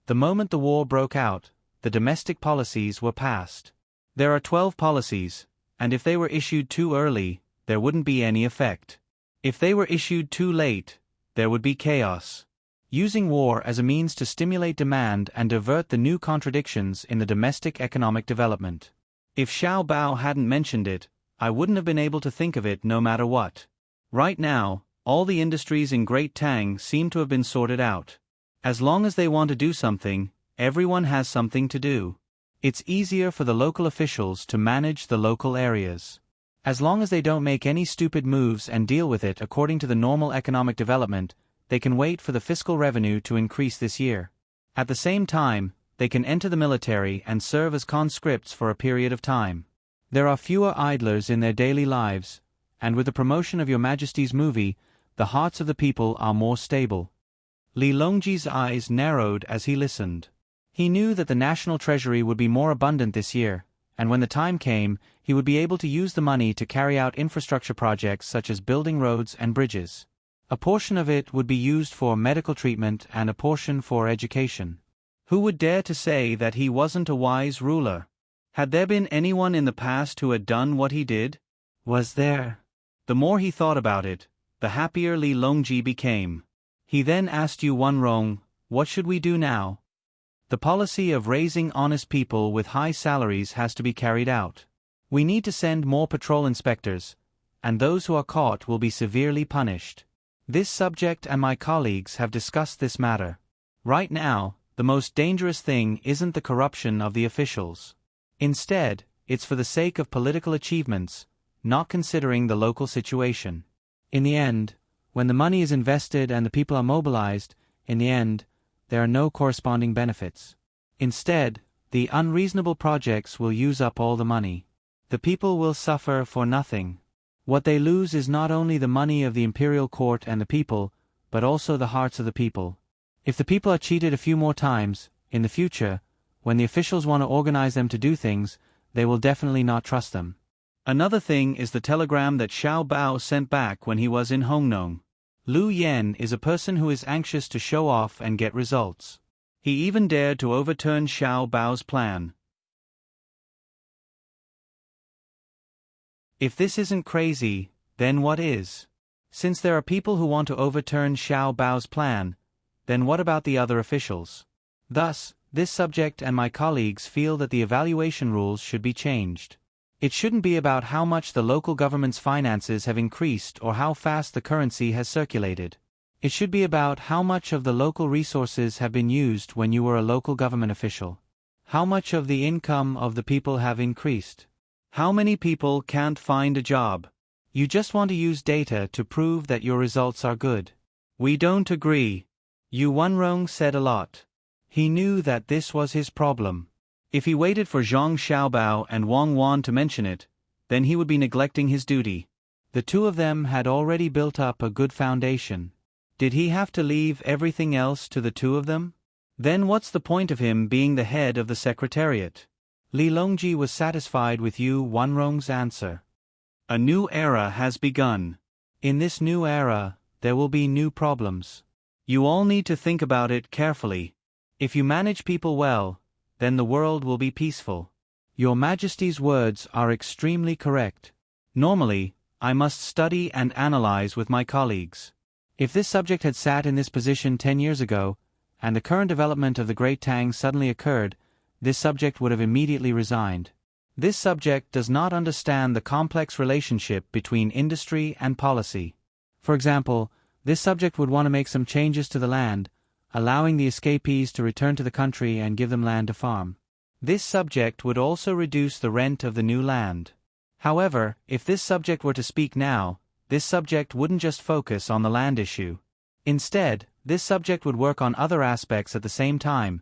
The moment the war broke out, the domestic policies were passed. There are 12 policies, and if they were issued too early, there wouldn't be any effect. If they were issued too late, there would be chaos. Using war as a means to stimulate demand and divert the new contradictions in the domestic economic development. If Xiao Bao hadn't mentioned it, I wouldn't have been able to think of it no matter what. Right now, all the industries in Great Tang seem to have been sorted out. As long as they want to do something, everyone has something to do. It's easier for the local officials to manage the local areas. As long as they don't make any stupid moves and deal with it according to the normal economic development, they can wait for the fiscal revenue to increase this year. At the same time, they can enter the military and serve as conscripts for a period of time. There are fewer idlers in their daily lives, and with the promotion of Your Majesty's movie, the hearts of the people are more stable. Li Longji's eyes narrowed as he listened. He knew that the national treasury would be more abundant this year, and when the time came, he would be able to use the money to carry out infrastructure projects such as building roads and bridges. A portion of it would be used for medical treatment and a portion for education. Who would dare to say that he wasn't a wise ruler? Had there been anyone in the past who had done what he did? Was there? The more he thought about it, the happier Li Longji became. He then asked Yu Wenrong, "What should we do now?" The policy of raising honest people with high salaries has to be carried out. We need to send more patrol inspectors, and those who are caught will be severely punished. This subject and my colleagues have discussed this matter. Right now, the most dangerous thing isn't the corruption of the officials. Instead, it's for the sake of political achievements, not considering the local situation. In the end, when the money is invested and the people are mobilized, in the end, there are no corresponding benefits. Instead, the unreasonable projects will use up all the money. The people will suffer for nothing. What they lose is not only the money of the imperial court and the people, but also the hearts of the people. If the people are cheated a few more times, in the future, when the officials want to organize them to do things, they will definitely not trust them. Another thing is the telegram that Xiao Bao sent back when he was in Hongnong. Lu Yen is a person who is anxious to show off and get results. He even dared to overturn Xiao Bao's plan. If this isn't crazy, then what is? Since there are people who want to overturn Xiao Bao's plan, then what about the other officials? Thus, this subject and my colleagues feel that the evaluation rules should be changed. It shouldn't be about how much the local government's finances have increased or how fast the currency has circulated. It should be about how much of the local resources have been used when you were a local government official. How much of the income of the people have increased? How many people can't find a job? You just want to use data to prove that your results are good. We don't agree. Yu Wenrong said a lot. He knew that this was his problem. If he waited for Zhang Xiaobao and Wang Wan to mention it, then he would be neglecting his duty. The two of them had already built up a good foundation. Did he have to leave everything else to the two of them? Then what's the point of him being the head of the secretariat? Li Longji was satisfied with Yu Wenrong's answer. A new era has begun. In this new era, there will be new problems. You all need to think about it carefully. If you manage people well, then the world will be peaceful. Your Majesty's words are extremely correct. Normally, I must study and analyze with my colleagues. If this subject had sat in this position 10 years ago, and the current development of the Great Tang suddenly occurred, this subject would have immediately resigned. This subject does not understand the complex relationship between industry and policy. For example, this subject would want to make some changes to the land, allowing the escapees to return to the country and give them land to farm. This subject would also reduce the rent of the new land. However, if this subject were to speak now, this subject wouldn't just focus on the land issue. Instead, this subject would work on other aspects at the same time,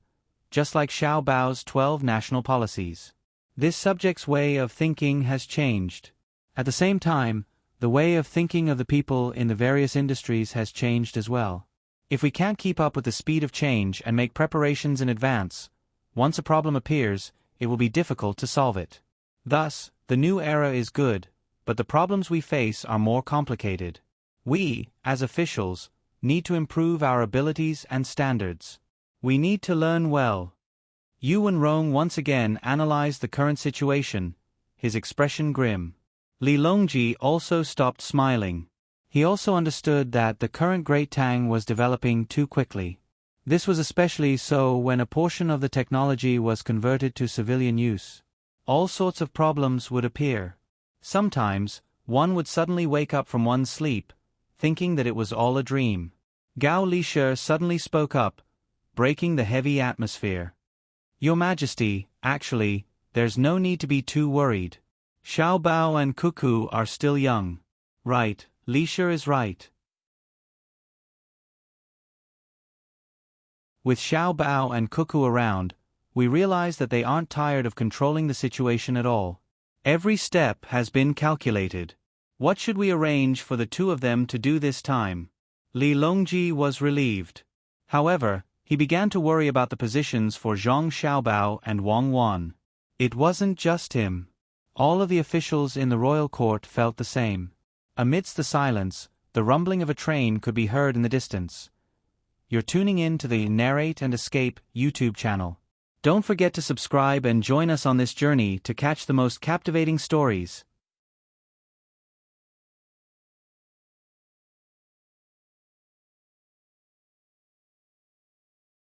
just like Xiao Bao's 12 national policies. This subject's way of thinking has changed. At the same time, the way of thinking of the people in the various industries has changed as well. If we can't keep up with the speed of change and make preparations in advance, once a problem appears, it will be difficult to solve it. Thus, the new era is good, but the problems we face are more complicated. We, as officials, need to improve our abilities and standards. We need to learn well. Yu Wenrong once again analyzed the current situation, his expression grim. Li Longji also stopped smiling. He also understood that the current Great Tang was developing too quickly. This was especially so when a portion of the technology was converted to civilian use. All sorts of problems would appear. Sometimes, one would suddenly wake up from one's sleep, thinking that it was all a dream. Gao Lishe suddenly spoke up, breaking the heavy atmosphere. Your Majesty, actually, there's no need to be too worried. Xiao Bao and Cuckoo are still young. Right, Lishe is right. With Xiao Bao and Cuckoo around, we realize that they aren't tired of controlling the situation at all. Every step has been calculated. What should we arrange for the two of them to do this time? Li Longji was relieved. However, he began to worry about the positions for Zhang Xiaobao and Wang Wan. It wasn't just him. All of the officials in the royal court felt the same. Amidst the silence, the rumbling of a train could be heard in the distance. You're tuning in to the Narrate and Escape YouTube channel. Don't forget to subscribe and join us on this journey to catch the most captivating stories.